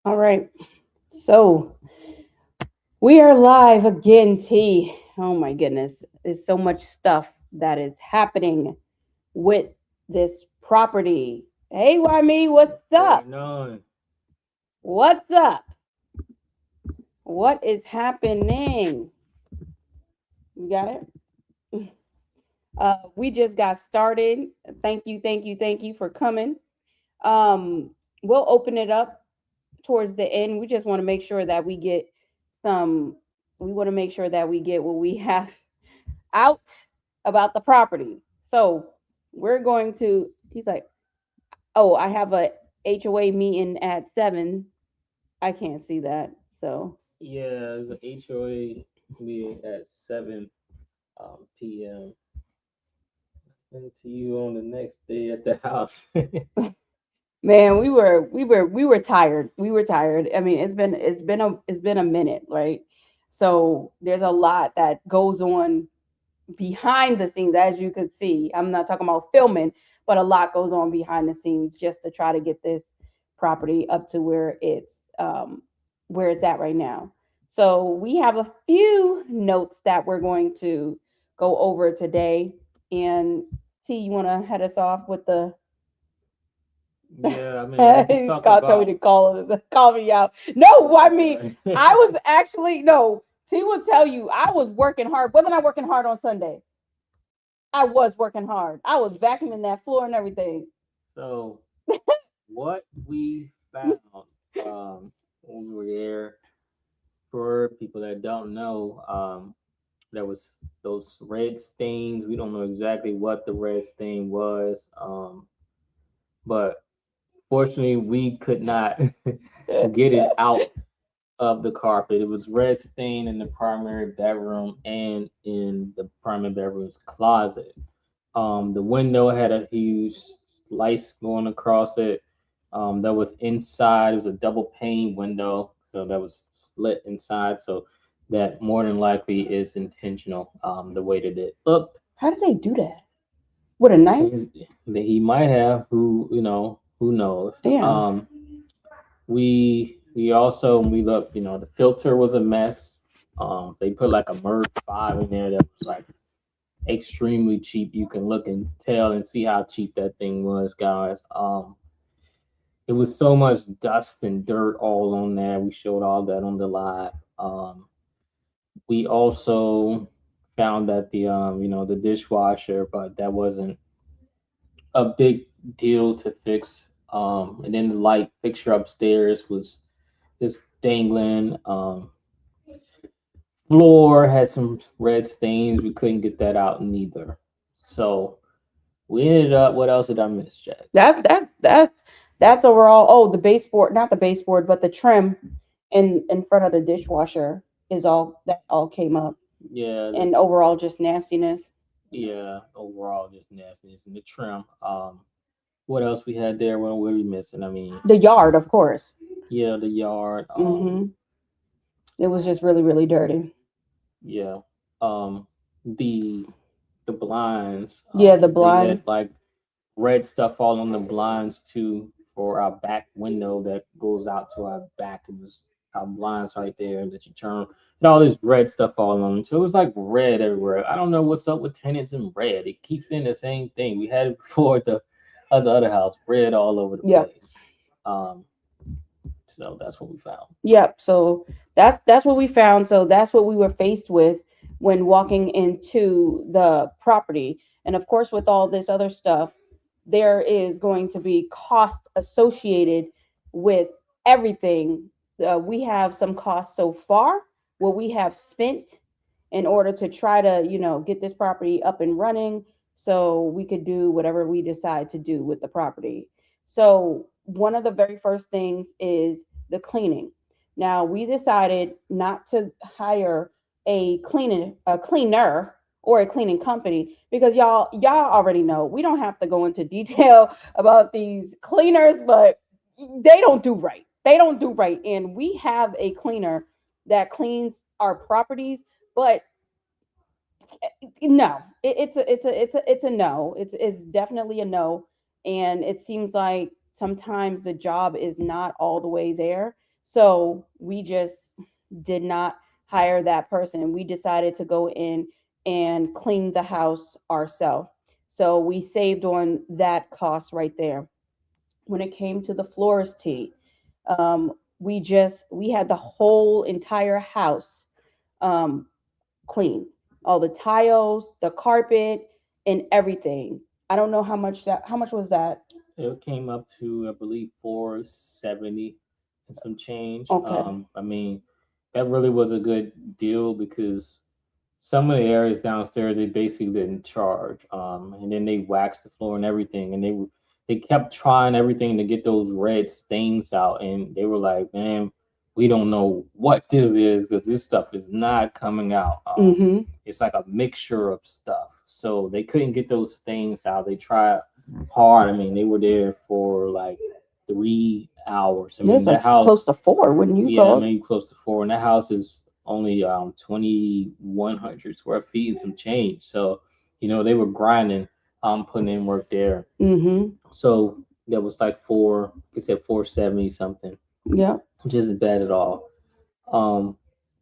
All right. So we are live again, T. Oh my goodness. There's so much stuff that is happening with this property. Hey, Wami, what's What's up? going on? What's up? What is happening? You got it? We just got started. Thank you for coming. Um, we'll open it up towards the end. We just want to make sure that we get some, we want to make sure that we get what we have out about the property. So we're going to, he's like, oh, I have a HOA meeting at 7. I can't see that. So, Yeah, there's an HOA meeting at 7 p.m. And to you on the next day at the house. man, we were tired. We were tired. I mean, it's been a minute, right? So there's a lot that goes on behind the scenes, as you could see. I'm not talking about filming, but a lot goes on behind the scenes just to try to get this property up to where it's at right now. So we have a few notes that we're going to go over today. And T, you want to head us off with the Yeah, I mean, we could talk God told me about. to call me out. No, I mean, Yeah. I was actually no. T will tell you I was working hard. Wasn't I working hard on Sunday? I was working hard. I was vacuuming that floor and everything. So, what we found when we were there, for people that don't know, there was those red stains. We don't know exactly what the red stain was, but fortunately, we could not get it out of the carpet. It was red stain in the primary bedroom and in the primary bedroom's closet. The window had a huge slice going across it. That was inside. It was a double pane window, so that was slit inside. So that more than likely is intentional. The way that it looked, How did they do that? With a knife? is that he might have. Who knows? Yeah. We also when we looked, the filter was a mess. They put like a Merc 5 in there that was like extremely cheap. You can look and tell and see how cheap that thing was, guys. It was so much dust and dirt all on there. We showed all that on the live. We also found that the dishwasher, but that wasn't a big deal to fix. And then the light fixture upstairs was just dangling. Floor had some red stains. We couldn't get that out neither. So we ended up. What else did I miss, Jack? That's overall. Oh, the baseboard, not the baseboard, but the trim in front of the dishwasher is all that all came up. Yeah, And overall just nastiness. yeah. Overall, just nastiness and the trim. What else we had there? What were we missing? I mean, The yard, of course. yeah, the yard. Hmm. It was just really, really dirty. Yeah. Um, the the blinds. Yeah, the They had blinds. like red stuff all on the blinds too for our back window that goes out to our back. It was our blinds right there that you turn. And all this red stuff all on them. So it was like red everywhere. I don't know what's up with tenants in red. It keeps being the same thing. We had it before at the other house, red all over the Yep. place. Um, so that's what we found. Yep. So that's what we found. So that's what we were faced with when walking into the property. And of course, with all this other stuff, there is going to be cost associated with everything. We have some costs so far, what we have spent in order to try to, get this property up and running so we could do whatever we decide to do with the property. So, one of the very first things is the cleaning. Now, we decided not to hire a cleaner or a cleaning company because y'all already know we don't have to go into detail about these cleaners, but they don't do right. They don't do right. And we have a cleaner that cleans our properties, but no, it's a no. It's definitely a no. And it seems like sometimes the job is not all the way there. So we just did not hire that person. We decided to go in and clean the house ourselves. So we saved on that cost right there. When it came to the florist tea, we had the whole entire house um, clean, all the tiles, the carpet, and everything. I don't know how much was that? It came up to, I believe, 470 and some change. Okay. I mean, that really was a good deal because some of the areas downstairs they basically didn't charge. And then they waxed the floor and everything, and they kept trying everything to get those red stains out, and they were like, "Man, we don't know what this is because this stuff is not coming out. Mm-hmm. It's like a mixture of stuff." So they couldn't get those stains out. They tried hard. I mean, they were there for like 3 hours. I mean, There's that like close house, to four, wouldn't you yeah, I call it? mean, close to four, and that house is only 2,100 square feet and some change. So, they were grinding, putting in work there. Mm-hmm. So that was like like I said, 470 something, Yeah. which isn't bad at all. Um,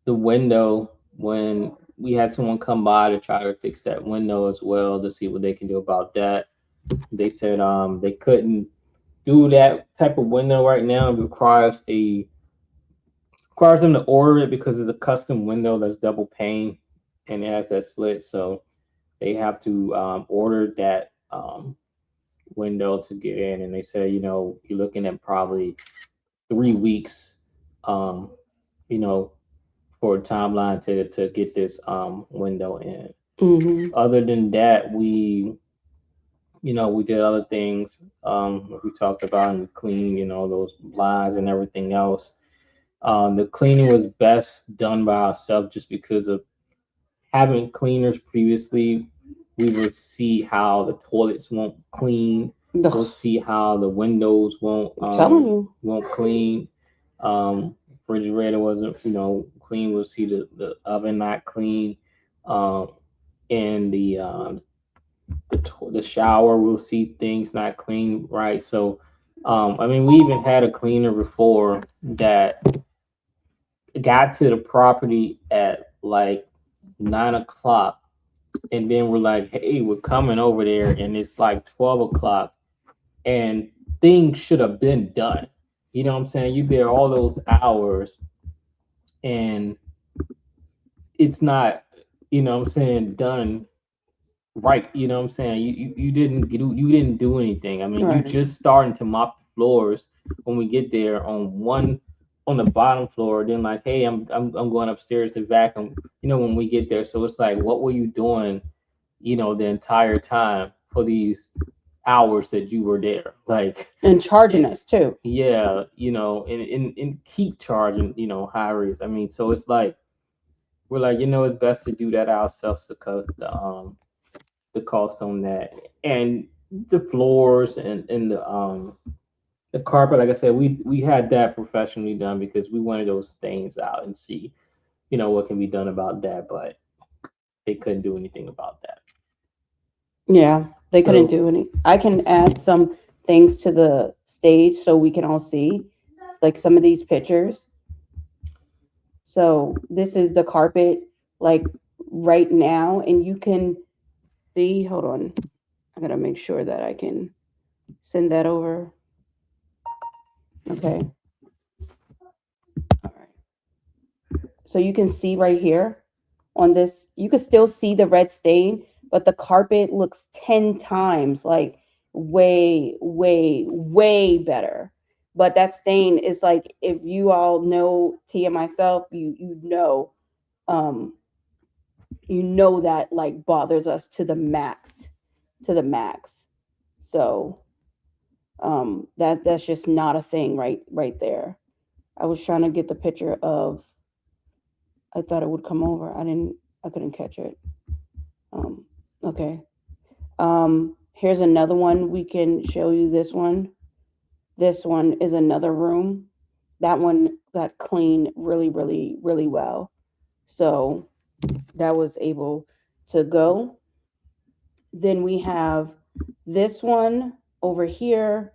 the window, when we had someone come by to try to fix that window as well to see what they can do about that, they said they couldn't do that type of window right now. It requires them to order it because it's a custom window that's double pane and it has that slit. So they have to order that window to get in. And they said, you're looking at probably 3 weeks, um, you know, for a timeline to get this window in. Mm-hmm. Other than that, we did other things. We talked about and clean, those blinds and everything else. The cleaning was best done by ourselves just because of having cleaners previously. We would see how the toilets won't clean. We'll Ugh, see how the windows won't I'm telling you. clean. Refrigerator wasn't clean. We'll see the oven not clean. Um, and the shower we'll see things not clean right. So I mean, we even had a cleaner before that got to the property at like 9 o'clock, and then we're like, hey, we're coming over there, and it's like 12 o'clock, and things should have been done. You know what I'm saying? You there all those hours, and it's not, what I'm saying, done right. You know what I'm saying? You didn't do anything. I mean, you Right. just starting to mop the floors when we get there on the bottom floor. Then like, hey, I'm going upstairs to vacuum. When we get there, so it's like, what were you doing? The entire time for these hours that you were there, like. And charging us too. Yeah, and keep charging, high rates. I mean, so it's like we're like, it's best to do that ourselves to cut the cost on that, and the floors and the carpet. Like I said, we had that professionally done because we wanted those stains out and see, what can be done about that, but they couldn't do anything about that. Yeah, they couldn't So do any. I can add some things to the stage so we can all see, like some of these pictures. So this is the carpet, like right now, and you can see. Hold on, I gotta make sure that I can send that over. Okay, all right. So you can see right here on this, you can still see the red stain, but the carpet looks 10 times like way, way, way better. But that stain is like, if you all know Tia and myself, um, you know that like bothers us to the max, to the max. So that's just not a thing right there. I was trying to get the picture of, I thought it would come over. I couldn't catch it. Um, okay. Here's another one. We can show you this one. This one is another room. That one got cleaned really, really, really well. So that was able to go. Then we have this one over here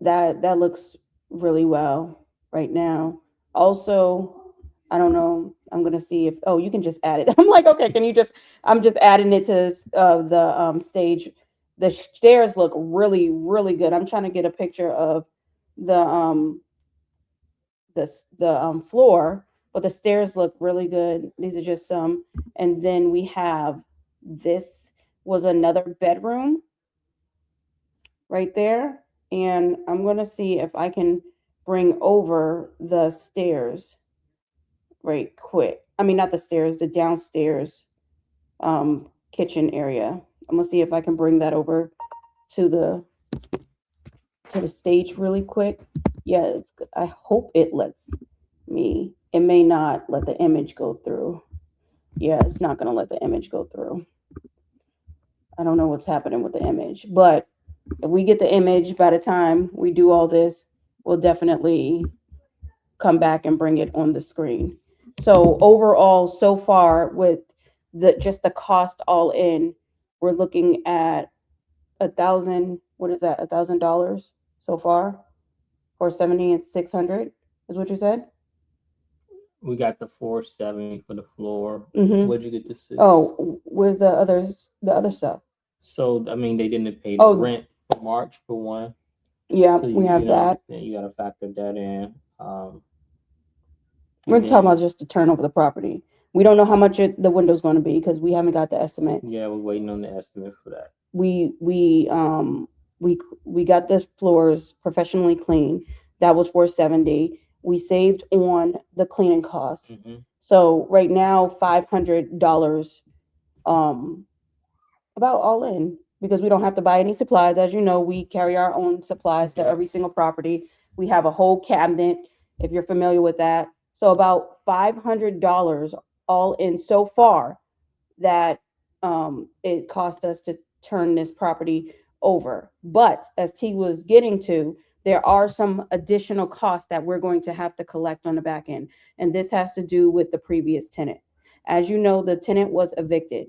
that looks really well. right now. Also, I don't know. I'm gonna see if you can just add it. I'm like, okay, can you just? I'm just adding it to the stage. The stairs look really really good. I'm trying to get a picture of the floor, but the stairs look really good. These are just some, and then we have this was another bedroom right there, and I'm gonna see if I can bring over the stairs right quick. I mean, not the stairs, the downstairs kitchen area. I'm gonna see if I can bring that over to the stage really quick. Yeah, it's good. I hope it lets me. It may not let the image go through. Yeah, it's not gonna let the image go through. I don't know what's happening with the image, but if we get the image by the time we do all this, we'll definitely come back and bring it on the screen. So overall, so far with the cost all in, we're looking at what is that, $1,000 so far, or 7,600 is what you said. We got the 470 for the floor. Mm-hmm. Where'd you get the 6? Oh, where's the other stuff? So I mean, they didn't pay the Oh. rent for March for one. Yeah, So we have that. You got to factor that in. We're and talking then- about just to turn over the property. We don't know how much the window's going to be because we haven't got the estimate. Yeah, we're waiting on the estimate for that. We got the floors professionally cleaned. That was 470. We saved on the cleaning costs. Mm-hmm. So right now, $500, about all in, because we don't have to buy any supplies. As you know, we carry our own supplies to every single property. We have a whole cabinet, if you're familiar with that. So about $500 all in so far that it cost us to turn this property over. But as T was getting to, there are some additional costs that we're going to have to collect on the back end. And this has to do with the previous tenant. As you know, the tenant was evicted.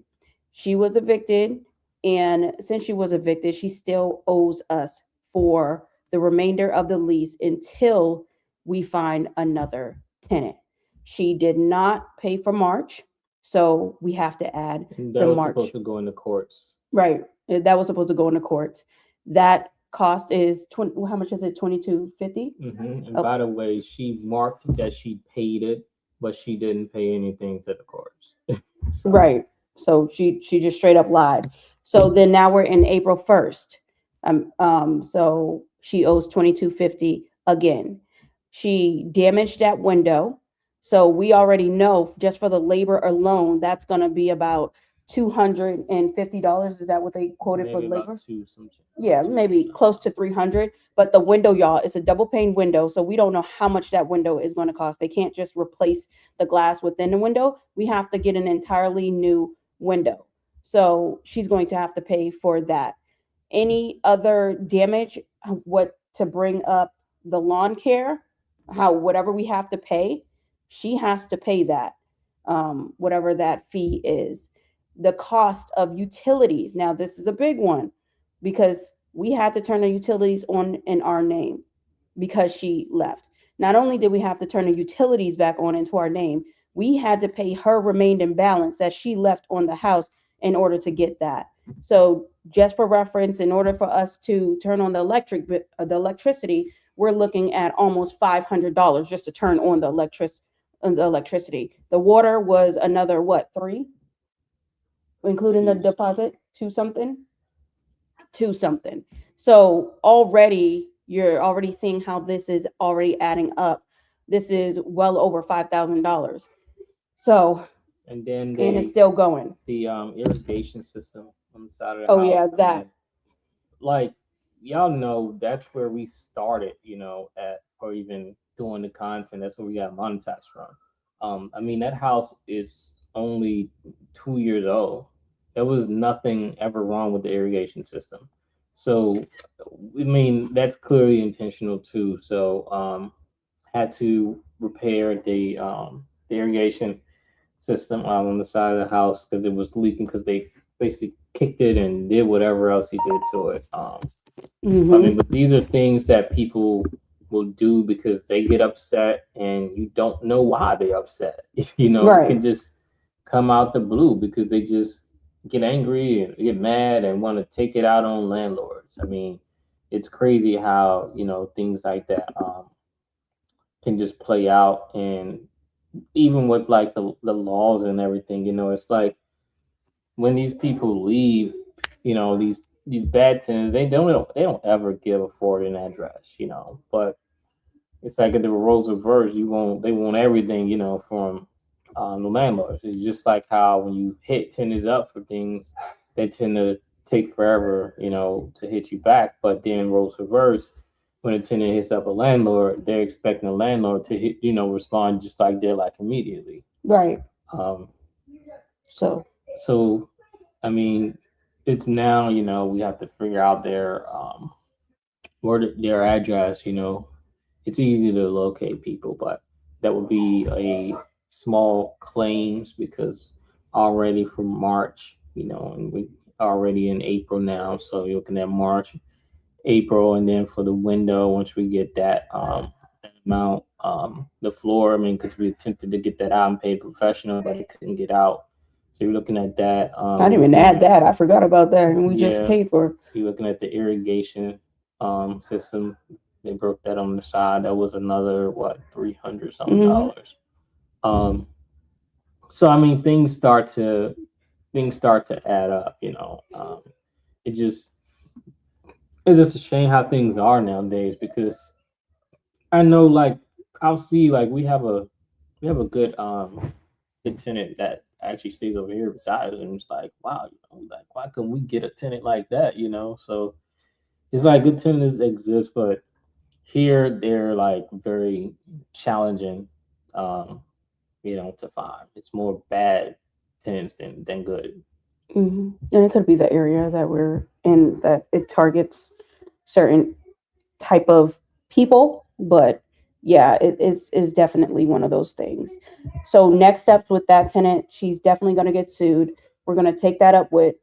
She was evicted. And since she was evicted, she still owes us for the remainder of the lease until we find another tenant. She did not pay for March. So we have to add And the that was March. supposed to go in the courts. Right. That was supposed to go in the courts. That cost is how much is it? $2,250. Mm-hmm. And Oh. by the way, she marked that she paid it, but she didn't pay anything to the courts. So, Right. So she just straight up lied. So then now we're in April 1st. So she owes $2,250 again. She damaged that window. So we already know just for the labor alone, that's gonna be about $250. Is that what they quoted for maybe about labor? Yeah, Maybe close to 300. But the window, y'all, it's a double pane window, so we don't know how much that window is going to cost. They can't just replace the glass within the window. We have to get an entirely new window. So she's going to have to pay for that. Any other damage, what to bring up the lawn care, whatever we have to pay, she has to pay that, whatever that fee is. The cost of utilities. Now, this is a big one because we had to turn the utilities on in our name because she left. Not only did we have to turn the utilities back on into our name, we had to pay her remaining balance that she left on the house in order to get that. So just for reference, in order for us to turn on the electricity, we're looking at almost $500 just to turn on the electricity. The water was another what, $3? Including the deposit, two something. So already you're already seeing how this is already adding up. This is well over $5,000. So and then and it's still going. The irrigation system on the side of the Oh house. yeah, that. Like y'all know, that's where we started. Or even doing the content. That's where we got monetized from. I mean, that house is only 2 years old. There was nothing ever wrong with the irrigation system. So, I mean, that's clearly intentional too. So, had to repair the irrigation system on the side of the house because it was leaking because they basically kicked it and did whatever else he did to it. I mean, but these are things that people will do because they get upset and you don't know why they're upset. You know, it Right. can just come out the blue because they just get angry and get mad and want to take it out on landlords. I mean, it's crazy how, you know, things like that can just play out. And even with like the laws and everything, you know, it's like when these people leave, you know, these bad tenants, they don't ever give a forwarding address, you know. But it's like if the roles reverse, they want everything, you know, from the landlords. It's just like how when you hit tenants up for things, they tend to take forever, you know, to hit you back. But then roles reverse, when a tenant hits up a landlord, they're expecting the landlord to hit, you know, respond just like they're like immediately. Right. Um, So so I mean, it's now, you know, we have to figure out their address. You know, it's easy to locate people, but that would be a small claims because already from March, you know, and we already in April now, so you're looking at March, April, and then for the window, once we get that amount, the floor. I mean, because we attempted to get that out and paid professional, but it couldn't get out. So you're looking at that. I didn't even add that. I forgot about that, and we just Yeah. paid for it. So you're looking at the irrigation system. They broke that on the side. That was another what, 300 something Mhm. dollars. So I mean, things start to add up. You know, it just it's just a shame how things are nowadays because I know like I'll see like we have a good tenant that actually stays over here beside us, and it's like wow, you know, like why couldn't we get a tenant like that? You know, so it's like good tenants exist, but here they're like very challenging, um, you know, to find. It's more bad tenants than good. And it could be the area that we're in that it targets certain type of people, but yeah, it is definitely one of those things. So next steps with that tenant, she's definitely going to get sued. We're going to take that up with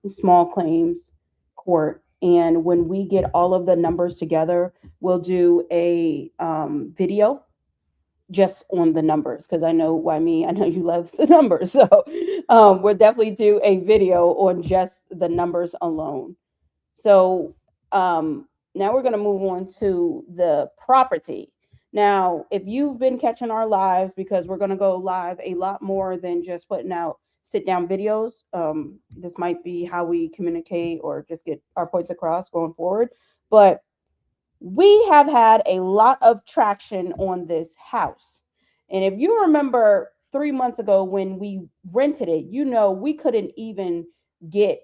small claims court, and when we get all of the numbers together, we'll do a video just on the numbers because I know why me. I know you love the numbers, so we'll definitely do a video on just the numbers alone. So now we're going to move on to the property. Now, if you've been catching our lives, because we're going to go live a lot more than just putting out sit down videos, this might be how we communicate or just get our points across going forward. But we have had a lot of traction on this house. And if you remember 3 months ago when we rented it, you know, we couldn't even get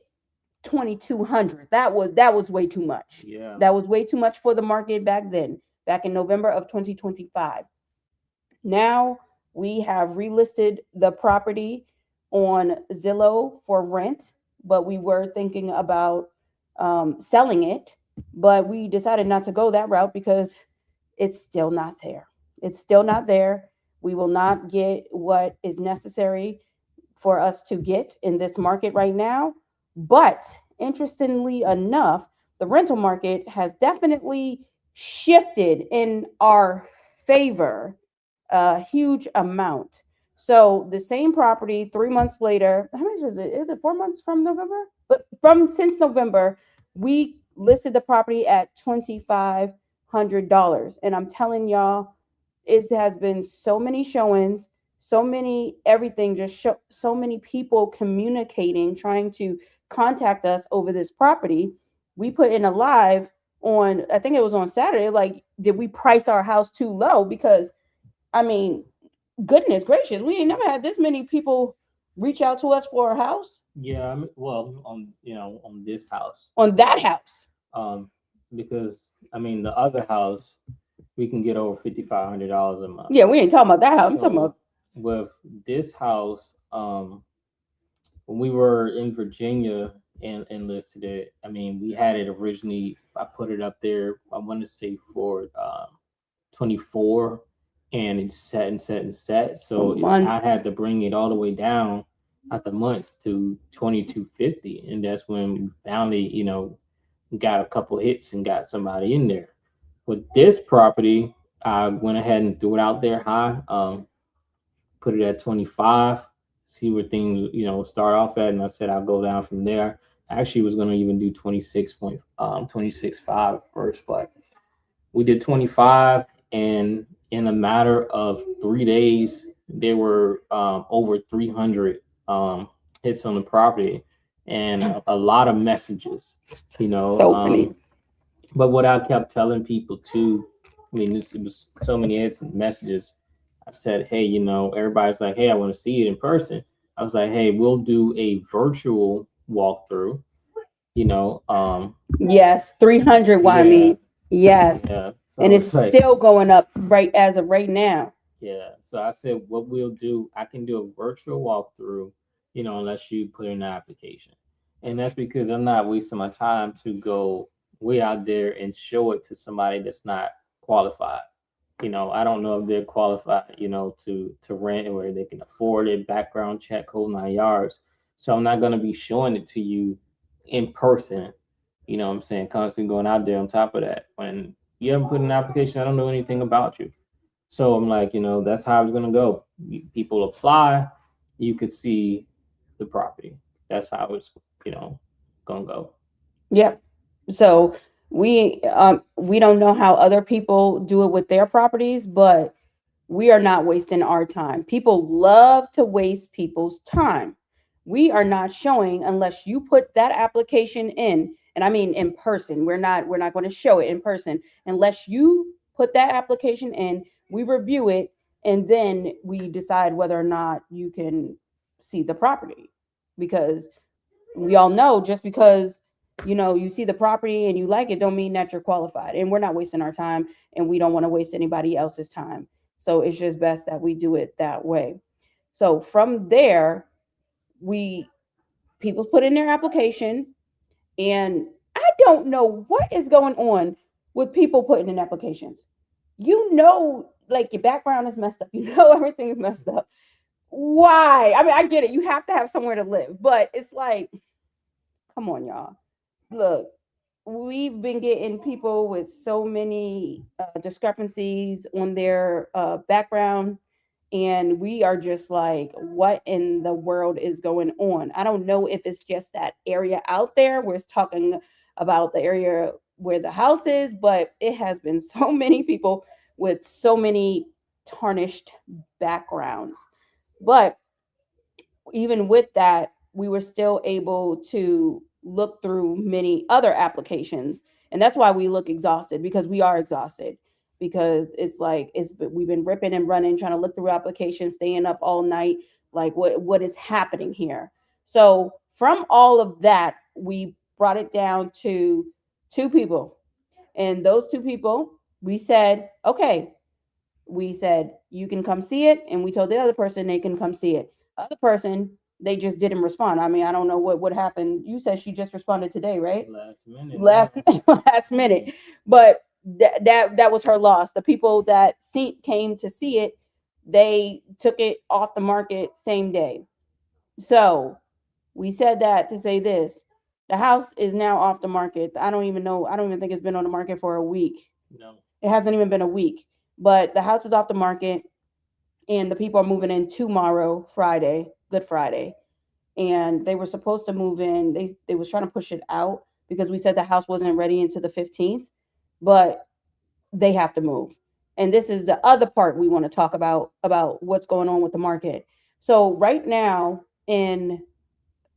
2200. That was way too much. Yeah. That was way too much for the market back then, back in November of 2025. Now we have relisted the property on Zillow for rent, but we were thinking about selling it, but we decided not to go that route because it's still not there. It's still not there. We will not get what is necessary for us to get in this market right now. But interestingly enough, the rental market has definitely shifted in our favor a huge amount. So the same property 3 months later, how much is it? Is it 4 months from November? But from since November, we listed the property at $2,500. And I'm telling y'all, it has been so many showings, so many everything, just so many people communicating, trying to contact us over this property. We put in a live on, I think it was on Saturday, like, did we price our house too low? Because I mean, goodness gracious, we ain't never had this many people reach out to us for a house Yeah, I mean, well, on this house, on that house. um, because I mean the other house we can get over $5,500 a month. Yeah, we ain't talking about that house. I'm talking about With this house, when we were in Virginia and listed it, I mean, we had it originally. I put it up there. I want to say for 24, and it's set and set and set. So I had to bring it all the way down at the months to 2250, and that's when we finally, got a couple hits and got somebody in there. With this property, I went ahead and threw it out there high. Put it at 25, see where things, start off at. And I said I'll go down from there. I actually was going to even do 26.26.5 first, but we did 25. And in a matter of 3 days, there were over 300 hits on the property and a lot of messages, So many. But what I kept telling people too, I mean, it was so many instant messages. I said, hey, everybody's like, hey, I want to see it in person. I was like, hey, we'll do a virtual walkthrough. Yes, 300. Why Yeah. me? Yes, Yeah. So and it's like, still going up right as of right now. yeah. So I said, what we'll do, I can do a virtual walkthrough, unless you put in an application. And that's because I'm not wasting my time to go way out there and show it to somebody that's not qualified. I don't know if they're qualified, to rent or they can afford it, background check, whole 9 yards. So I'm not gonna be showing it to you in person. What I'm saying? Constantly going out there on top of that. When you haven't put in an application, I don't know anything about you. So I'm like, that's how it's gonna go. People apply, you could see the property. That's how it's, gonna go. Yep. So we don't know how other people do it with their properties, but we are not wasting our time. People love to waste people's time. We are not showing unless you put that application in, and I mean in person. We're not going to show it in person unless you put that application in, we review it, and then we decide whether or not you can see the property. Because we all know, just because you see the property and you like it, don't mean that you're qualified, and we're not wasting our time, and we don't want to waste anybody else's time. So it's just best that we do it that way. So from there, we people put in their application, and I don't know what is going on with people putting in applications. Like your background is messed up, everything is messed up. Why? I mean, I get it, you have to have somewhere to live, but it's like, come on, y'all. Look, we've been getting people with so many discrepancies on their background, and we are just like, what in the world is going on? I don't know if it's just that area out there where it's talking about the area where the house is, but it has been so many people with so many tarnished backgrounds. But even with that, we were still able to look through many other applications. And that's why we look exhausted, because we are exhausted. Because it's like we've been ripping and running, trying to look through applications, staying up all night. Like, what is happening here? So from all of that, we brought it down to two people. And those two people, we said, okay, we said you can come see it, and we told the other person they can come see it. Other person, they just didn't respond. I mean, I don't know what happened. You said she just responded today, right? Last minute. last last minute. But that was her loss. The people that came to see it, they took it off the market same day. So we said that to say this: the house is now off the market. I don't even know. I don't even think it's been on the market for a week. No. It hasn't even been a week. But the house is off the market, and the people are moving in tomorrow, Friday, Good Friday. And they were supposed to move in. They was trying to push it out because we said the house wasn't ready until the 15th, but they have to move. And this is the other part we want to talk about what's going on with the market. So right now in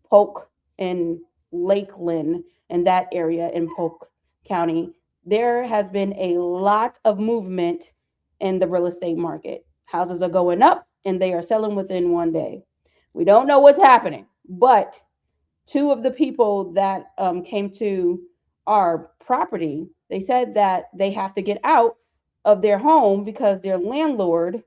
Polk and Lakeland and that area in Polk County, there has been a lot of movement in the real estate market. Houses are going up and they are selling within one day. We don't know what's happening, but two of the people that came to our property, they said that they have to get out of their home because their landlord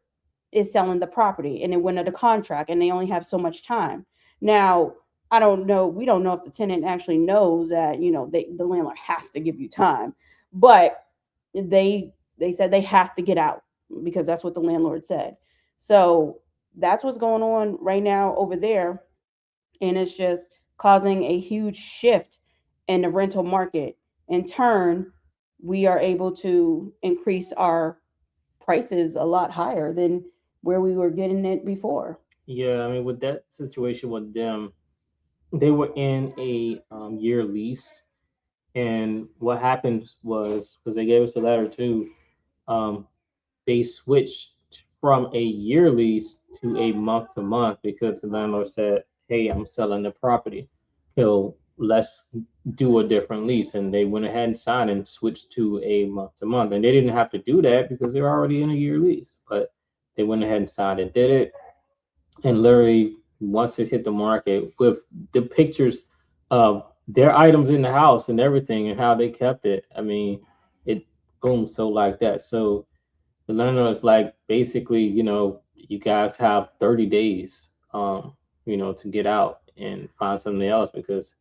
is selling the property and it went under contract and they only have so much time. Now, I don't know, we don't know if the tenant actually knows that, the landlord has to give you time, but they said they have to get out because that's what the landlord said. So that's what's going on right now over there. And it's just causing a huge shift in the rental market. In turn, we are able to increase our prices a lot higher than where we were getting it before. Yeah, I mean, with that situation with them, they were in a year lease, and what happened was because they gave us a letter too, um, they switched from a year lease to a month to month because the landlord said, "Hey, I'm selling the property. So let's do a different lease." And they went ahead and signed and switched to a month to month. And they didn't have to do that because they're already in a year lease, but they went ahead and signed and did it. And literally, once it hit the market with the pictures of their items in the house and everything and how they kept it, I mean, it boom, so like that. So the landlord is like, basically, you guys have 30 days, to get out and find something else because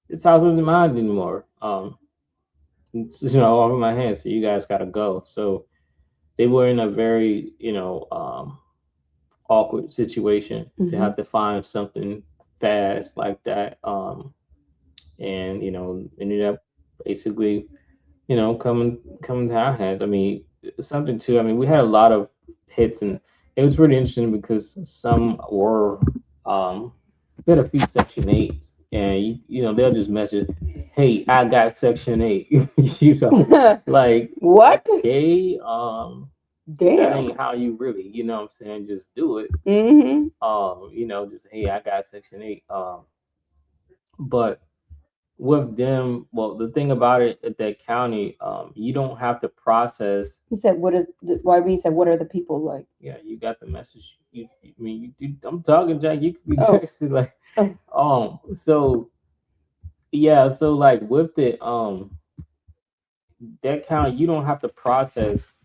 this house isn't mine anymore. It's, over my hands, so you guys got to go. So they were in a very, awkward situation to Hmm. have to find something fast like that. And, ended up basically, coming to our hands. I mean, something too. I mean, we had a lot of hits, and it was really interesting because some were, we had a few Section 8s, and they'll just message, "Hey, I got Section 8." Like, What? okay, that Damn. ain't how you really, what I'm saying, just do it. Hmm. Just, hey, I got Section 8. But with them, well, the thing about it at that county, you don't have to process. He said, "What is?" YB said, "What are the people like?" Yeah, you got the message. I mean, I'm talking, Jack. You could be Oh, texted like, oh. so yeah, so like with the that county, you don't have to process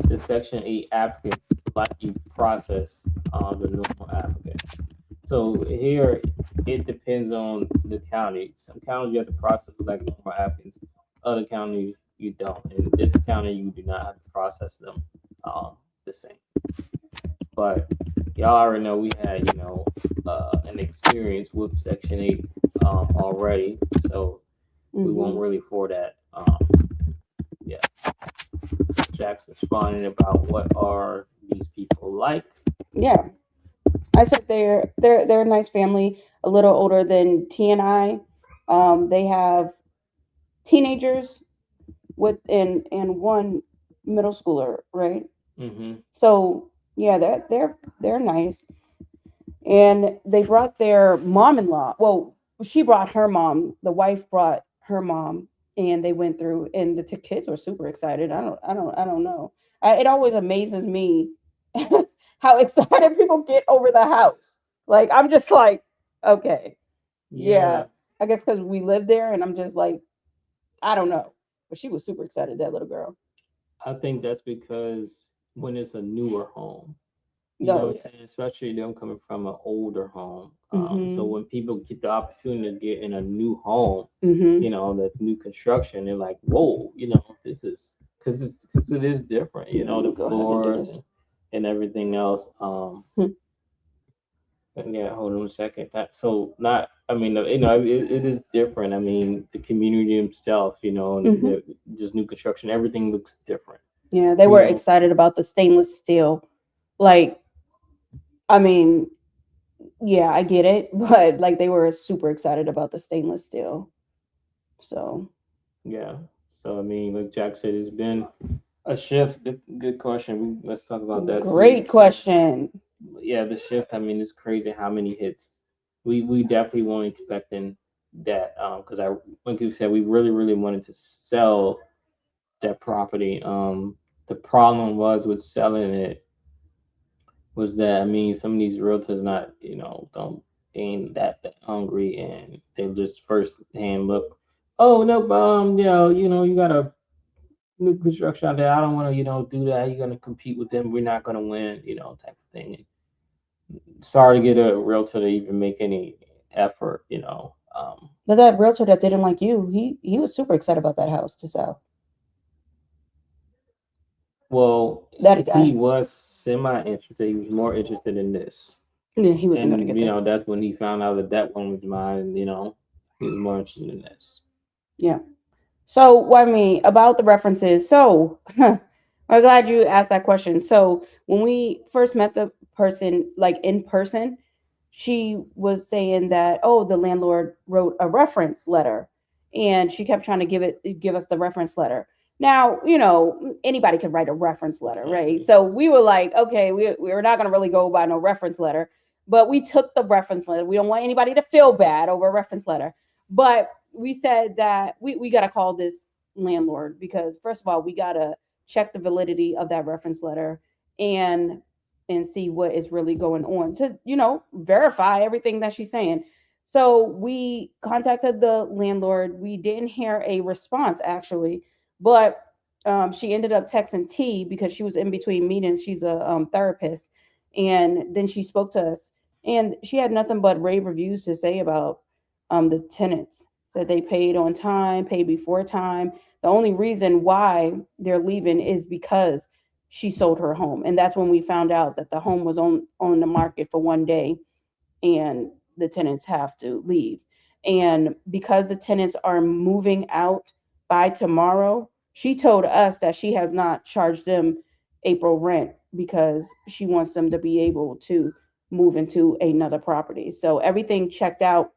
the Section 8 applicants like you process the normal applicants. So here, it depends on the county. Some counties you have to process like normal applicants. Other counties you don't. In this county, you do not have to process them the same. But y'all already know we had, an experience with Section 8 already, so we won't Hmm. really for that. Yeah, Jackson responding about what are these people like. Yeah, I said they're a nice family, a little older than T and I. They have teenagers with and one middle schooler, right? Mm-hmm. So yeah, they're nice, and they brought their mom-in-law. Well, she brought her mom. The wife brought her mom, and they went through, and the kids were super excited. I don't know. It always amazes me how excited people get over the house. Like I'm just like, okay, yeah. Yeah, I guess because we live there, and I'm just like, I don't know. But she was super excited, that little girl. I think that's because when it's a newer home, No, what I'm saying, especially them coming from an older home. yeah. So Mhm. when people get the opportunity to get in a new home, Mhm. that's new construction, they're like, whoa, this is because it is different, Let the me go ahead and do floors this. and everything else. Hmm. And yeah, hold on a second. That so not. I mean, it is different. I mean, the community itself, and Mhm. just new construction, everything looks different. Yeah, they You were know, excited about the stainless steel. Like, I mean, yeah, I get it, but like they were super excited about the stainless steel. So, yeah. So I mean, like Jack said, it's been a shift. Good question. Let's talk about that too. great So question. yeah, the shift. I mean, it's crazy how many hits. We definitely weren't expecting that because like you said, we really wanted to sell that property. The problem was with selling it was that, I mean, some of these realtors not don't ain't that hungry, and they just first hand look. Oh no, you got a new construction out there. I don't want to, do that. You're gonna compete with them. We're not gonna win, type of thing. Sorry to get a realtor to even make any effort. But that realtor that didn't like you, he was super excited about that house to sell. Well, That he guy. was semi interested. He was more interested in this, Yeah, he wasn't gonna and get this. that's when he found out that that one was mine. He was more interested in this. Yeah. So, I mean, about the references. So, I'm glad you asked that question. So, when we first met the person, like in person, she was saying that, oh, the landlord wrote a reference letter, and she kept trying to give us the reference letter. Now, anybody can write a reference letter, right? Exactly. So we were like, okay, we're not going to really go by no reference letter, but we took the reference letter. We don't want anybody to feel bad over a reference letter, but we said that we got to call this landlord, because first of all, we got to check the validity of that reference letter, and see what is really going on, to verify everything that she's saying. So we contacted the landlord. We didn't hear a response, actually, but she ended up texting T, because she was in between meetings. She's a therapist, and then she spoke to us, and she had nothing but rave reviews to say about the tenants, that they paid on time, paid before time. The only reason why they're leaving is because she sold her home, and that's when we found out that the home was on the market for 1 day, and the tenants have to leave. And because the tenants are moving out by tomorrow, she told us that she has not charged them April rent, because she wants them to be able to move into another property. So everything checked out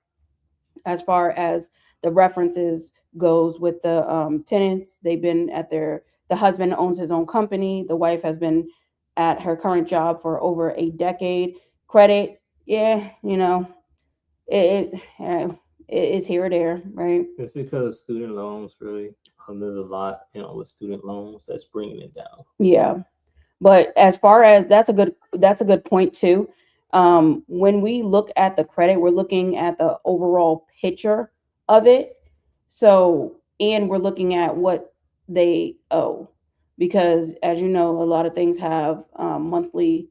as far as the references goes with the tenants. They've been at the husband owns his own company. The wife has been at her current job for over a decade. Credit, yeah, it is here or there, right? It's because of student loans, really. There's a lot, with student loans that's bringing it down. Yeah. But as far as that's a good point too. When we look at the credit, we're looking at the overall picture of it. So, and we're looking at what they owe, because as you know, a lot of things have monthly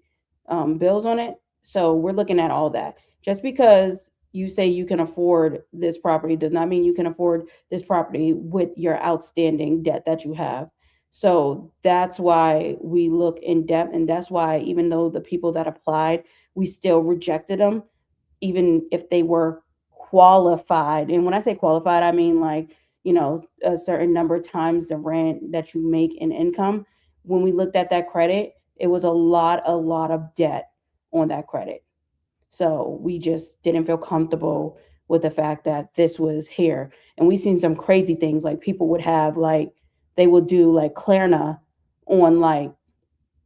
bills on it. So we're looking at all that. Just because you say you can afford this property does not mean you can afford this property with your outstanding debt that you have. So that's why we look in depth, and that's why, even though the people that applied, we still rejected them, even if they were qualified. And when I say qualified, I mean like, a certain number of times the rent that you make in income. When we looked at that credit, it was a lot of debt on that credit. So we just didn't feel comfortable with the fact that this was here. And we seen some crazy things, like people would have like they would do like Klarna on like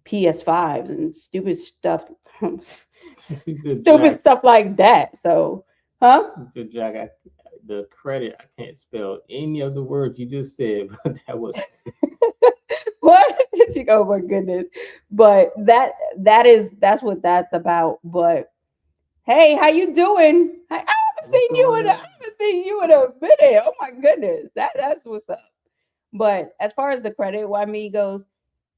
PS5s and stupid stuff, She said, stupid Jack, stuff like that. So, huh? Jack, the credit, I can't spell any of the words you just said, but that was What? She go, oh my goodness. But that's what that's about. But hey, how you doing? I haven't what's seen you going in a, I on. haven't seen you in a minute. Oh my goodness. That's what's up. But as far as the credit, why me goes,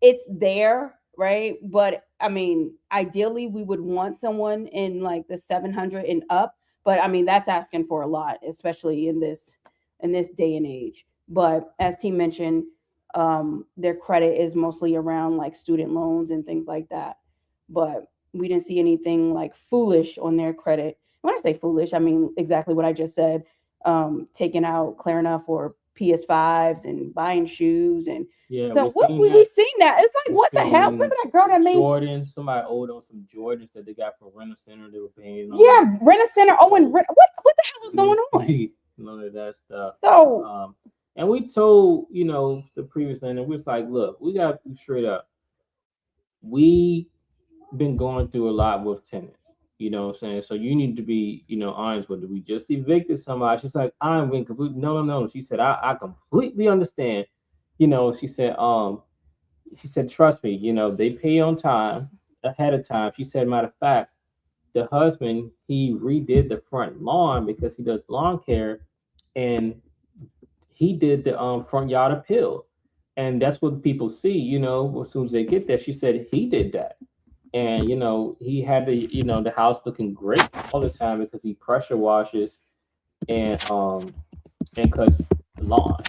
it's there, right? But I mean, ideally, we would want someone in like the 700 and up. But I mean, that's asking for a lot, especially in this day and age. But as T mentioned, their credit is mostly around like student loans and things like that. But we didn't see anything like foolish on their credit. When I say foolish, I mean exactly what I just said. Taking out Klarna for PS5s and buying shoes, and Yeah, so we what seen we that. seen that. It's like, We what the hell? seen Remember that girl that made, Jordans. Somebody owed on some Jordans that they got from Rental Center. They were paying on. yeah, Rent a Center. Oh, and So what the hell is we going didn't on? see none of that stuff. So And we told, the previous landlord, we was like, look, we got to be straight up. We been going through a lot with tenants. You know what I'm saying? So you need to be, honest with it. We just evicted somebody. She's like, I'm being completely no. She said, I completely understand. She said, trust me, they pay on time ahead of time. She said, matter of fact, the husband, he redid the front lawn because he does lawn care, and he did the front yard appeal. And that's what people see, as soon as they get there. She said he did that. And he had the house looking great all the time because he pressure washes and cuts the lawn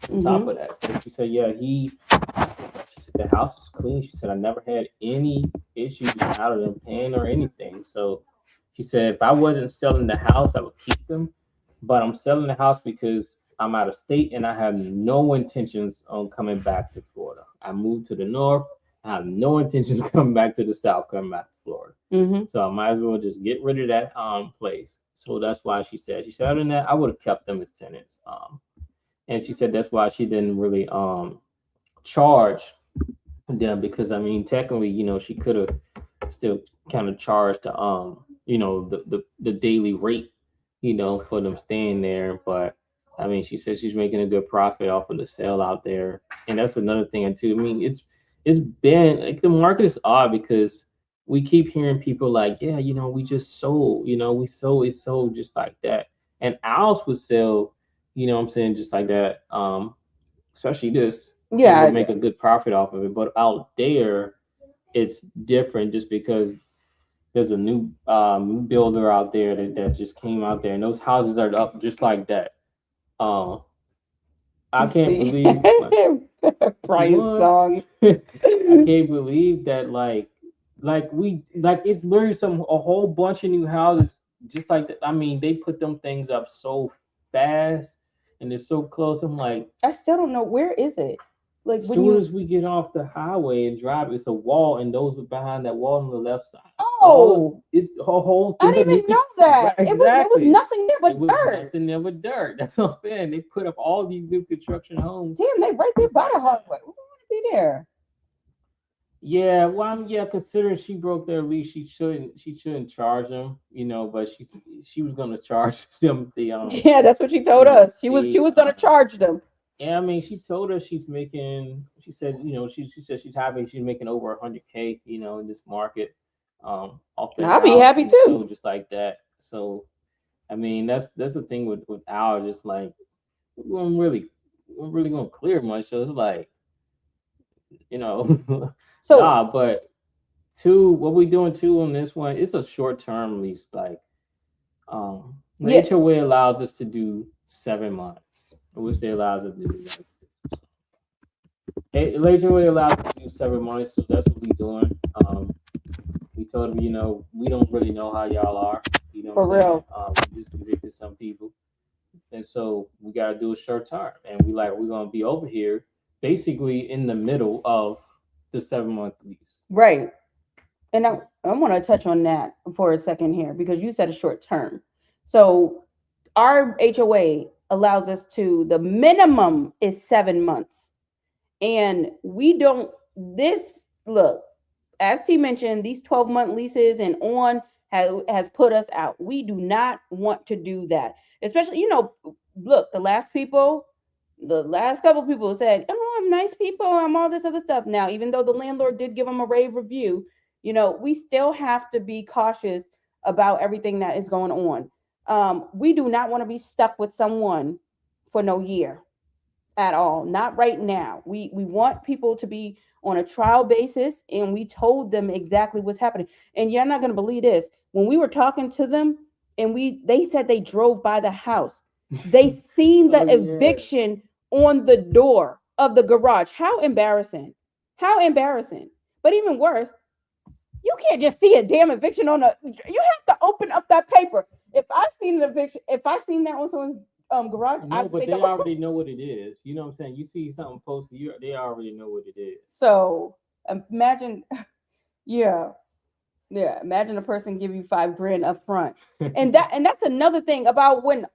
on top mhm. of that. So she said, yeah, she said the house was clean. She said I never had any issues out of them paying or anything. So she said if I wasn't selling the house, I would keep them. But I'm selling the house because I'm out of state and I have no intentions on coming back to Florida. I moved to the north. I have no intentions of coming back to the south, coming back to Florida. Mm-hmm. So I might as well just get rid of that place. So that's why she said. She said, other than that, I would have kept them as tenants. And she said that's why she didn't really charge them, because I mean technically, she could have still kind of charged the daily rate, for them staying there. But I mean, she says she's making a good profit off of the sale out there, and that's another thing too. I mean, it's been like the market is odd because we keep hearing people like, yeah, we just sold, we sold, it sold just like that, and ours would sell, what I'm saying, just like that. Especially this, and Yeah. we'll make a good profit off of it. But out there, it's different just because there's a new builder out there that just came out there, and those houses are up just like that. Um, I can't believe Brian's what? song. I can't believe that it's literally a whole bunch of new houses just like that. I mean, they put them things up so fast and they're so close. I'm like, I still don't know, where is it? Like as soon as we get off the highway and drive, it's a wall, and those are behind that wall on the left side. Oh, it's a whole I didn't even know that. Exactly. It was nothing there but dirt. Nothing there but dirt. That's what I'm saying. They put up all these new construction homes. Damn, they right there by the highway. We want to be there. Yeah, well, considering she broke their lease, she shouldn't charge them, but she was gonna charge them the Yeah, that's what she told us. She was gonna charge them. Yeah, I mean, she told us she's making. She said, she said she's happy. She's making over 100K, in this market. Off that. I'll be happy too. So just like that. So, I mean, that's the thing with our, just like we weren't really gonna clear much. So it's like, So but what we doing too on this one? It's a short term lease. Like, the HOA allows us to do 7 months. Which they allows us to do. HOA allows us to do 7 months, so that's what we're doing. We told them, we don't really know how y'all are. For real. We just evicted some people, and so we got to do a short term. And we're gonna be over here, basically in the middle of the 7-month lease. Right. And I want to touch on that for a second here, because you said a short term. So our HOA allows us to, the minimum is 7 months. And we don't, look, as T mentioned, these 12-month leases and on has put us out. We do not want to do that. Especially, look, the last couple people said, oh, I'm nice people, I'm all this other stuff. Now, even though the landlord did give them a rave review, we still have to be cautious about everything that is going on. We do not want to be stuck with someone for no year at all. Not right now. We want people to be on a trial basis, and we told them exactly what's happening. And you're not going to believe this. When we were talking to them, and they said they drove by the house, they seen the eviction on the door of the garage. How embarrassing. But even worse, you can't just see a damn eviction you have to open up that paper. If I seen an eviction, if I seen that on someone's garage, but they already know what it is. You know what I'm saying? You see something posted, they already know what it is. So imagine, imagine a person give you $5,000 up front, and that's another thing about when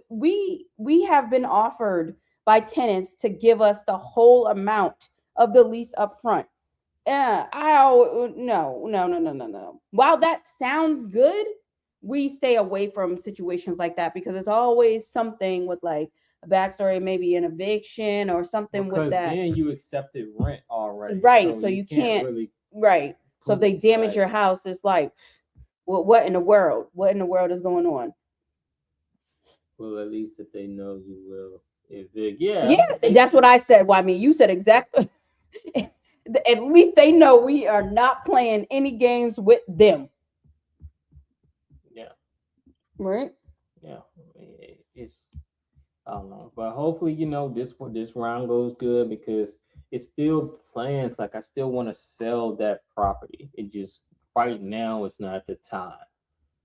we have been offered by tenants to give us the whole amount of the lease up front. No. While that sounds good, we stay away from situations like that, because it's always something with like a backstory, maybe an eviction or something with that. Then you accepted rent already, right? So you can't really, right. So if they damage your house, it's like, well, what in the world? What in the world is going on? Well, at least if they know you will evict, yeah, that's what I said. Well, I mean, you said exactly. At least they know we are not playing any games with them. Yeah. Right. Yeah. It's, I don't know, but hopefully, this round goes good, because it's still plans. Like, I still want to sell that property. It just right now it's not the time.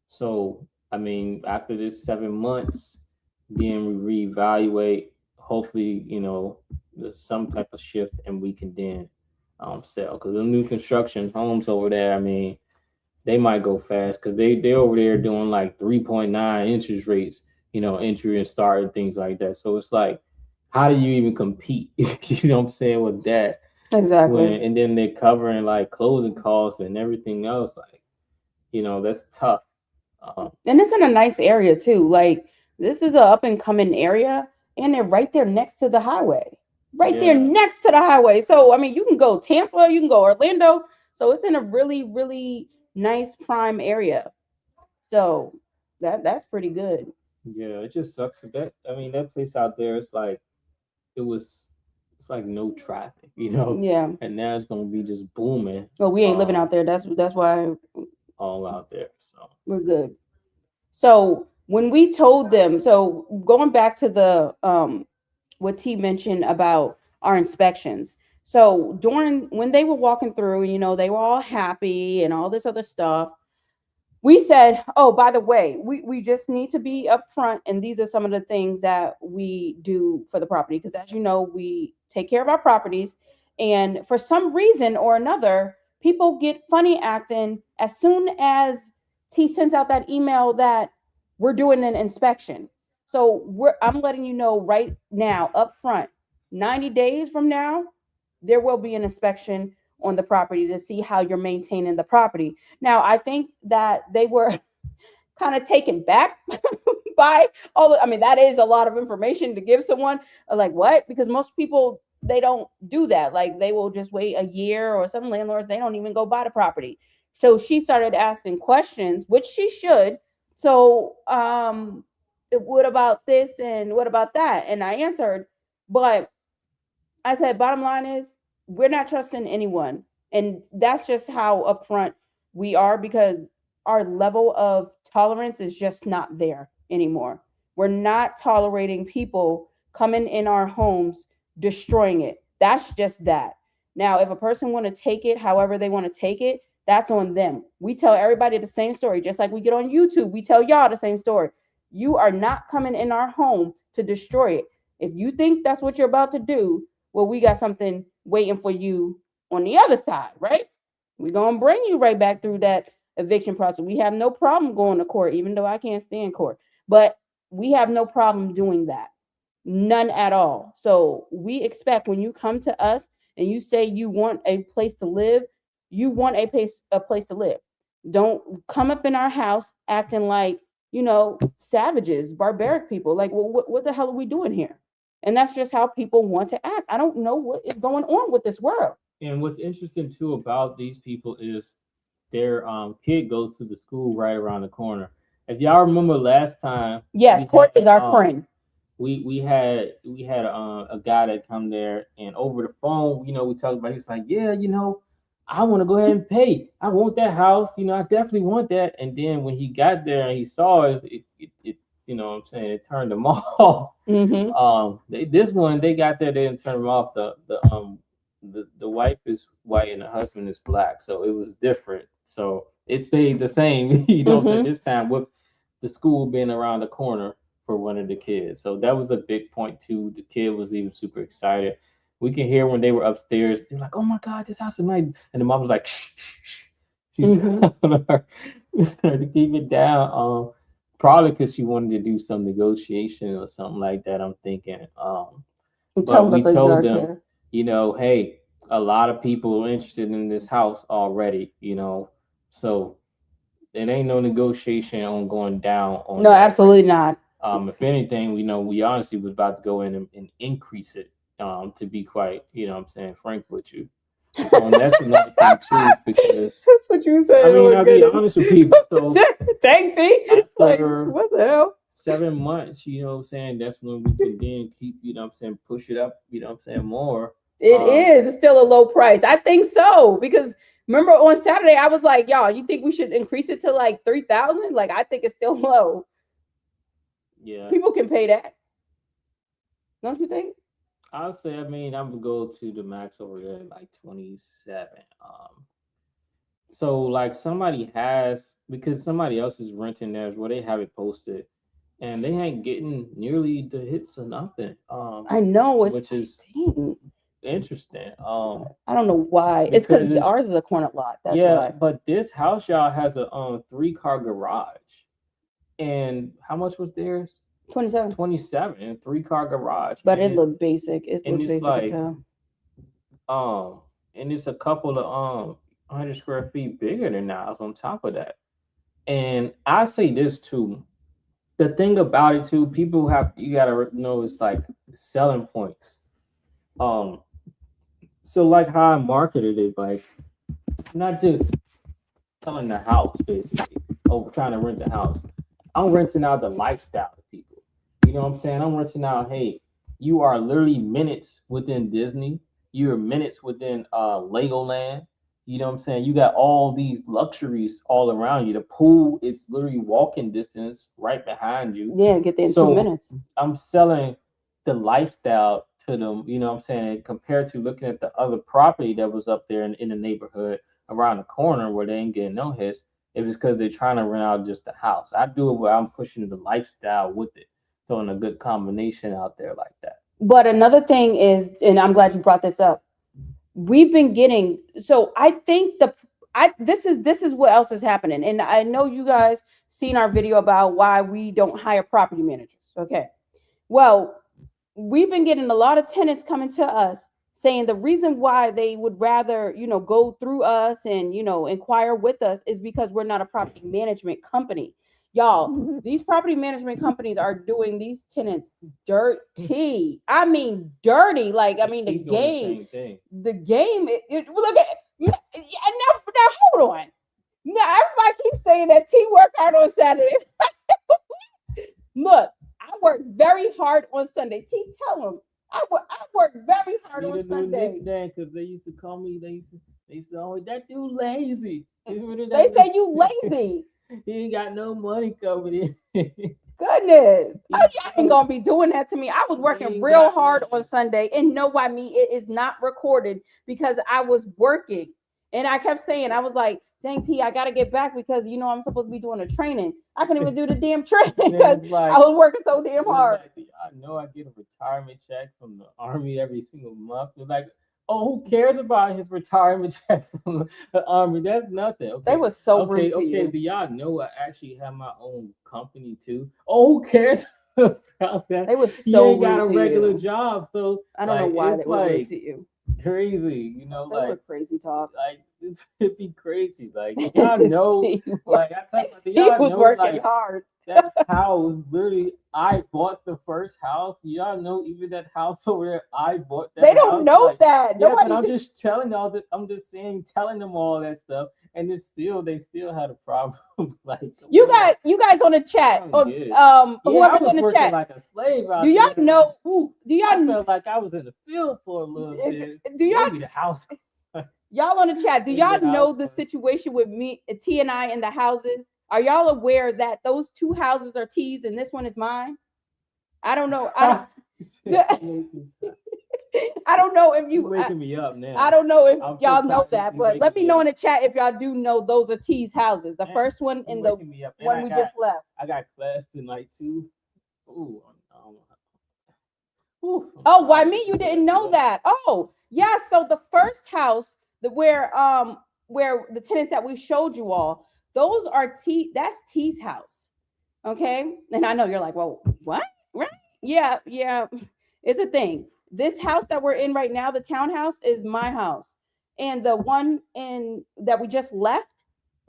So I mean, after this 7 months, then we reevaluate. Hopefully, there's some type of shift, and we can then sell. Because the new construction homes over there, I mean, they might go fast because they over there doing like 3.9 interest rates, entry and start and things like that. So it's like, how do you even compete? You know what I'm saying with that? Exactly. And then they're covering like closing costs and everything else. Like, that's tough. And it's in a nice area too. Like this is a up and coming area, and they're right there next to the highway. Right there Yeah, next to the highway. So I mean, you can go Tampa, you can go Orlando. So it's in a really, really nice prime area. So that's pretty good. yeah. It just sucks that I mean that place out there. It's like it was. It's like no traffic. Yeah. And now it's gonna be just booming. Well, we ain't living out there. That's why All out there. So we're good. So when we told them, so going back to the what T mentioned about our inspections. So during when they were walking through, and they were all happy and all this other stuff, we said, oh, by the way, we just need to be upfront, and these are some of the things that we do for the property. Because as you know, we take care of our properties, and for some reason or another, people get funny acting as soon as T sends out that email that we're doing an inspection. So I'm letting you know right now, up front, 90 days from now, there will be an inspection on the property to see how you're maintaining the property. Now, I think that they were kind of taken back by I mean, that is a lot of information to give someone. Like, what? Because most people, they don't do that. Like, they will just wait a year, or some landlords, they don't even go buy the property. So she started asking questions, which she should. So, what about this and what about that? And I answered, but I said, bottom line is, we're not trusting anyone. And that's just how upfront we are, because our level of tolerance is just not there anymore. We're not tolerating people coming in our homes, destroying it. That's just that. Now, if a person want to take it however they want to take it, that's on them. We tell everybody the same story, just like we get on YouTube. We tell y'all the same story. You are not coming in our home to destroy it. If you think that's what you're about to do, well, we got something waiting for you on the other side, right? We're going to bring you right back through that eviction process. We have no problem going to court, even though I can't stand court, but we have no problem doing that. None at all. So we expect when you come to us and you say you want a place to live, you want a place to live. Don't come up in our house acting like, savages, barbaric people. Like, well, what the hell are we doing here? And that's just how people want to act. I don't know what is going on with this world. and what's interesting too about these people is their kid goes to the school right around the corner. If y'all remember last time, Yes, we court had is our friend. we had a guy that come there, and over the phone, we talked about. He was like, yeah, I want to go ahead and pay. I want that house. I definitely want that. And then when he got there and he saw us, it what I'm saying, it turned him off. Mm-hmm. This one, they got there, they didn't turn him off. The wife is white and the husband is black, so it was different. So it stayed the same. What I'm saying, Mm-hmm. this time with the school being around the corner for one of the kids. So that was a big point too. The kid was even super excited. We can hear when they were upstairs. They're like, "Oh my God, this house is nice," and the mom was like, "Shh, shh, shh." She's Mm-hmm. telling her to keep it down. Probably because she wanted to do some negotiation or something like that. I'm thinking. Tell But them we that they told are them, here. hey, a lot of people are interested in this house already. So it ain't no negotiation on going down on No, that absolutely rate. not. If anything, we honestly was about to go in and increase it. To be quite, what I'm saying, frank with you. So, and that's another thing too, because That's what you I said. Oh mean, my I'll be goodness. honest with people. So Tank T. Like, after what the hell? 7 months, what I'm saying, that's when we can then keep, what I'm saying, push it up, what I'm saying, more. It Um, is. It's still a low price. I think so. Because remember on Saturday, I was like, y'all, you think we should increase it to like 3,000? Like, I think it's still low. yeah, People can pay that. Don't you think? I'll say, I mean, I'm gonna go to the max over there, like 27. So like somebody has, because somebody else is renting theirs where they have it posted. and they ain't getting nearly the hits or nothing. I know it's Which is dang, interesting. I don't know why. It's because because ours is a corner lot. That's yeah, why. but this house, y'all, has a 3-car garage. And how much was theirs? 27. 27, and 3-car garage. But and it looked basic. It and looked it's basic like as hell. and it's a couple of 100 square feet bigger than ours on top of that. And I say this too. The thing about it too, people have you gotta know it's like selling points. So like how I marketed it, like not just selling the house basically, or trying to rent the house. I'm renting out the lifestyle to people. You know what I'm saying? I'm renting out, hey, you are literally minutes within Disney. You're minutes within Legoland. You know what I'm saying? You got all these luxuries all around you. The pool is literally walking distance right behind you. Yeah, get there in So 2 minutes. I'm selling the lifestyle to them, you know what I'm saying, compared to looking at the other property that was up there in the neighborhood around the corner where they ain't getting no hits. It was because they're trying to rent out just the house. I do it where I'm pushing the lifestyle with it, throwing a good combination out there like that. But another thing is, and I'm glad you brought this up. We've been getting, so I think this is what else is happening. And I know you guys seen our video about why we don't hire property managers. Okay. Well, we've been getting a lot of tenants coming to us saying the reason why they would rather, go through us and, inquire with us is because we're not a property management company. Y'all, these property management companies are doing these tenants dirty. I mean, dirty. Like, I mean, the game, look at, now hold on. Now, everybody keeps saying that T work hard on Saturday. Look, I work very hard on Sunday. T, tell them I work very hard on Sunday. Because they used to call me. They used to always that dude lazy. They say you lazy. He ain't got no money coming in. Goodness, y'all ain't gonna be doing that to me. I was working real hard on Sunday, and know why me? It is not recorded because I was working, and I kept saying I was like, "Dang T, I gotta get back because I'm supposed to be doing a training. I couldn't even do the damn training because I was working so damn hard." I know I get a retirement check from the Army every single month. They're like, oh, who cares about his retirement check from the Army? That's nothing. Okay. They was so rude to you. Do y'all know I actually have my own company too? Oh, who cares about that? They was so you ain't rude got a to regular you. job, so I don't know why they were rude to you. Crazy, they were crazy talk. Like this would be crazy. Like y'all know, like I tell you, y'all was know, working like, hard. That house, literally, I bought the first house. Y'all know, even that house over there, I bought that. They don't know that. Yeah, but I'm just telling all that. I'm just telling them all that stuff, and they still had a problem. Like you guys on the chat. Whoever's on the chat, like a slave out do y'all there. know? Do y'all felt like I was in the field for a little bit? Do y'all maybe the house? Y'all on the chat, do y'all know the situation with me, T and I in the houses? Are y'all aware that those 2 houses are T's and this one is mine? I don't know. I don't know if you waking me up now. I don't know if y'all know that, but let me know in the chat if y'all do know those are T's houses. The first one and the one we just left. I got class tonight too. Ooh. Oh, why me? You didn't know that? Oh, yeah. So the first house, where the tenants that we showed you all, those are that's T's house. Okay. And I know you're like, well, what? Right? Yeah. It's a thing. This house that we're in right now, the townhouse, is my house. And the one that we just left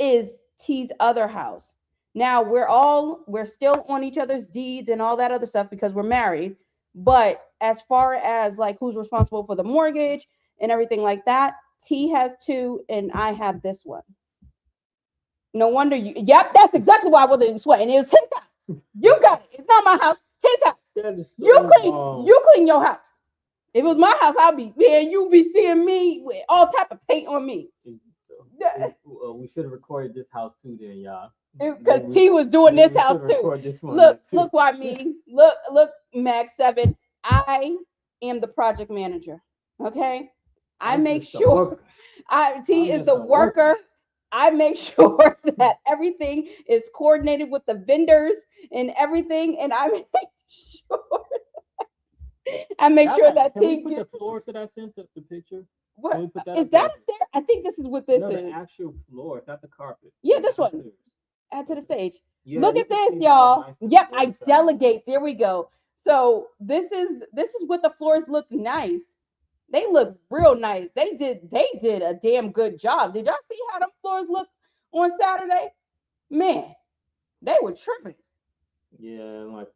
is T's other house. Now we're still on each other's deeds and all that other stuff because we're married. But as far as like who's responsible for the mortgage and everything like that, T has 2 and I have this one. No wonder you. Yep, that's exactly why I wasn't sweating. It was his house. You got it. It's not my house. His house. That is so you clean your house. If it was my house, I'd be man. You be seeing me with all type of paint on me. We should have recorded this house too, then, y'all. Because T was doing this house too. Look, why me? Look, Max 7. I am the project manager. Okay, I make sure. T is the worker. I make sure that everything is coordinated with the vendors and everything, and I make sure that Can we thing put the gets floors that I sent the picture? what Can we put that is up that there? up there? I think this is what this No, the is. actual floor, not the carpet. Yeah, The this one. downstairs. Add to the stage. Yeah, Look you at can this, see how y'all. nice the Yep, floors I are. delegate. There we go. So this is what the floors look nice. They look real nice. They did a damn good job. Did y'all see how them floors look on Saturday? Man, they were tripping. Yeah, and like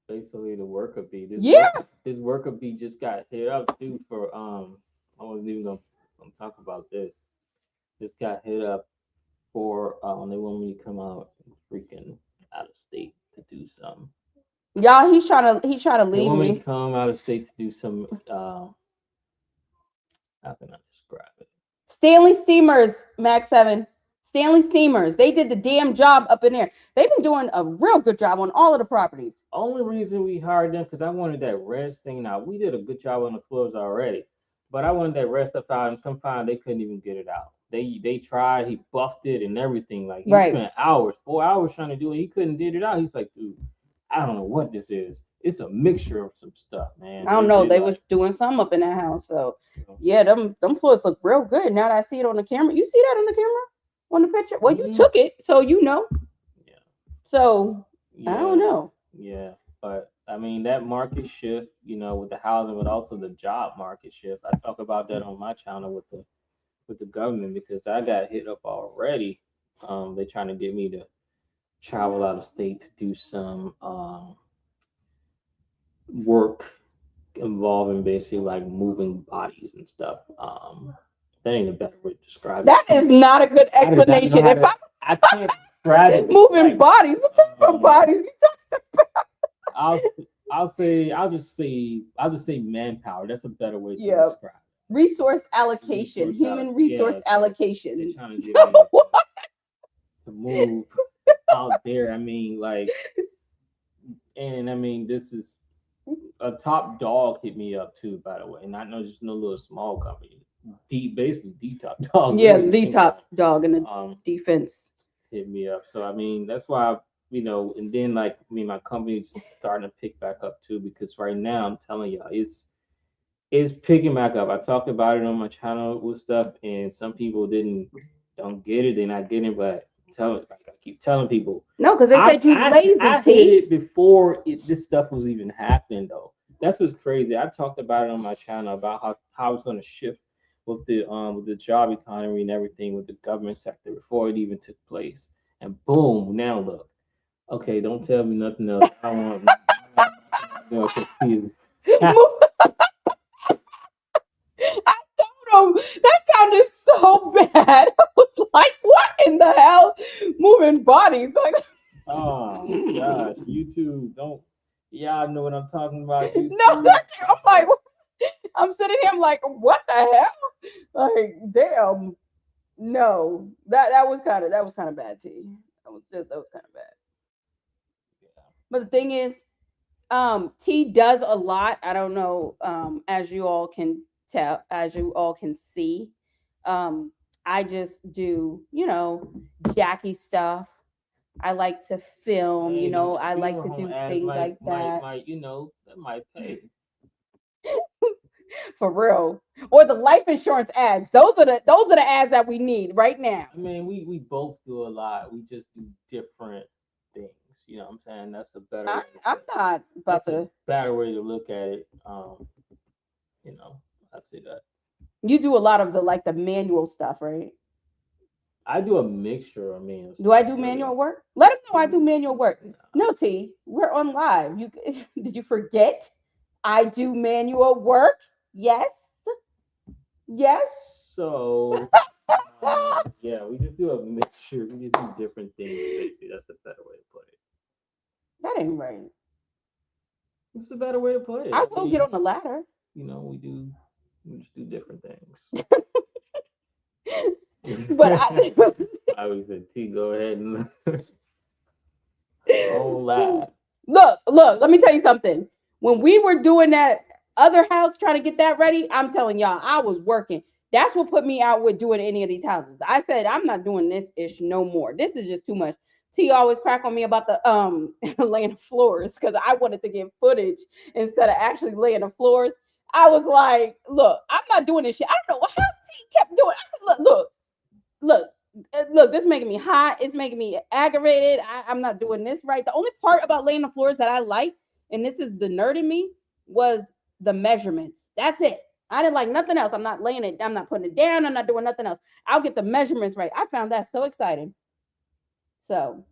basically the worker bee. Yeah. This worker bee just got hit up too for I wasn't even gonna talk about this. Just got hit up for they want me to come out freaking out of state to do some. Y'all, he's trying to They leave want me to me. come out of state to do some how can I describe it? Stanley Steamers, Max 7. Stanley Steamers. They did the damn job up in there. They've been doing a real good job on all of the properties. Only reason we hired them because I wanted that red thing. Now we did a good job on the floors already, but I wanted that red stuff out and come find they couldn't even get it out. They tried, he buffed it and everything. Like he Right. spent hours, 4 hours trying to do it. He couldn't get it out. He's like, dude, I don't know what this is. It's a mixture of some stuff, man. I don't know. They like, was doing something up in that house. So yeah, them floors look real good. Now that I see it on the camera. You see that on the camera? On the picture? Well, you took it, so you know. Yeah. So Yeah. I don't know. Yeah. But I mean that market shift, with the housing, but also the job market shift. I talk about that on my channel with the government because I got hit up already. They're trying to get me to travel out of state to do some work involving basically like moving bodies and stuff. That ain't a better way to describe it. That is not a good explanation. I can't describe it. Moving bodies. What type of bodies you talking about? I'll just say manpower. That's a better way to describe it. Resource allocation, human resource allocation. They're trying to get me to move out there. I mean, like, and I mean, this is a top dog hit me up too, by the way. Not just no little small company. Basically the top dog. Yeah, the top dog in the defense hit me up. So I mean, that's why and then like my company's starting to pick back up too because right now I'm telling y'all it's picking back up. I talked about it on my channel with stuff, and some people don't get it. They're not getting it, but I keep telling people. No, because they said you lazy. I hit it before this stuff was even happening, though. That's what's crazy. I talked about it on my channel about how it's going to shift with the job economy and everything with the government sector before it even took place. And boom, now look. Okay, don't tell me nothing else. I don't want confused. I told him that sounded so bad. I was like, what in the hell? Moving bodies. Like, oh gosh, YouTube, don't y'all know what I'm talking about? YouTube? No, I'm like, I'm sitting here, I'm like, what the hell? Like, damn. No. That was kind of bad, T. That was kind of bad. Yeah. But the thing is, T does a lot. I don't know, as you all can tell, as you all can see. I just do, Jackie stuff. I like to film, I like to do things like that. That might pay. For real. Or the life insurance ads. Those are the ads that we need right now. I mean, we both do a lot. We just do different things. You know what I'm saying? That's a better way. I'm not about to. Better way to look at it. I see that. You do a lot of the manual stuff, right? I do a mixture of manual. Do I do manual work? Let them know I do manual work. No, T, we're on live. Did you forget? I do manual work. Yes. So yeah, we just do a mixture. We just do different things. Basically, that's a better way to put it. That ain't right. It's a better way to put it. I will get on the ladder. We just do different things. But I always said, T, go ahead and don't lie. Look, let me tell you something. When we were doing that other house, trying to get that ready, I'm telling y'all, I was working. That's what put me out with doing any of these houses. I said, I'm not doing this ish no more. This is just too much. T always crack on me about the laying the floors because I wanted to get footage instead of actually laying the floors. I was like, look, I'm not doing this shit. I don't know how T kept doing it. I said, look, this is making me hot. It's making me aggravated. I'm not doing this right. The only part about laying the floors that I like, and this is the nerd in me, was the measurements. That's it. I didn't like nothing else. I'm not laying it. I'm not putting it down. I'm not doing nothing else. I'll get the measurements right. I found that so exciting. So,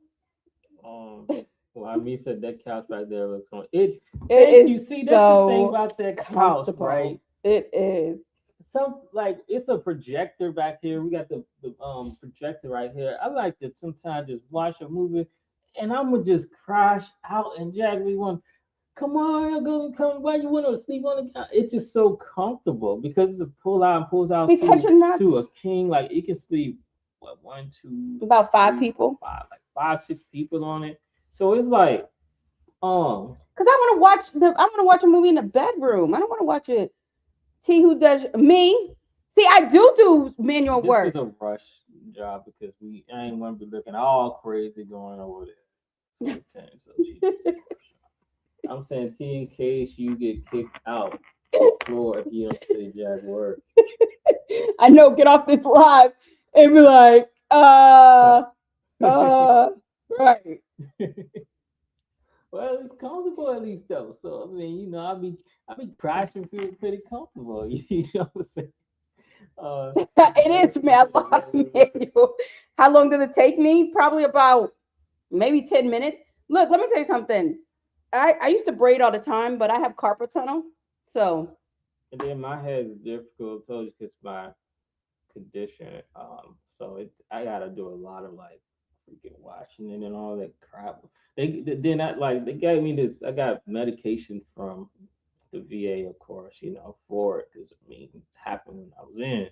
well, me said that couch right there looks on it. it You is see, that's the thing so about that couch, comfortable. right? It is. Some like it's a projector back here. We got the projector right here. I like to sometimes just watch a movie, and I'm gonna just crash out. And Jack, we want, come on, come. Why you want to sleep on the couch? It's just so comfortable because it's a pulls out Because you're not to a king. Like you can sleep what 1, 2, about 5 3, people. 4, 5, like 5, 6 people on it. So it's like, because I want to watch a movie in the bedroom. I don't want to watch it. T who does me. See, I do manual work. This is a rush job because I ain't want to be looking all crazy going over there. So I'm saying T in case you get kicked out the floor if you don't say Jack word. I know, get off this live and be like, right. Well, it's comfortable at least though. So I mean, you know, I'll be crashing pretty comfortable. You know what I'm saying? It is, man. A lot of manual. How long did it take me? Probably about maybe 10 minutes. Look, let me tell you something. I used to braid all the time, but I have carpal tunnel. So. And then my head is difficult, I told you, because my condition. So I gotta do a lot of like freaking washing and all that crap. They gave me this. I got medication from the VA, of course, you know, for it because I mean, it happened when I was in.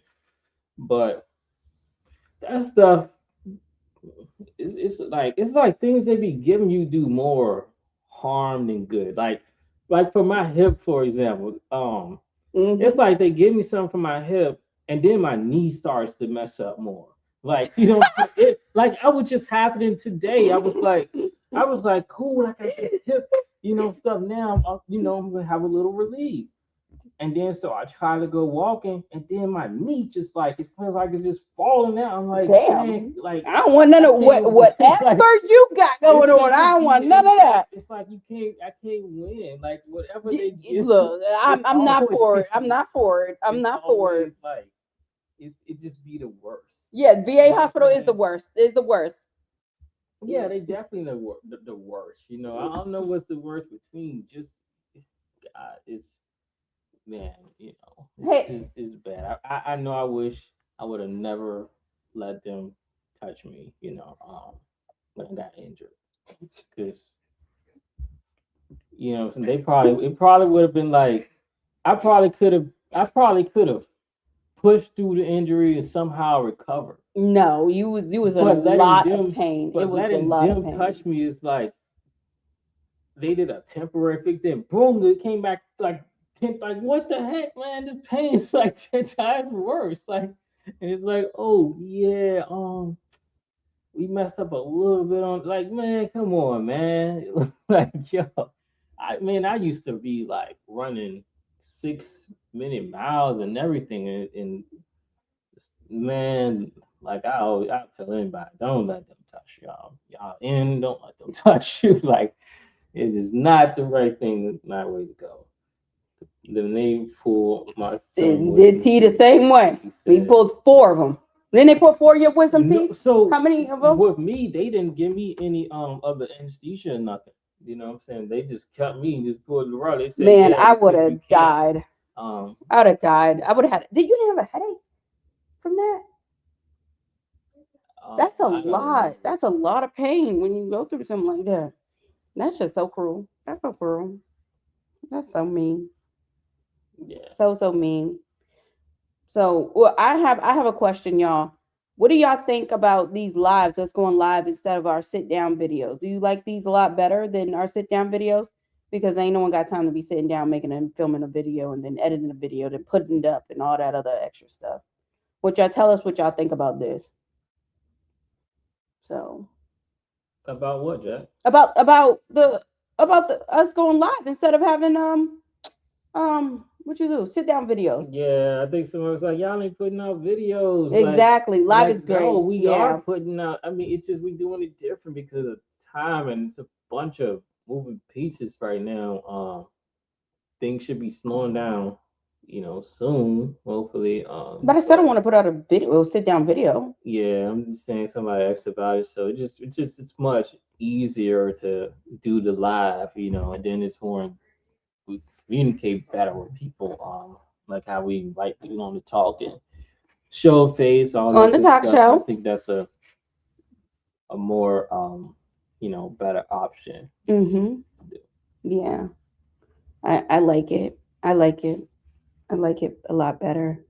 But that stuff, it's like things they be giving you do more harm than good. Like for my hip, for example, it's like they give me something for my hip, and then my knee starts to mess up more. Like, you know, like I was just happening today. I was like, cool, I got this hip, you know, stuff now. You know, I'm gonna have a little relief. And then so I try to go walking, and then my knee just like it feels like it's just falling out. I'm like, damn, man, like I don't want none of whatever like, you got going on. I don't want none of that. It's like I can't win. Like whatever they give. Look, I'm not for it. I'm not for it. I'm not for it. Like it just be the worst. Yeah, VA hospital is the worst. Is the worst. Yeah, they definitely the worst. You know, I don't know what's the worst between just God. It's man, you know, it's bad. I know. I wish I would have never let them touch me. You know, when I got injured, because you know, it probably would have been like I probably could have pushed through the injury and somehow recovered. No, you was in a lot of pain. But it was letting a lot them of pain. touch me is like they did a temporary fix, then boom, it came back like what the heck, man? This pain is like 10 times worse. Like, and it's like, oh yeah, we messed up a little bit on. Like, man, come on, man. Like, yo, I used to be like running 6-minute miles and everything, and man, like I tell anybody, don't let them touch y'all. Y'all in, don't let them touch you. Like, it is not the right thing, not way to go. Then they pull my. Did T the same way? We pulled 4 of them. Then they put 4 of your wisdom teeth. So how many of them? With me, they didn't give me any other anesthesia or nothing. You know what I'm saying? They just cut me and just pulled the rod. They said, man, I would have died. I would have died. I would have had. Did you have a headache from that? That's a lot. That's a lot of pain when you go through something like that. That's just so cruel. That's so cruel. That's so mean. Yeah. So mean. So well, I have a question, y'all. What do y'all think about these lives? Let's go on live instead of our sit down videos. Do you like these a lot better than our sit down videos? Because ain't no one got time to be sitting down making and filming a video and then editing a video, then putting it up and all that other extra stuff. What y'all tell us what y'all think about this. So About what, Jack? about the us going live instead of having what you do, sit down videos. Yeah, I think someone was like, y'all ain't putting out videos. Exactly. Live is great. No, we Yeah. are putting out. I mean, it's just we doing it different because of time, and it's a bunch of moving pieces right now. Things should be slowing down, soon, hopefully. But I said I want to put out a video, sit down video. Yeah, I'm just saying somebody asked about it, so it's much easier to do the live, and then it's more we communicate better with people, like how we invite people on the talk and show face all On that the good talk stuff. show. I think that's a more better option. Mm-hmm. Yeah. I like it. I like it. I like it a lot better.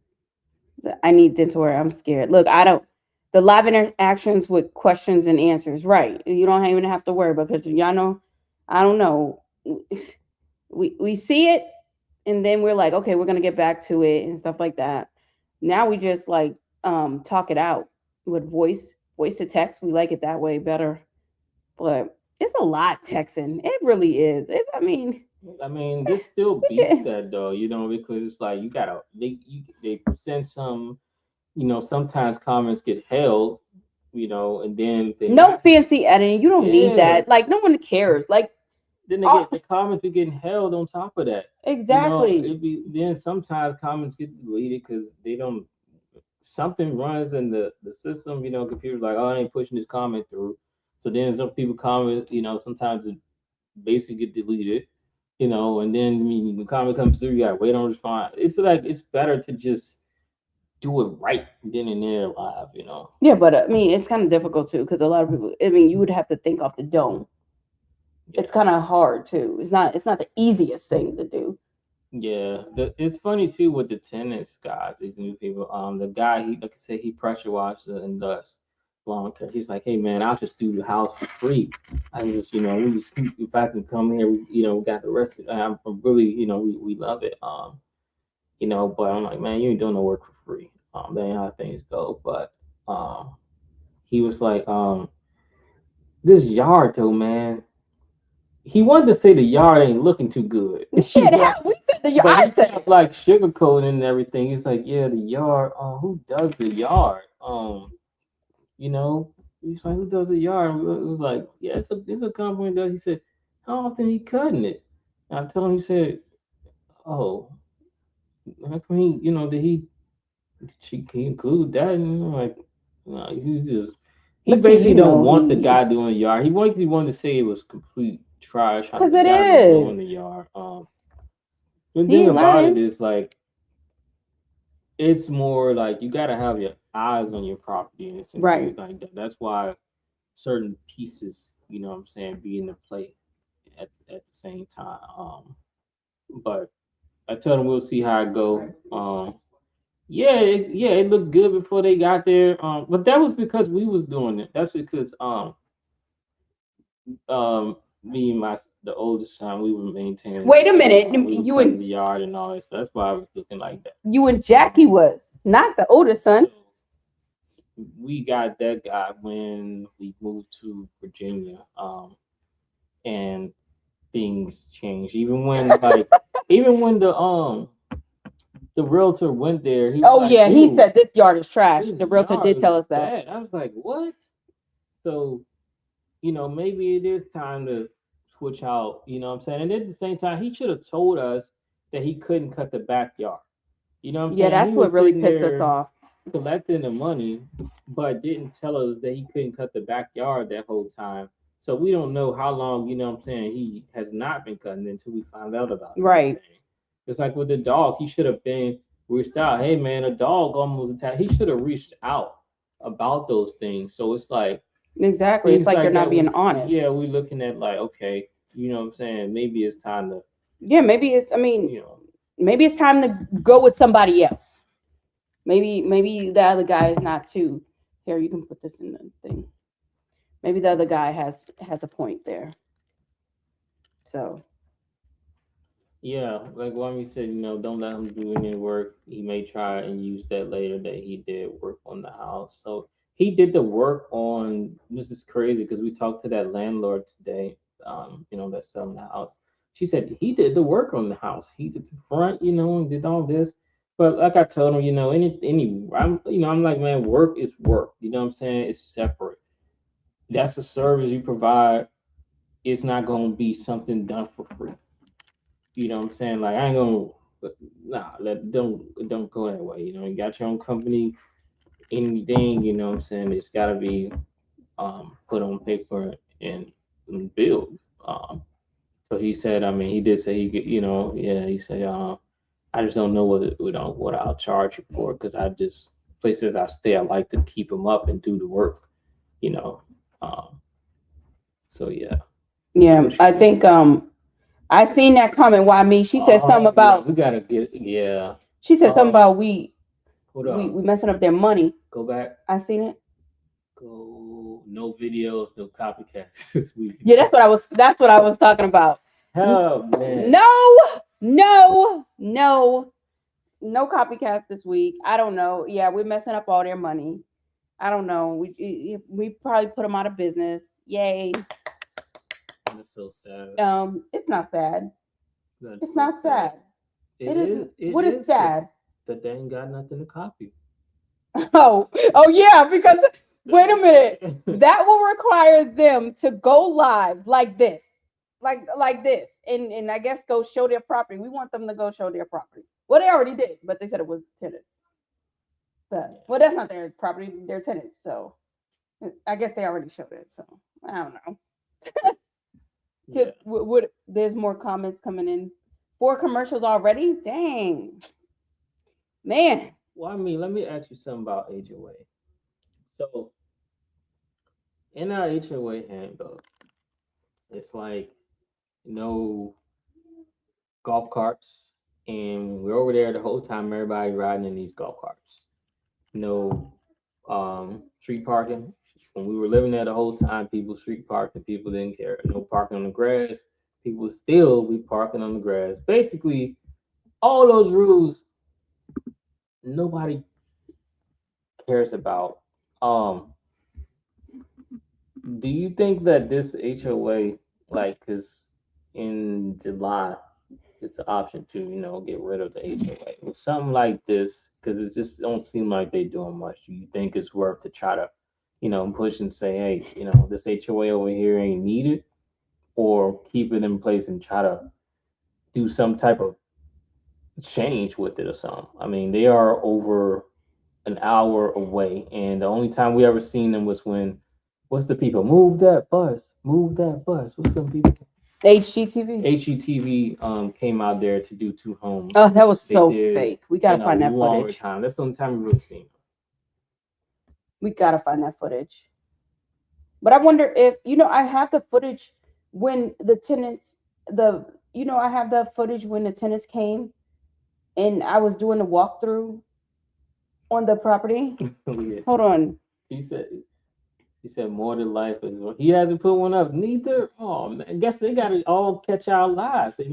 I need dental wear. I'm scared. Look, the live interactions with questions and answers, right? You don't even have to worry because y'all know, I don't know. We see it and then we're like, okay, we're gonna get back to it and stuff like that. Now we just like talk it out with voice to text. We like it that way better. But it's a lot texting. It really is. I mean, this still beats that though, because it's like they send some, sometimes comments get held, and then no fancy editing. You don't need that. Like no one cares. Like then they get the comments be getting held on top of that. Exactly. Then sometimes comments get deleted because they don't something runs in the system, computers like, oh, I ain't pushing this comment through. So then some people comment, sometimes it basically get deleted, and then when the comment comes through, you gotta wait on response. It's like it's better to just do it right then and there live, Yeah, but I mean, it's kind of difficult too because a lot of people. I mean, you would have to think off the dome. Yeah. It's kind of hard too. It's not the easiest thing to do. Yeah, it's funny too with the tennis guys, these new people. The guy, he like I said, he pressure washes and does lawn care. He's like, hey man, I'll just do the house for free. I just, if I can come here, we got the rest. I'm really, we love it. But I'm like, man, you ain't doing no work for free. That ain't how things go. But he was like, this yard though, man. He wanted to say the yard ain't looking too good. Shit, we said the yard. I said like sugarcoating and everything. He's like, yeah, the yard. Who does the yard? He's like, who does the yard? It was like, yeah, it's a company that does. He said, how often he cutting it? And I told him, he said, oh, how come he, did he include that? And I'm like, no, he basically don't want the guy doing the yard. He wanted to say it was complete trash. Because it is doing the yard. The thing about it is like, it's more like you gotta have your eyes on your property and things like that. That's why certain pieces, what I'm saying, be in the play at the same time. But I told him we'll see how it go. It looked good before they got there. But that was because we was doing it. That's because me and the oldest son, we were maintaining. Wait a minute, you in the yard and all that. So that's why I was looking like that. You and Jackie was not the oldest son. So we got that guy when we moved to Virginia, and things changed. Even when the realtor went there. He said this yard is trash. The realtor did tell us that. I was like, what? So, maybe it is time to switch out, you know what I'm saying? And at the same time, he should have told us that he couldn't cut the backyard. You know what I'm saying? Yeah, that's what really pissed us off. Collecting the money, but didn't tell us that he couldn't cut the backyard that whole time. So we don't know how long, you know what I'm saying, he has not been cutting until we found out about it. Right. It's like with the dog, he should have been reached out. Hey man, a dog almost attacked. He should have reached out about those things. So it's like, exactly. It's like you're not being honest. Yeah, we're looking at like, okay, you know what I'm saying? Maybe it's time to. Yeah, maybe it's. I mean, maybe it's time to go with somebody else. Maybe the other guy is not too. Here, you can put this in the thing. Maybe the other guy has a point there. So. Yeah, like Wami said, don't let him do any work. He may try and use that later that he did work on the house. So he did the work on. This is crazy because we talked to that landlord today. That's selling the house. She said he did the work on the house. He did the front, and did all this. But like I told him, I'm like, man, work is work. You know what I'm saying? It's separate. That's a service you provide. It's not going to be something done for free. You know what I'm saying? Like I ain't gonna don't go that way. You got your own company, anything, what I'm saying, it's gotta be put on paper and build. So he said, I mean he did say he could, yeah, he said, I just don't know what I'll charge you for because I just places I stay, I like to keep them up and do the work, you know. Um so yeah. Yeah, What you I say? think I seen that comment. Why me? She said something Oh yeah, about we gotta get yeah. she said something Um about we hold we on. we messing up their money. Go back. I seen it. Go. No videos, no copycats this week. Yeah, that's what I was talking about. Oh man. No, no, no, no copycats this week. I don't know. Yeah, we're messing up all their money. I don't know. We probably put them out of business. Yay. That's so sad. It's not sad. That's It's so not sad. sad. It It is. is. It What is is sad sad? that they ain't got nothing to copy. Oh yeah, because wait a minute. That will require them to go live like this. Like this. And I guess go show their property. We want them to go show their property. Well, they already did, but they said it was tenants. So, well, that's not their property, they're tenants. So I guess they already showed it. So I don't know. Yeah. Would there's more comments coming in? 4 commercials already? Dang. Man. Well, I mean, let me ask you something about HOA. So, in our HOA handbook, it's like no golf carts, and we're over there the whole time. Everybody riding in these golf carts. No street parking. When we were living there the whole time, people street parked and people didn't care. No parking on the grass. People still be parking on the grass. Basically, all those rules nobody cares about. Um, do you think that this HOA, like, cause in July, it's an option to get rid of the HOA with something like this, because it just don't seem like they doing much. Do you think it's worth to try to, push and say, hey, this HOA over here ain't needed, or keep it in place and try to do some type of change with it or something? I mean, they are over an hour away, and the only time we ever seen them was when what's the people move that bus. What's them people? HGTV. HGTV came out there to do 2 homes. Oh, that was They so did fake. We gotta in a find that longer footage. time. That's the only time we really seen them. We gotta find that footage. But I wonder if I have the footage when the tenants I have the footage when the tenants came and I was doing the walkthrough on the property. Oh, yeah. Hold on. He said more than life is. He hasn't put one up. Neither. Oh man, I guess they got to all catch our lives. They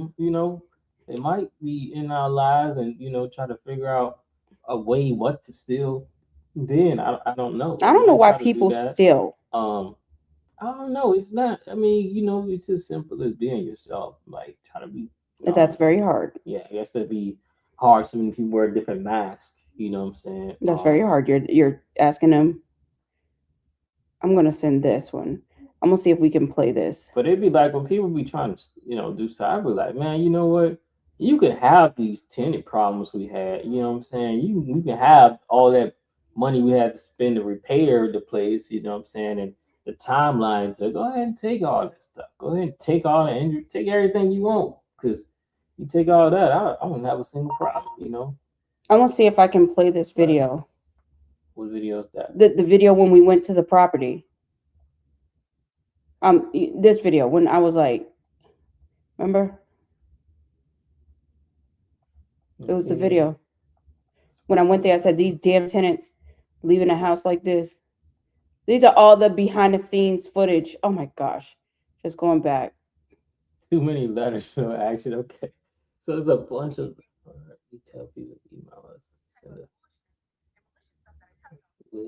might be in our lives and try to figure out a way what to steal. Then I don't know. I They don't know might why try to do people that. still. I don't know. It's not. I mean, it's as simple as being yourself. Like try to be. That's very hard. Yeah, I guess it'd be hard. So many people wear different masks. You know what I'm saying? That's very hard. You're asking them. I'm gonna send this one. I'm gonna see if we can play this. But it'd be like when people be trying to, do cyber, like, man, you know what? You can have these tenant problems we had. You know what I'm saying? We can have all that money we had to spend to repair the place. You know what I'm saying? And the timeline to go ahead and take all that stuff. Go ahead and take all that and take everything you want. Because you take all that, I won't have a single problem. I'm gonna see if I can play this video. What video is that? The video when we went to the property. This video when I was like, remember? It was the video. When I went there, I said, these damn tenants leaving a house like this. These are all the behind the scenes footage. Oh my gosh. Just going back. Too many letters, so action. Okay. So it's a bunch of we tell people to email us. Send it. We,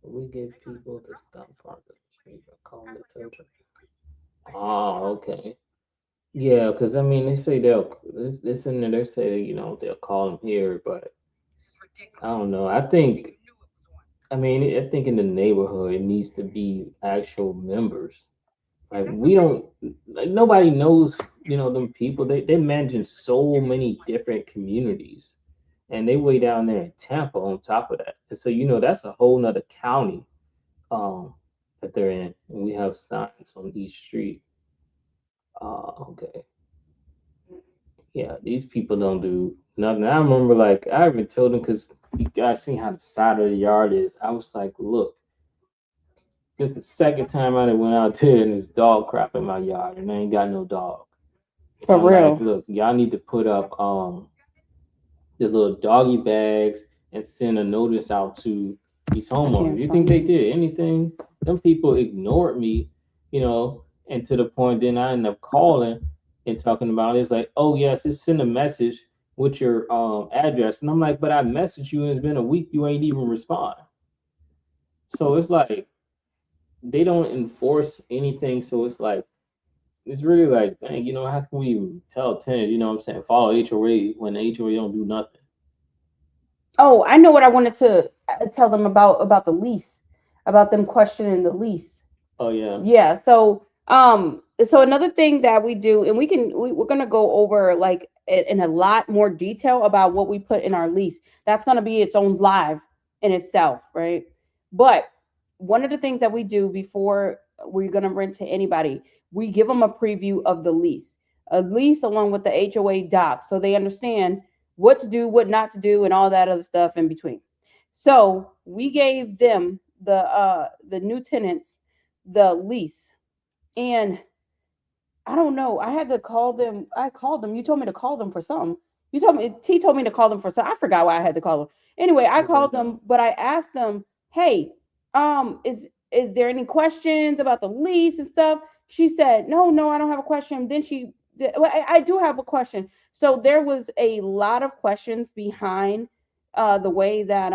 we give people the stuff part of the call it church. Oh, okay. Yeah, because I mean, they say this in there. They say they'll call them here, but I don't know. I mean, I think in the neighborhood it needs to be actual members. Like we don't, like nobody knows, them people. They managing so many different communities, and they way down there in Tampa on top of that. And so that's a whole nother county, um, that they're in, and we have signs on each street. Okay, yeah, these people don't do nothing. I remember, like, I even told them because you guys seen how the side of the yard is. I was like, look, this is the second time I done went out there and this dog crap in my yard, and I ain't got no dog. For I'm like, real. look, y'all need to put up the little doggy bags and send a notice out to these homeowners. can't You think they find did anything? Them people ignored me, and to the point then I ended up calling and talking about it. It's like, oh yes, just send a message with your address. And I'm like, but I messaged you and it's been a week, you ain't even respond. So it's like they don't enforce anything. So it's really like, dang, how can we even tell tenants, what I'm saying, follow HOA when the HOA don't do nothing? Oh, I know what I wanted to tell them about the lease, about them questioning the lease. Oh yeah. Yeah. So another thing that we do, and we're gonna go over like in a lot more detail about what we put in our lease. That's gonna be its own live in itself, right? But one of the things that we do before we're gonna rent to anybody, we give them a preview of the lease, a lease along with the HOA docs, so they understand what to do, what not to do, and all that other stuff in between. So we gave them the new tenants the lease, and I don't know. I had to call them. I called them. You told me to call them for something. You told me T told me to call them for something. I forgot why I had to call them. Anyway, I called them, but I asked them, "Hey, is there any questions about the lease and stuff?" She said, "No, no, I don't have a question." Then well, I do have a question. So there was a lot of questions behind the way that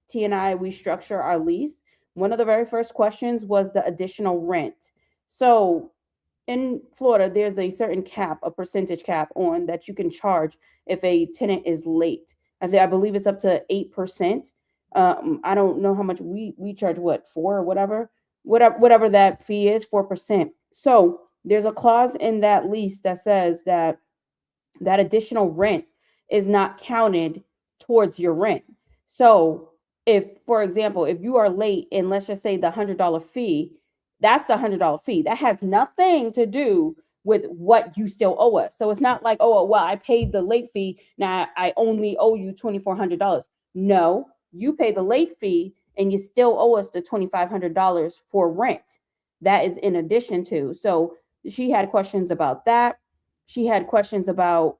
T and I we structure our lease. One of the very first questions was the additional rent. So in Florida, there's a certain cap, a percentage cap on that you can charge if a tenant is late. I believe it's up to 8%. I don't know how much we charge. What, 4 or whatever that fee is, 4%. So there's a clause in that lease that says that that additional rent is not counted towards your rent. So if, for example, if you are late and let's just say the $100 fee, that's the $100 fee. That has nothing to do with what you still owe us. So it's not like, oh, well, I paid the late fee. Now I only owe you $2,400. No, you pay the late fee and you still owe us the $2,500 for rent. That is in addition to. So she had questions about that. She had questions about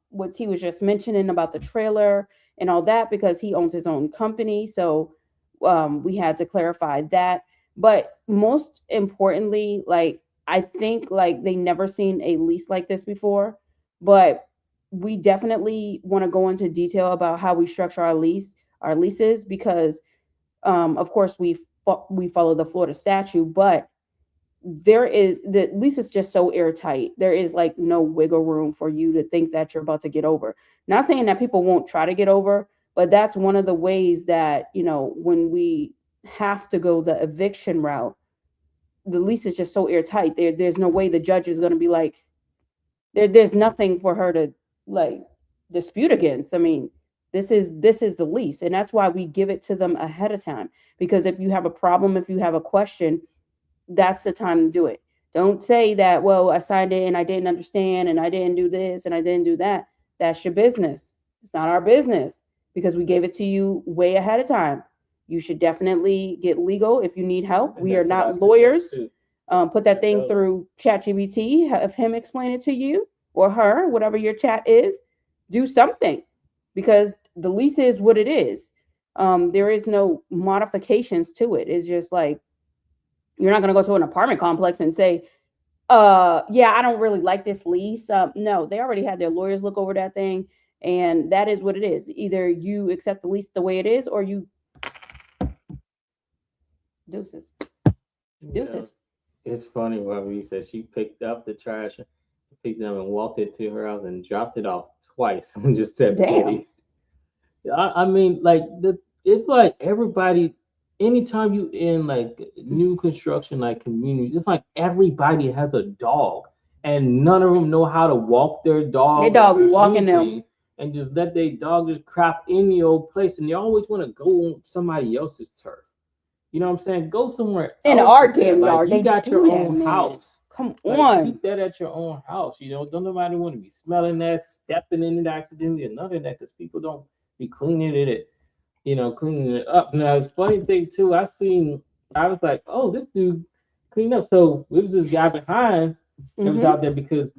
what he was just mentioning about the trailer and all that because he owns his own company. So we had to clarify that. But most importantly, like I think like they never seen a lease like this before. But we definitely want to go into detail about how we structure our leases, because of course we follow the Florida statute, but the lease is just so airtight. There is like no wiggle room for you to think that you're about to get over. Not saying that people won't try to get over, but that's one of the ways that, when we have to go the eviction route, the lease is just so airtight. There's no way the judge is going to be like, there's nothing for her to like dispute against. I mean, this is the lease, and that's why we give it to them ahead of time, because if you have a problem, if you have a question, that's the time to do it. Don't say that, well, I signed it and I didn't understand and I didn't do this and I didn't do that. That's your business. It's not our business, because we gave it to you way ahead of time. You should definitely get legal if you need help. And We are that's what I not lawyers. suggest too. Put that thing Dope. through ChatGPT, have him explain it to you or her, whatever your chat is. Do something, because the lease is what it is. There is no modifications to it. It's just like, you're not going to go to an apartment complex and say, Yeah, I don't really like this lease. No, they already had their lawyers look over that thing, and that is what it is. Either you accept the lease the way it is, or you deuces. Yeah. Deuces. It's funny when we said she picked up the trash, picked it up and walked it to her house and dropped it off twice and just said Damn. pity. I mean, like it's like everybody. Anytime you in like new construction, like communities, it's like everybody has a dog, and none of them know how to walk their dog. Their dog or be walking them. anything, and just let their dog just crap in the old place, and they always want to go on somebody else's turf. You know what I'm saying? Go somewhere In else our with that. damn Like yard, you they got do your that, own man. house. Come Like on. keep that at your own house. You know, don't nobody want to be smelling that, stepping in it accidentally, or none of that, because people don't be cleaning it, cleaning it up. Now, it's funny thing too. I was like, oh, this dude cleaned up. So it was this guy behind that was Mhm. out there because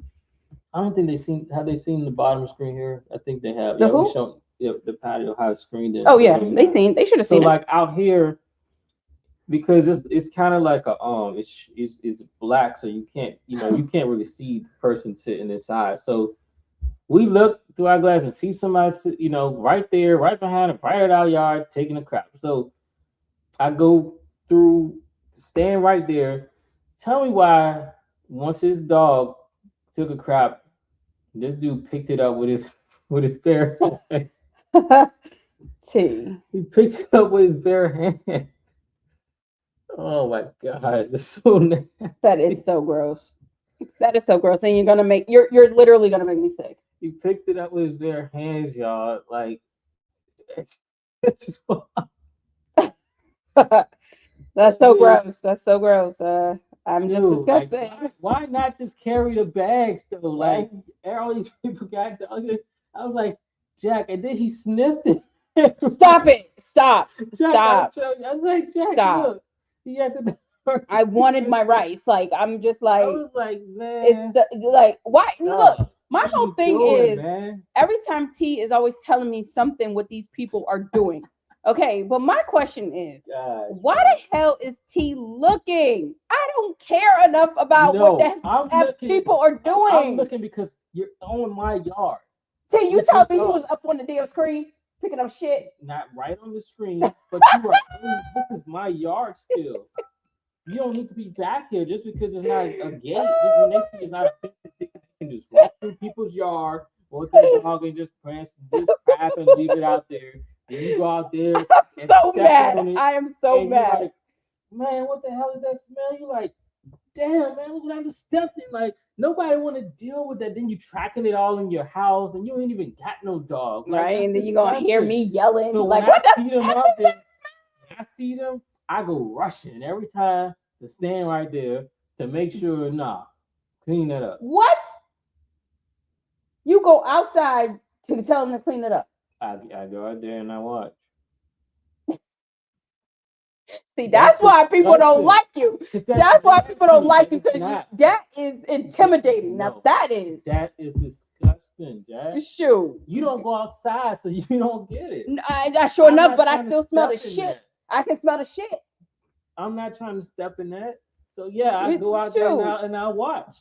I don't think have they seen the bottom screen here? I think they have. The Yeah, we who? showed the patio how it's screened in. Oh yeah, they should have So seen it. like out here, because it's kind of like a it's black, so you can't really see the person sitting inside. So we look through our glass and see somebody right there, right behind him, right at our yard taking a crap. So I go through, stand right there. Tell me why once his dog took a crap, this dude picked it up with his with his bare hand. T. He picked it up with his bare hand. Oh my god, that's so nasty. That is so gross. That is so gross. And you're literally gonna make me sick. He picked it up with his bare hands, y'all. Like it's just That's so Dude. gross. That's so gross. I'm just Dude, like, disgusted. why not just carry the bags though? Like all these people got dogs. I was like, Jack, and then he sniffed it. Stop it. Stop. Jack, Stop. I was like, Jack, Stop. look. He had the I wanted my rice. Like I'm just I like was like, man. it's like why look, my what whole you thing doing, is man? every time T is always telling me something what these people are doing. Okay, but my question is, Gosh, why man. the hell is T looking? I don't care enough about what the I'm F looking, people are doing. I'm looking because you're on my yard. T, you with told your me you dog. was up on the damn screen picking up shit. Not right on the screen, but you are this is my yard still. You don't need to be back here just because it's not a gate. Just when they see it's not a fence, they can just walk through people's yard, walk their dog and just prance, just crap and leave it out there. Then you go out there I'm and so step mad. on it, I am so and you're mad. like, man, what the hell is that smell? You're like, damn, man, look what I just stepped in. Like, nobody want to deal with that. Then you tracking it all in your house, and you ain't even got no dog. Like, Right, that's and then you're gonna hear disgusting. me yelling So like, when "What I the see them F out is there, that?" I see them, I go rushing every time to stand right there to make sure, clean that up. What? You go outside to tell them to clean it up. I go out there and I watch. See, that's why people don't disgusting. like you. 'Cause That's why people don't like you That's because not. that is intimidating. Now No. that is That is disgusting, Jack. shoot. You don't go outside, so you don't get it. I sure I'm enough, not but I trying to still smell the step in shit. that. I can smell the shit. I'm not trying to step in that. So yeah, I It's go out there true. and I watch.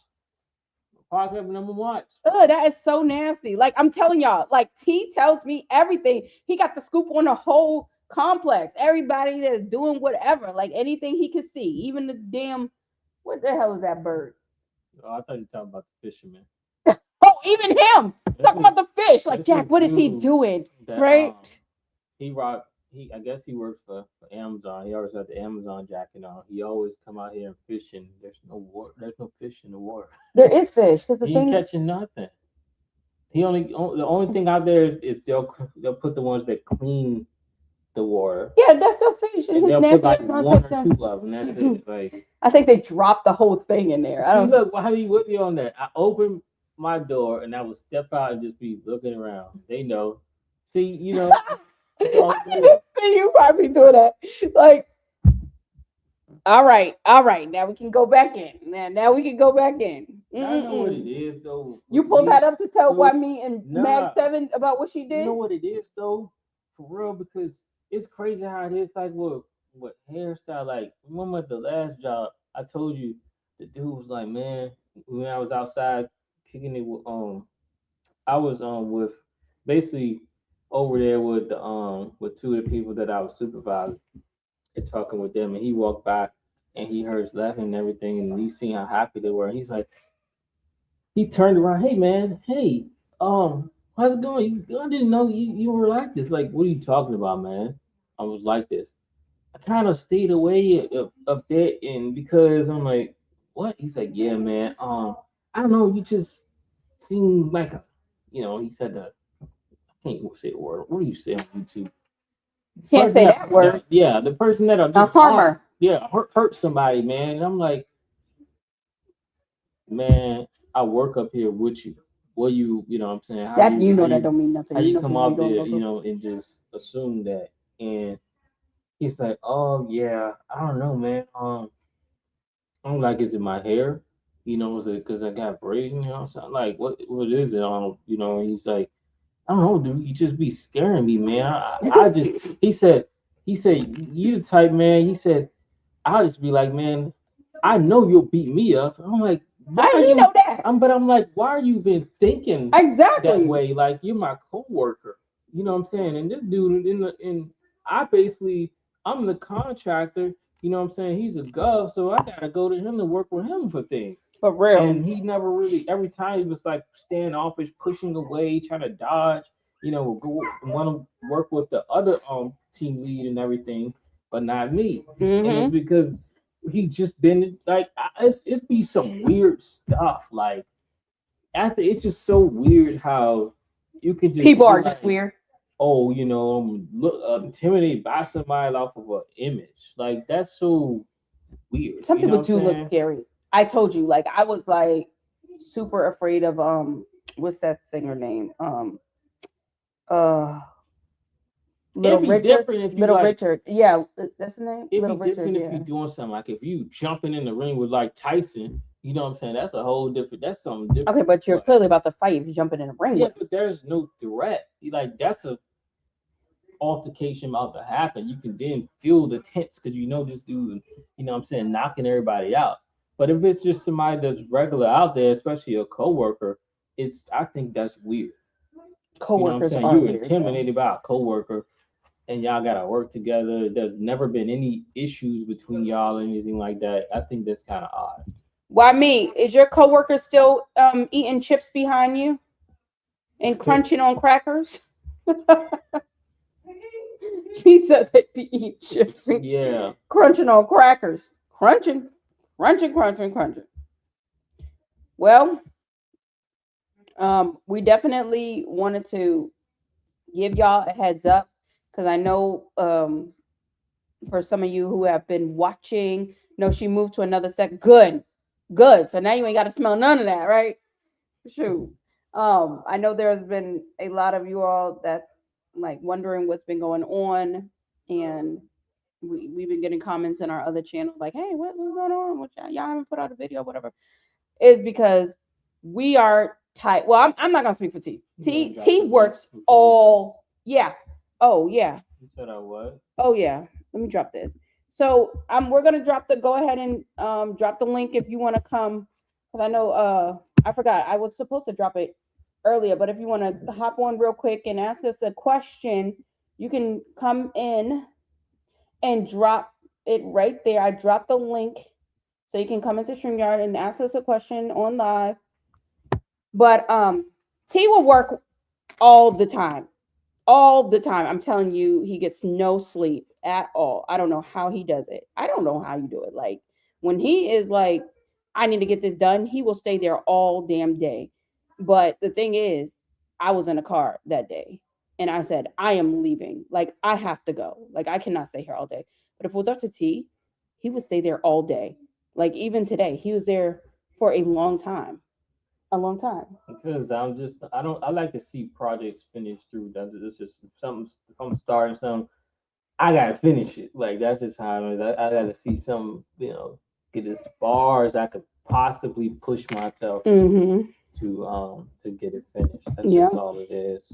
Park up and I'm gonna watch. That is so nasty. Like I'm telling y'all, like T tells me everything. He got the scoop on the whole complex. Everybody that's doing whatever, like anything he could see, even the damn what the hell is that bird? Oh, I thought you were talking about the fisherman. Oh, even him. Talk about the fish. Like this Jack, is what is he dude doing? That, Right? I guess he works for Amazon. He always got the Amazon jacket on. He always come out here and fishing. There's no water. There's no fish in the water. There is fish because the He ain't thing. catching nothing. The only thing out there is they'll put the ones that clean the water. Yeah, that's still fish. And And his they'll nasty put like ass gonna one take or them. two of them. That's it. Like, I think they dropped the whole thing in there. I see, don't. look, how you with me on that? I open my door and I will step out and just be looking around. They know. See, you know. I can just see you probably doing that. Like, all right. Now we can go back in. Now we can go back in. I know what it is though. You with pulled me. that up to tell Look, why me and nah. Mag 7 about what she did? You know what it is though, for real, because it's crazy how it is. Like what hairstyle? Like remember the last job I told you, the dude was like, man, when I was outside kicking it with I was with basically over there with two of the people that I was supervising and talking with them, and he walked by and he heard us laughing and everything, and he seen how happy they were. And he's like, he turned around, hey man, hey, how's it going? I didn't know you were like this. Like, what are you talking about, man? I was like this. I kind of stayed away a bit, and because I'm like, what? He's like, yeah, man. I don't know. You just seem like a, he said the I can't say the word. What do you say on YouTube? The Can't person say that word. yeah, the person that are A just harmer. hurt somebody, man. And I'm like, man, I work up here with you. What you know what I'm saying? That that don't mean nothing. How you know, come people out don't there, know. and just assume that. And he's like, oh yeah, I don't know, man. I'm like, is it my hair? Is it because I got braids? So I'm like, what is it? And he's like, I don't know, dude. You just be scaring me, man. I just he said you the type, man. He said I'll just be like, man, I know you'll beat me up. I'm like, why How are you you? know that? But I'm like, why are you even thinking Exactly. that way? Like, you're my coworker. You know what I'm saying? And this dude I basically, I'm the contractor. You know what I'm saying? He's a gov, so I gotta go to him to work with him for things. For real. And he never really. Every time he was like standoffish, pushing away, trying to dodge. Go want to work with the other team lead and everything, but not me. And it's because he just been like, it's be some weird stuff. Like, after, it's just so weird how you can just People are like, just weird. oh, look intimidated by somebody off of an image. Like, that's so weird. Some people do look scary. I told you, like, I was like super afraid of what's that singer name? Little Richard. Richard. Yeah, that's the name. It'd Little be Richard. different if you're doing something like if you jumping in the ring with like Tyson. You know what I'm saying? That's a whole different. That's something different. Okay, but you're clearly about to fight if you're jumping in the ring. Yeah, but there's no threat. Like, that's a altercation about to happen. You can then feel the tense because this dude, what I'm saying, knocking everybody out. But if it's just somebody that's regular out there, especially a coworker, I think that's weird. Coworkers are you're intimidated by a coworker, and y'all gotta work together. There's never been any issues between y'all or anything like that. I think that's kind of odd. Why me? Is your coworker still eating chips behind you and crunching on crackers? She said they'd be eating chips and crunching on crackers. Crunching. Well, we definitely wanted to give y'all a heads up because I know for some of you who have been watching, she moved to another set. Good. So now you ain't got to smell none of that, right? Shoot. I know there's been a lot of you all that's like wondering what's been going on, and we've been getting comments in our other channel like, hey, what's going on? What y'all haven't put out a video, whatever. Is because we are tight. Well, I'm not gonna speak for T. T works all. Yeah. Oh yeah. You said I what? Oh yeah. Let me drop this. So we're gonna go ahead and drop the link if you want to come, because I know I forgot I was supposed to drop it earlier, but if you want to hop on real quick and ask us a question, you can come in and drop it right there. I dropped the link so you can come into StreamYard and ask us a question on live. But T will work all the time. I'm telling you, he gets no sleep at all. I don't know how he does it. I don't know how you do it. Like, when he is like, I need to get this done, he will stay there all damn day. But the thing is, I was in a car that day and I said, I am leaving. Like, I have to go. Like, I cannot stay here all day. But if it was up to T, he would stay there all day. Like, even today, he was there for a long time. Because I like to see projects finish through. That's just something. If I'm starting something, I gotta finish it. Like, that's just how it is. I gotta see some, get as far as I could possibly push myself to get it finished. That's just all it is.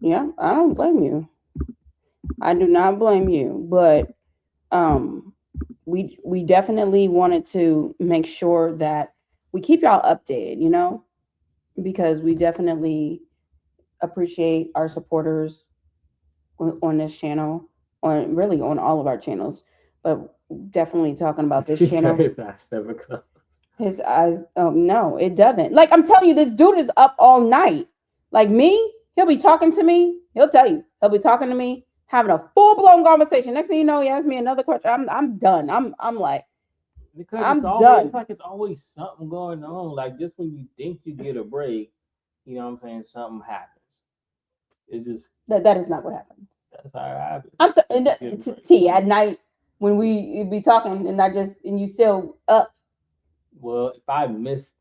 Yeah, I don't blame you. I do not blame you, but we definitely wanted to make sure that we keep y'all updated, because we definitely appreciate our supporters on this channel, on really on all of our channels, but definitely talking about this channel. His eyes never close. His eyes, oh no, it doesn't. Like I'm telling you, this dude is up all night. Like me, he'll be talking to me. He'll tell you, he'll be talking to me, having a full blown conversation. Next thing you know, he asks me another question. I'm done. I'm like, Because I'm it's always done. it's like it's always something going on. Like just when you think you get a break, you know what I'm saying, something happens. It's just That is not what happens. that's how it happens. I'm You get a break. T at night when we be talking and you still up. Well, if I missed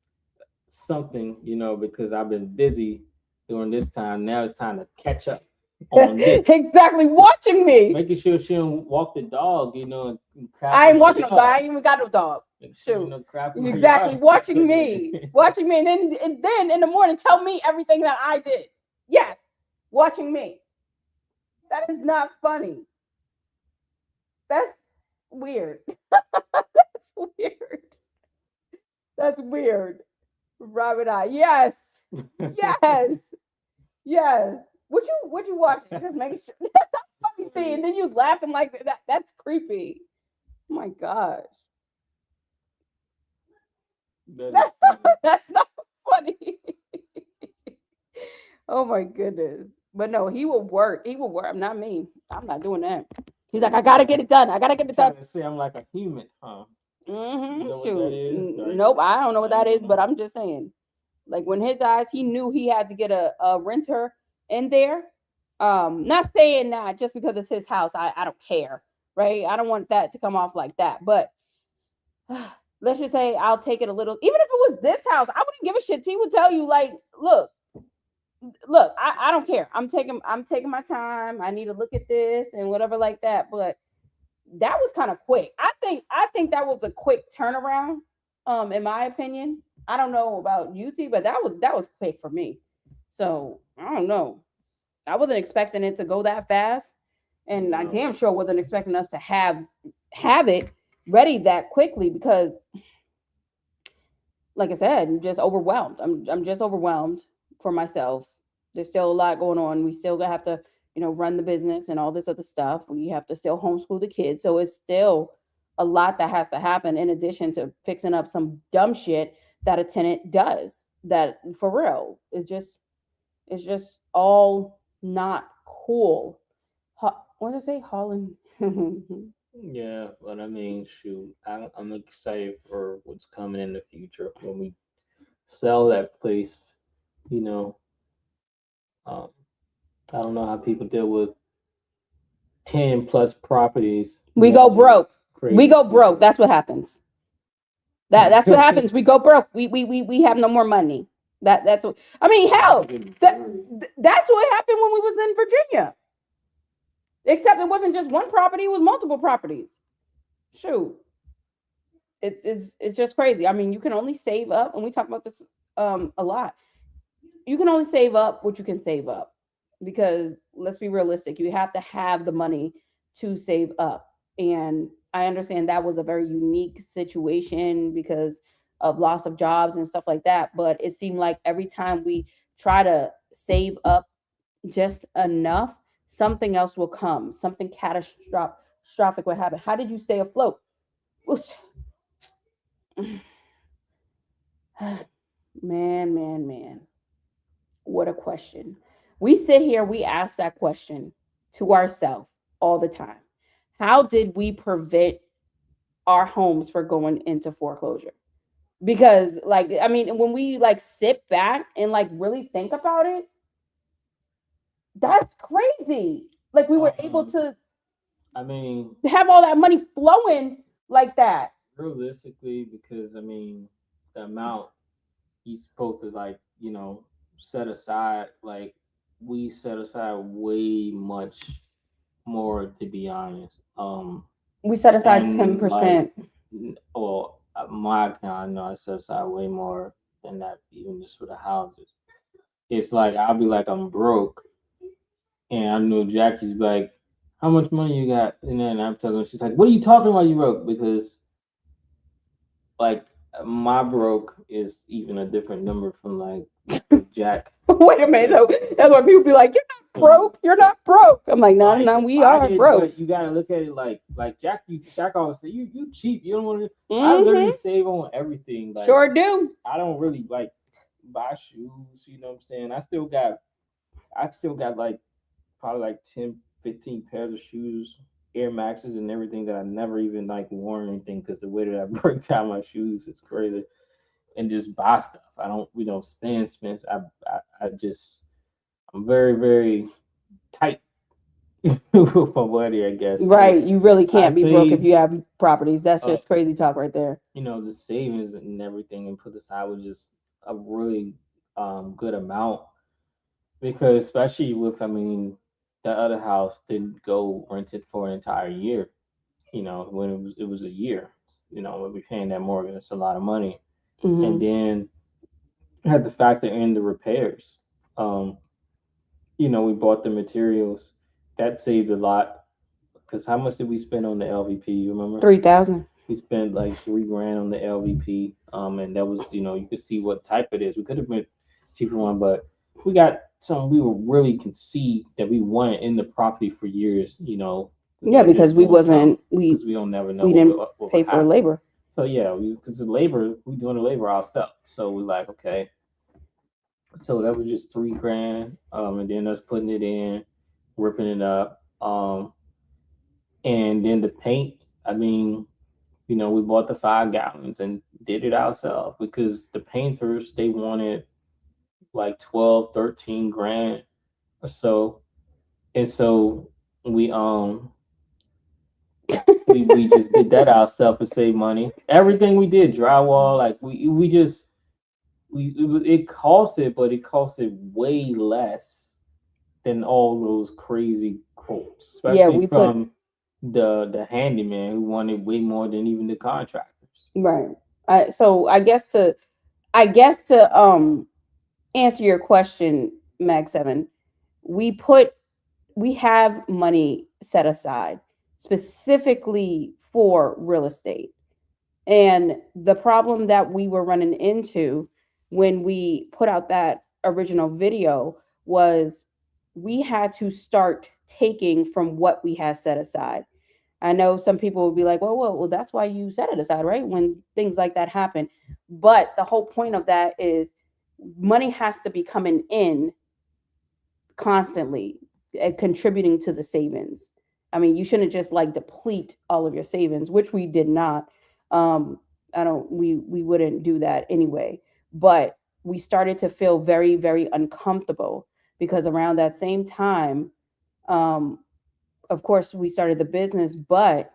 something, because I've been busy during this time, now it's time to catch up on this. Exactly, watching me. Making sure she don't walk the dog, and crap. I ain't walking no dog. I ain't even got no dog. Make sure Shoot. you don't crap in my Exactly, yard. watching me, and then in the morning tell me everything that I did. Yes, watching me. That is not funny. That's weird. That's weird. That's weird. Robert Eye. Yes. Yes. Yes. What you watching? Just making sure. That's not funny thing. And then you laughing like that. That's creepy. Oh my gosh. That's not funny. Oh my goodness. But no, he will work. He will work. I'm not me. I'm not doing that. He's like, I gotta get it done. I gotta get it done. Say I'm like a human, huh? Mm-hmm. You know what that is? Nope, I don't know what that is, but I'm just saying. Like when his eyes, he knew he had to get a renter in there. Not saying that just because it's his house, I don't care, right? I don't want that to come off like that. But let's just say I'll take it a little. Even if it was this house, I wouldn't give a shit. T would tell you, like, look, I don't care. I'm taking my time. I need to look at this and whatever like that. But that was kind of quick. I think that was a quick turnaround. In my opinion. I don't know about you, T, but that was quick for me. So I don't know. I wasn't expecting it to go that fast. And I damn sure wasn't expecting us to have it ready that quickly because like I said, I'm just overwhelmed. I'm just overwhelmed for myself. There's still a lot going on. We still have to, run the business and all this other stuff. We have to still homeschool the kids. So it's still a lot that has to happen in addition to fixing up some dumb shit that a tenant does. That for real. It's just all not cool. What did I say? Holland. Yeah, but I mean, shoot, I'm excited for what's coming in the future when we sell that place. I don't know how people deal with 10 plus properties. We go broke. We go broke. That's what happens. That's what happens. We go broke. We have no more money. That's what I mean. Hell, that's what happened when we was in Virginia. Except it wasn't just one property; it was multiple properties. Shoot, it's just crazy. I mean, you can only save up, and we talk about this a lot. You can only save up what you can save up, because let's be realistic. You have to have the money to save up, and I understand that was a very unique situation because of loss of jobs and stuff like that. But it seemed like every time we try to save up just enough, something else will come. Something catastrophic will happen. How did you stay afloat? Man. What a question. We sit here, we ask that question to ourselves all the time. How did we prevent our homes from going into foreclosure? Because I mean, when we sit back and really think about it, that's crazy. Like we were able to have all that money flowing like that. Realistically, because I mean, the amount you're supposed to set aside, we set aside way much more, to be honest. We set aside 10%. Well, my account, I know I set aside way more than that, even just for the houses. It's like I'll be like I'm broke, and I know Jackie's like, how much money you got? And then I'm telling her, she's like, what are you talking about? You broke? Because like my broke is even a different number from like Jack. Wait a minute. So that's why people be like, "You're not broke. You're not broke." I'm like, "No, no, we are broke." But you gotta look at it like Jack. Jack always say, "You cheap. You don't want to." Mm-hmm. I literally save on everything. Like, sure do. I don't really like buy shoes. You know what I'm saying? I still got like probably like 10, 15 pairs of shoes, Air Maxes, and everything that I never even like worn anything because the way that I break down my shoes is crazy. And just buy stuff. We don't spend. I just, I'm very, very tight with my money, I guess. Right. So you really can't be broke if saved, you have properties. That's just crazy talk right there. the savings and everything and put aside was just a really good amount because especially with, the other house didn't go rented for an entire year, when it was a year, when we're paying that mortgage, it's a lot of money. Mhm. And then had to factor in the repairs. We bought the materials. That saved a lot. Because how much did we spend on the LVP? You remember? 3,000. We spent like $3,000 on the LVP. And that was, you could see what type it is. We could have been cheaper one, but we got some we were really can see that we wanted in the property for years. Yeah, because we wasn't because we don't never know. We didn't what pay for labor. So yeah, because the labor, we doing the labor ourselves. So we're like, okay. So that was just $3,000, and then us putting it in, ripping it up, and then the paint. We bought the 5 gallons and did it ourselves because the painters they wanted like 12, 13 grand or so, and so we we just did that ourselves to save money. Everything we did, drywall, like we just it costed, but it costed way less than all those crazy quotes, especially from the handyman who wanted way more than even the contractors. Right. So I guess to answer your question, Mag 7, we have money set aside specifically for real estate. And the problem that we were running into when we put out that original video was we had to start taking from what we had set aside. I know some people will be like, well, that's why you set it aside, right? When things like that happen. But the whole point of that is money has to be coming in constantly and contributing to the savings. I mean, you shouldn't just like deplete all of your savings, which we did not. We wouldn't do that anyway. But we started to feel very, very uncomfortable because around that same time, um, of course, we started the business, but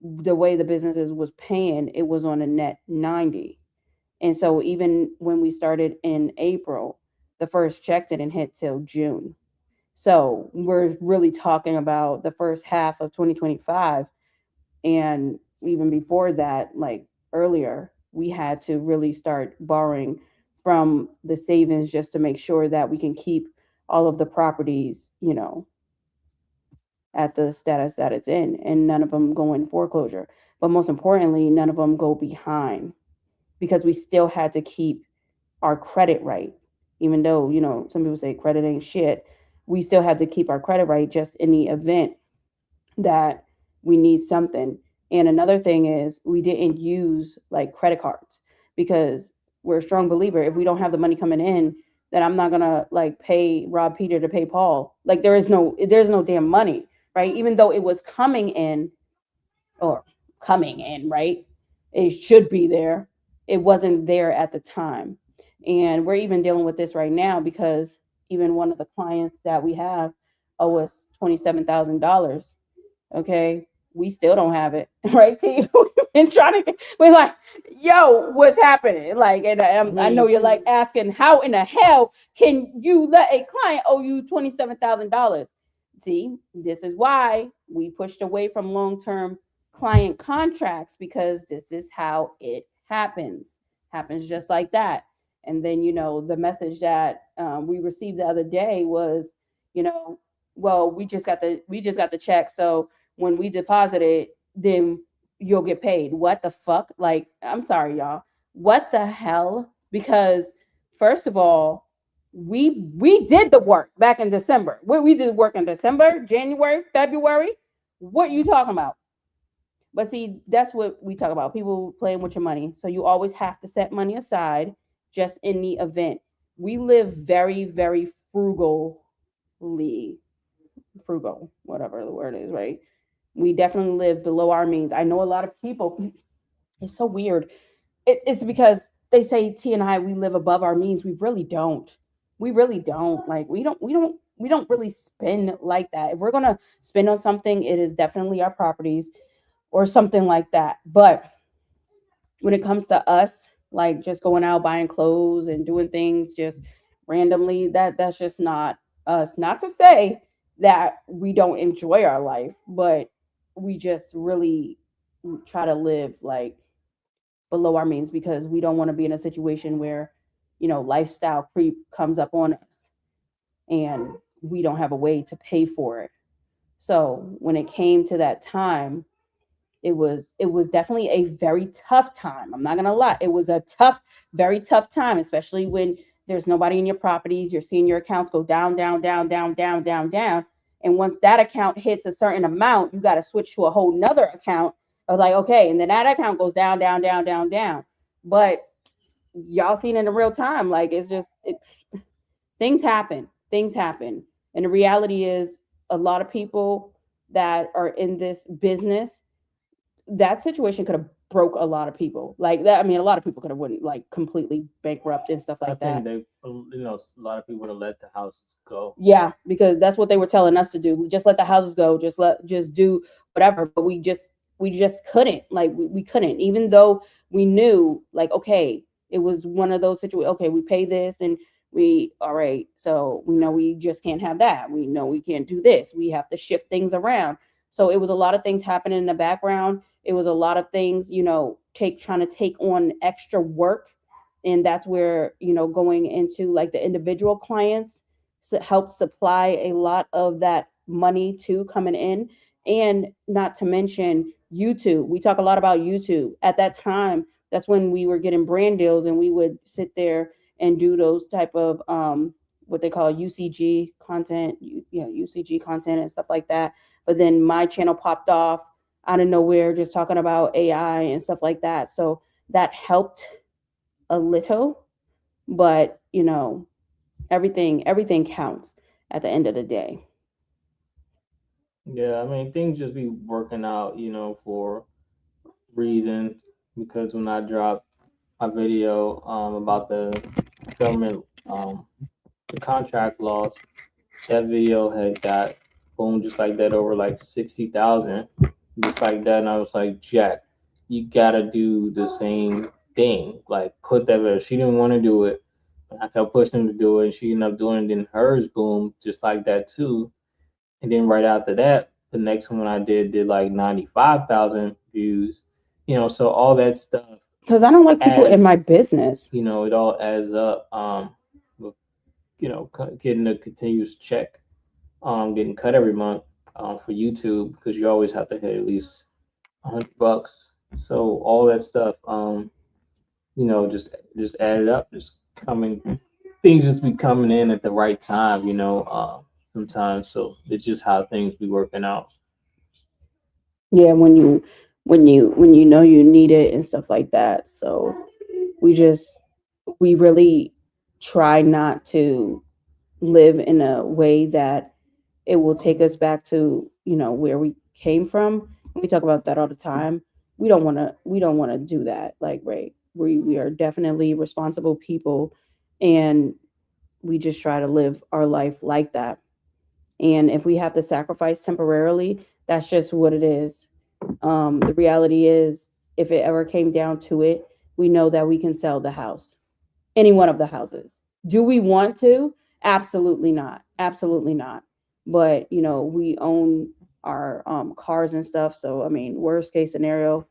the way the businesses was paying, it was on a net 90. And so even when we started in April, the first check didn't hit till June. So we're really talking about the first half of 2025. And even before that, like earlier, we had to really start borrowing from the savings just to make sure that we can keep all of the properties, at the status that it's in, and none of them go in foreclosure. But most importantly, none of them go behind because we still had to keep our credit right. Even though, some people say credit ain't shit, we still had to keep our credit right just in the event that we need something. And another thing is we didn't use like credit cards because we're a strong believer. If we don't have the money coming in, then I'm not gonna like pay Rob Peter to pay Paul. Like there's no damn money, right? Even though it was coming in, right? It should be there. It wasn't there at the time. And we're even dealing with this right now because even one of the clients that we have owe us $27,000. Okay. We still don't have it, right? T? We've been trying to, we're like, yo, what's happening? Like, and I know you're like asking, how in the hell can you let a client owe you $27,000? See, this is why we pushed away from long-term client contracts because this is how it happens just like that. And then the message that we received the other day was, you know well, we just got the check, so when we deposit it, then you'll get paid. What the fuck? Like, I'm sorry, y'all. What the hell? Because first of all, we did the work back in December. We did work in December, January, February. What you talking about? But see, that's what we talk about. People playing with your money. So you always have to set money aside just in the event. We live very, very frugal, whatever the word is, right? We definitely live below our means. I know a lot of people, it's so weird. It's because they say T and I, we live above our means. We really don't. We really don't. Like, we don't really spend like that. If we're gonna spend on something, it is definitely our properties or something like that. But when it comes to us, like just going out buying clothes and doing things just randomly, that's just not us. Not to say that we don't enjoy our life, but we just really try to live like below our means because we don't want to be in a situation where, lifestyle creep comes up on us and we don't have a way to pay for it. So when it came to that time, it was definitely a very tough time. I'm not gonna lie. It was a tough, very tough time, especially when there's nobody in your properties. You're seeing your accounts go down, down, down, down, down, down, down. And once that account hits a certain amount, you got to switch to a whole nother account of like, okay, and then that account goes down, down, down, down, down. But y'all seen it in real time. Like, it's just things happen. Things happen. And the reality is a lot of people that are in this business, that situation could have broke a lot of people like that. I mean, a lot of people could have went like completely bankrupt and stuff I like think that. they, a lot of people would have let the houses go. Yeah, because that's what they were telling us to do. Just let the houses go. Just do whatever. But we just couldn't. Like, we couldn't, even though we knew like, okay, it was one of those situations. Okay, we pay this and we all right. So we know we just can't have that. We know we can't do this. We have to shift things around. So it was a lot of things happening in the background. It was a lot of things, trying to take on extra work. And that's where, going into like the individual clients help supply a lot of that money to coming in. And not to mention YouTube. We talk a lot about YouTube. At that time, that's when we were getting brand deals and we would sit there and do those type of what they call UCG content, UCG content and stuff like that. But then my channel popped off out of nowhere, just talking about AI and stuff like that. So that helped a little, but everything counts at the end of the day. Yeah, I mean, things just be working out, for reason. Because when I dropped my video about the government, the contract laws, that video had got boom just like that over like 60,000, just like that. And I was like, Jack, you gotta do the same thing. Like, put that video. She didn't want to do it. I kept pushing her to do it. She ended up doing it. Then hers boom just like that too. And then right after that, the next one I did like 95,000 views. So all that stuff, Because I don't like people in my business. it all adds up. With, getting a continuous check, getting cut every month, for YouTube, because you always have to hit at least $100. So all that stuff, just added up, just things just be coming in at the right time, sometimes. So it's just how things be working out. Yeah, when you know you need it and stuff like that. So we really try not to live in a way that it will take us back to, where we came from. We talk about that all the time. We don't want to do that. Like, right. We are definitely responsible people, and we just try to live our life like that. And if we have to sacrifice temporarily, that's just what it is. The reality is, if it ever came down to it, we know that we can sell the house, any one of the houses. Do we want to? Absolutely not. Absolutely not. But we own our cars and stuff. So I mean, worst case scenario,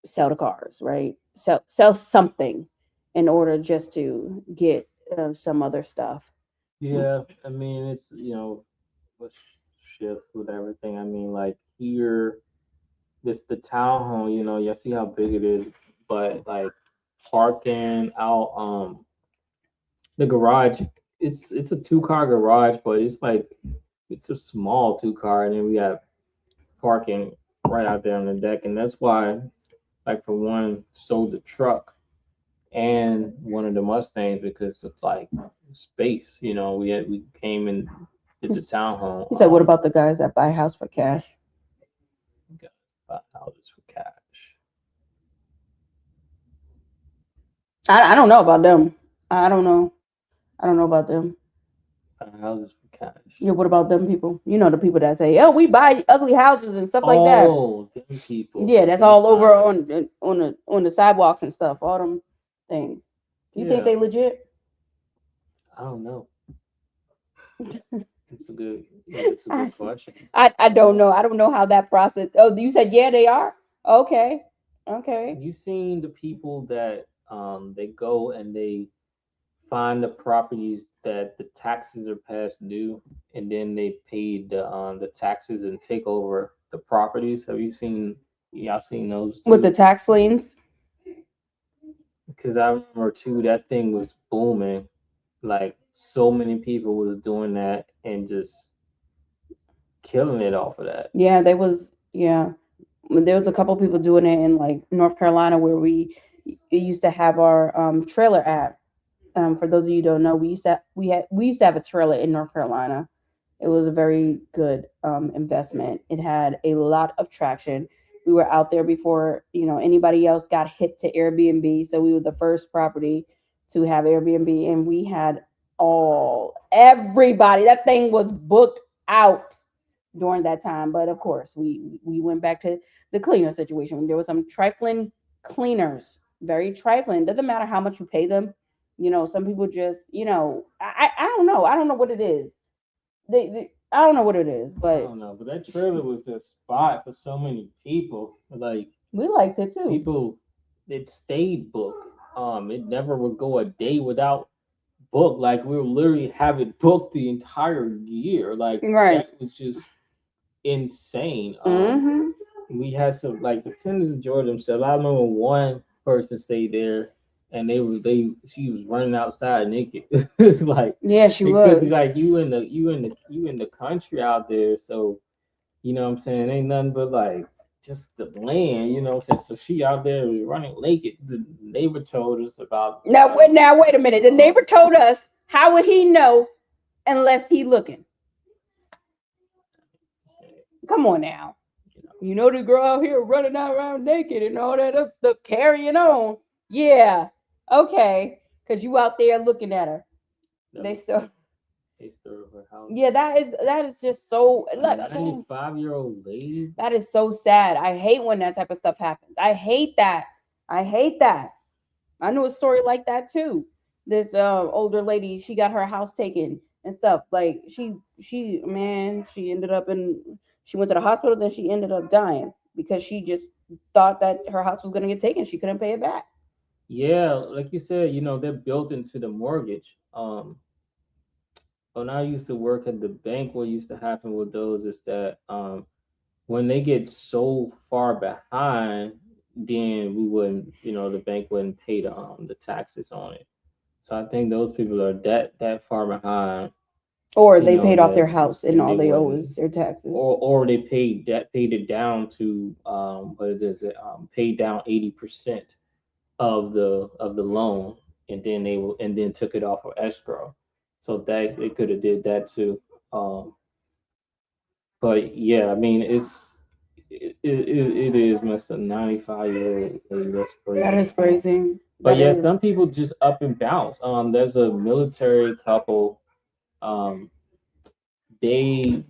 sell the cars, right? Sell something in order just to get some other stuff. Yeah, I mean, it's shift with everything. I mean, like here, the townhome. You see how big it is, but like parking out the garage. It's a 2-car garage, but it's a small 2-car, and then we got parking right out there on the deck, and that's why, like for one, sold the truck and one of the Mustangs because of like space. We came and did the townhome. He said, "What about the guys that buy a house for cash?" Buy houses for cash? I don't know about them. I don't know. I don't know about them. Buy houses for cash. Yeah, what about them people? The people that say, "Oh, we buy ugly houses and stuff like that." Oh, them people. Yeah, that's Them all over signs. on the sidewalks and stuff. All them things. You think Yeah. they legit? I don't know. It's a good question. I don't know. I don't know how that process. Oh, you said yeah, they are. Okay, okay. You seen the people that they go and they find the properties that the taxes are past due, and then they pay the taxes and take over the properties. Have you seen? Y'all seen those too? With the tax liens. Because I remember too, that thing was booming. Like so many people was doing that and just killing it off of that. Yeah, there was. Yeah, there was a couple people doing it in like North Carolina where we used to have our trailer at. For those of you who don't know, we used to have a trailer in North Carolina. It was a very good investment. It had a lot of traction. We were out there before anybody else got hit to Airbnb, so we were the first property to have Airbnb, and we had everybody. That thing was booked out during that time. But of course, we went back to the cleaner situation. There was some trifling cleaners, very trifling. Doesn't matter how much you pay them. Some people just, I don't know. I don't know what it is. I don't know what it is, I but don't know, but that trailer was the spot for so many people. Like we liked it too. people, it stayed booked. It never would go a day without book. Like we would literally have it booked the entire year. Like Right. that was just insane. hmm We had some like the tenants enjoyed themselves. I remember one person stayed there and she was running outside naked. It's like Yeah, she because was. like you in the country out there, so you know what I'm saying, ain't nothing but like just the land, you know what I'm saying? So she out there was running naked. The neighbor told us about Now wait a minute. The neighbor told us. How would he know unless he looking? Come on now. The girl out here running out around naked and all that other stuff carrying on. Yeah. Okay. Cause you out there looking at her. They so. They stirred her house. Yeah, that is just so. Look, 95-year-old lady. that is so sad. I hate when that type of stuff happens. I hate that. I hate that. I knew a story like that too. This older lady, she got her house taken and stuff. Like she ended up she went to the hospital, then she ended up dying because she just thought that her house was gonna get taken. She couldn't pay it back. Yeah, like you said, they're built into the mortgage. When I used to work at the bank, what used to happen with those is that when they get so far behind, then we wouldn't, the bank wouldn't pay the taxes on it. So I think those people are that far behind, Or they paid off their house and all they they owe wouldn't, is their taxes. or they paid it down to what is it? Paid down 80% of the loan, and then took it off of escrow. So that they could have did that too. But yeah, I mean it is messed up. 95-year-old lady, that's crazy. That is crazy. But That yeah, is. some people just up and bounce. There's a military couple. They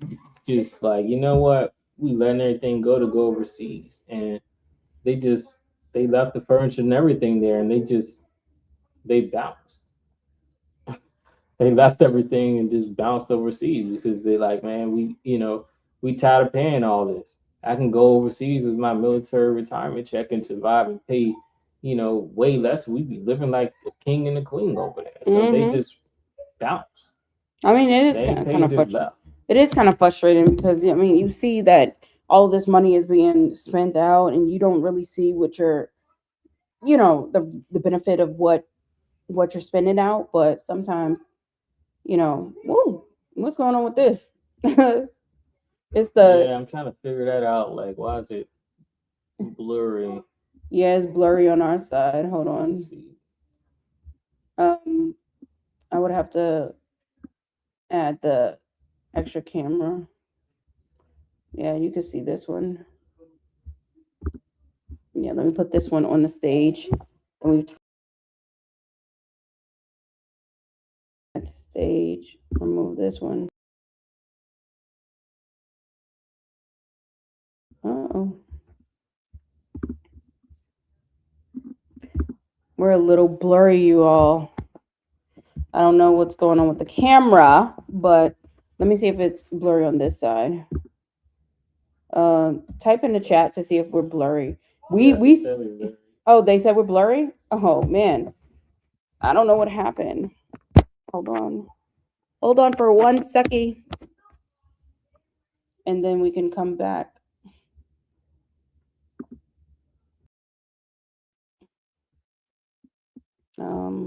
just like, you know what? We letting everything go overseas, and they left the furniture and everything there, and they bounced. They left everything and just bounced overseas because they like, man, we tired of paying all this. I can go overseas with my military retirement check and survive and pay, way less. We'd be living like a king and a queen over there. So they just bounced. I mean, it is They kind ain't paid, of just frustrating. left. It is kind of frustrating because I mean you see that all of this money is being spent out and you don't really see what you're the benefit of what you're spending out, but sometimes whoa, what's going on with this? It's the Yeah, I'm trying to figure that out. Like, why is it blurry? yeah, it's blurry on our side. Hold Let me on. see. Um, I would have to add the extra camera. Yeah, you can see this one. Yeah, let me put this one on the stage. And we at the stage, remove this one. Uh-oh. We're a little blurry, you all. I don't know what's going on with the camera, but let me see if it's blurry on this side. Type in the chat to see if we're blurry. Oh, they said we're blurry? Oh man. I don't know what happened. Hold on. Hold on for 1 second. And then we can come back. Um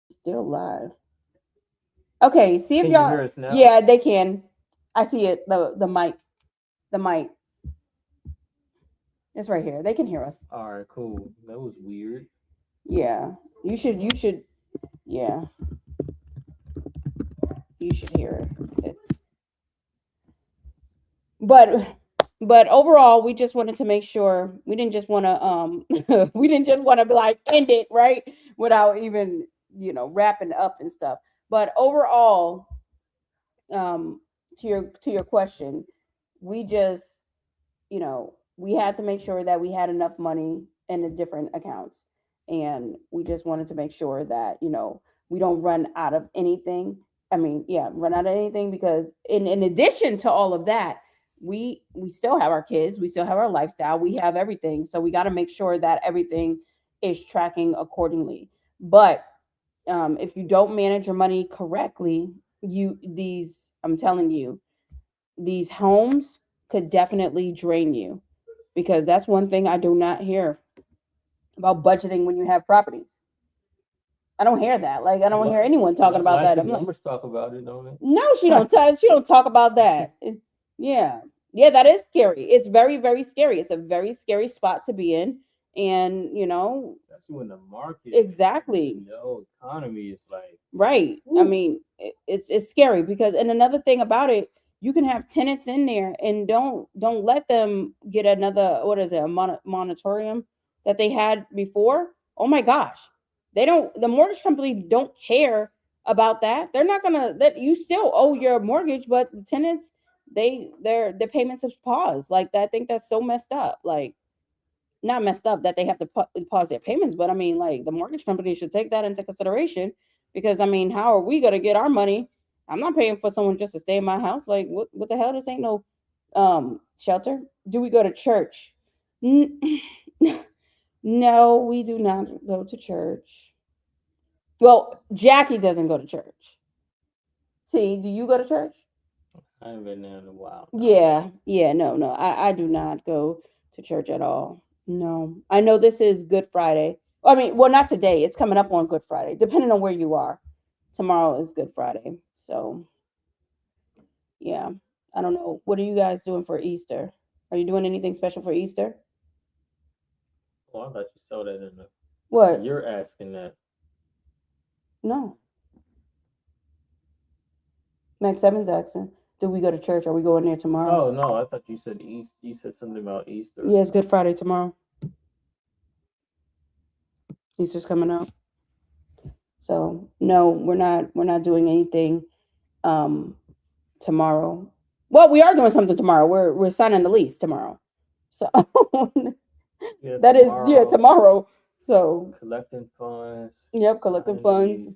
Still live. Okay, see if Can you y'all hear us now? yeah, they can. I see it. The mic. The mic. It's right here. They can hear us. All right, cool. That was weird. Yeah. You should yeah. You should hear it. But overall, we just wanted to make sure we didn't just want to we didn't just want to be like end it right without even wrapping up and stuff. But overall, um, to your question, we just we had to make sure that we had enough money in the different accounts, and we just wanted to make sure that we don't run out of anything. I mean, yeah, run out of anything, because in addition to all of that, we still have our kids, we still have our lifestyle, we have everything, so we got to make sure that everything is tracking accordingly. But if you don't manage your money correctly, I'm telling you, these homes could definitely drain you, because that's one thing I do not hear. about budgeting when you have properties. I don't hear that. Like I don't hear anyone talking about that. I'm like, numbers talk about it, don't they? no, she don't talk. She don't talk about that. Yeah, yeah, that is scary. It's very, very scary. It's a very scary spot to be in, and Especially when the market, exactly. the whole economy is like, Right. I mean, it's scary because, and another thing about it, you can have tenants in there and don't let them get another, what is it, a moratorium that they had before. Oh my gosh, they don't. The mortgage company don't care about that. They're not gonna that you still owe your mortgage, but the tenants their payments have paused. Like that. I think that's so messed up. Like not messed up that they have to pause their payments, but I mean, like the mortgage company should take that into consideration because I mean, how are we gonna get our money? I'm not paying for someone just to stay in my house. Like, what the hell? This ain't no shelter. Do we go to church? No, we do not go to church. Well, Jackie doesn't go to church. See, do you go to church? I haven't been there in a while. Yeah, no, I do not go to church at all. No, I know this is Good Friday. I mean, well, not today. It's coming up on Good Friday, depending on where you are. Tomorrow is Good Friday, so yeah. I don't know. What are you guys doing for Easter? Are you doing anything special for Easter? Oh, I thought you saw that in the. What? You're asking that. No. Max Evans asking. Do we go to church? Are we going there tomorrow? Oh no, I thought you said East. You said something about Easter. Yeah, it's Good Friday tomorrow. Easter's coming up. So no, we're not doing anything um tomorrow. Well, we are doing something tomorrow. We're signing the lease tomorrow. So Yeah, that is tomorrow. So collecting funds. yep, collecting signing funds lease.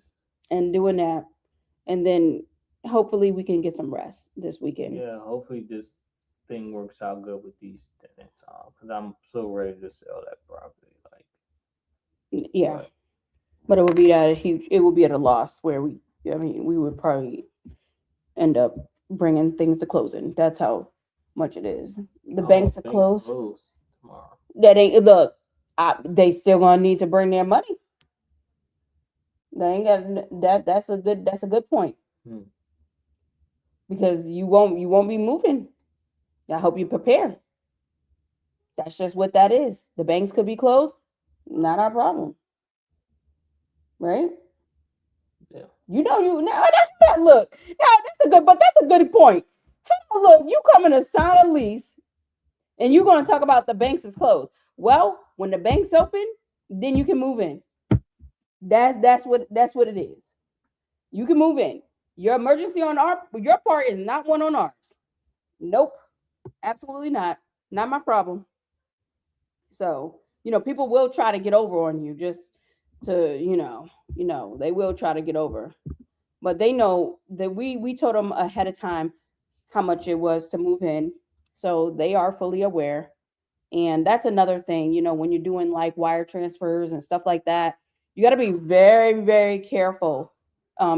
and doing that. And then hopefully we can get some rest this weekend. Yeah, hopefully this thing works out good with these tenants. Because I'm so ready to sell that property. Like, Yeah. But it would be at a huge it would be at a loss where we would probably end up bringing things to closing. That's how much it is. The banks are closed. tomorrow. That ain't look. They still gonna need to bring their money. They ain't got that. That's a good point. Because you won't be moving. I hope you prepare. That's just what that is. The banks could be closed. Not our problem, right? Yeah. You now that's look. Now that's a good point. Hey, look, you coming to sign a lease, and you're gonna talk about the banks is closed. Well, when the bank's open, then you can move in. That's what it is. You can move in. Your emergency on your part is not one on ours. Nope, absolutely not. Not my problem. So people will try to get over on you just to they will try to get over, but they know that we told them ahead of time how much it was to move in, so they are fully aware. And that's another thing, when you're doing like wire transfers and stuff like that, you got to be very, very careful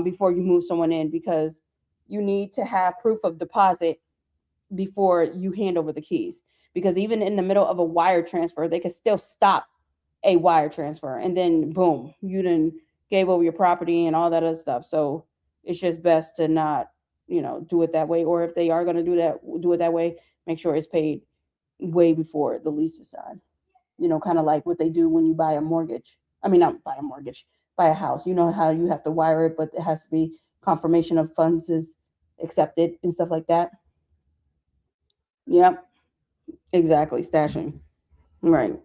before you move someone in, because you need to have proof of deposit before you hand over the keys. Because even in the middle of a wire transfer, they can still stop a wire transfer, and then boom, you done gave over your property and all that other stuff. So it's just best to not, do it that way. Or if they are going to do it that way, make sure it's paid way before the lease is signed. Kind of like what they do when you buy a mortgage. I mean, not buy a mortgage, buy a house. You know how you have to wire it, but it has to be confirmation of funds is accepted and stuff like that. Yep, exactly. Stashing. Right.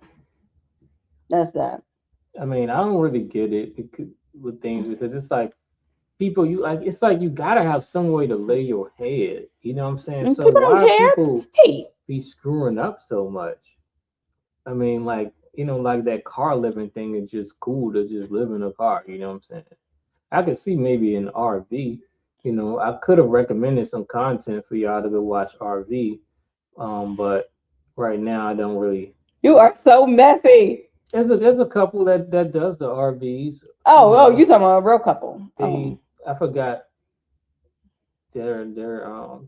That's that. I mean, I don't really get it with things, because it's like people it's like you gotta have some way to lay your head. You know what I'm saying? And so people why don't care. people It's tape. be screwing up so much? I mean, like, like that car living thing is just cool to just live in a car. You know what I'm saying? I could see maybe an RV. I could have recommended some content for y'all to go watch RV, but right now I don't really. You are so messy. There's a couple that does the RVs. You talking about a real couple? I forgot their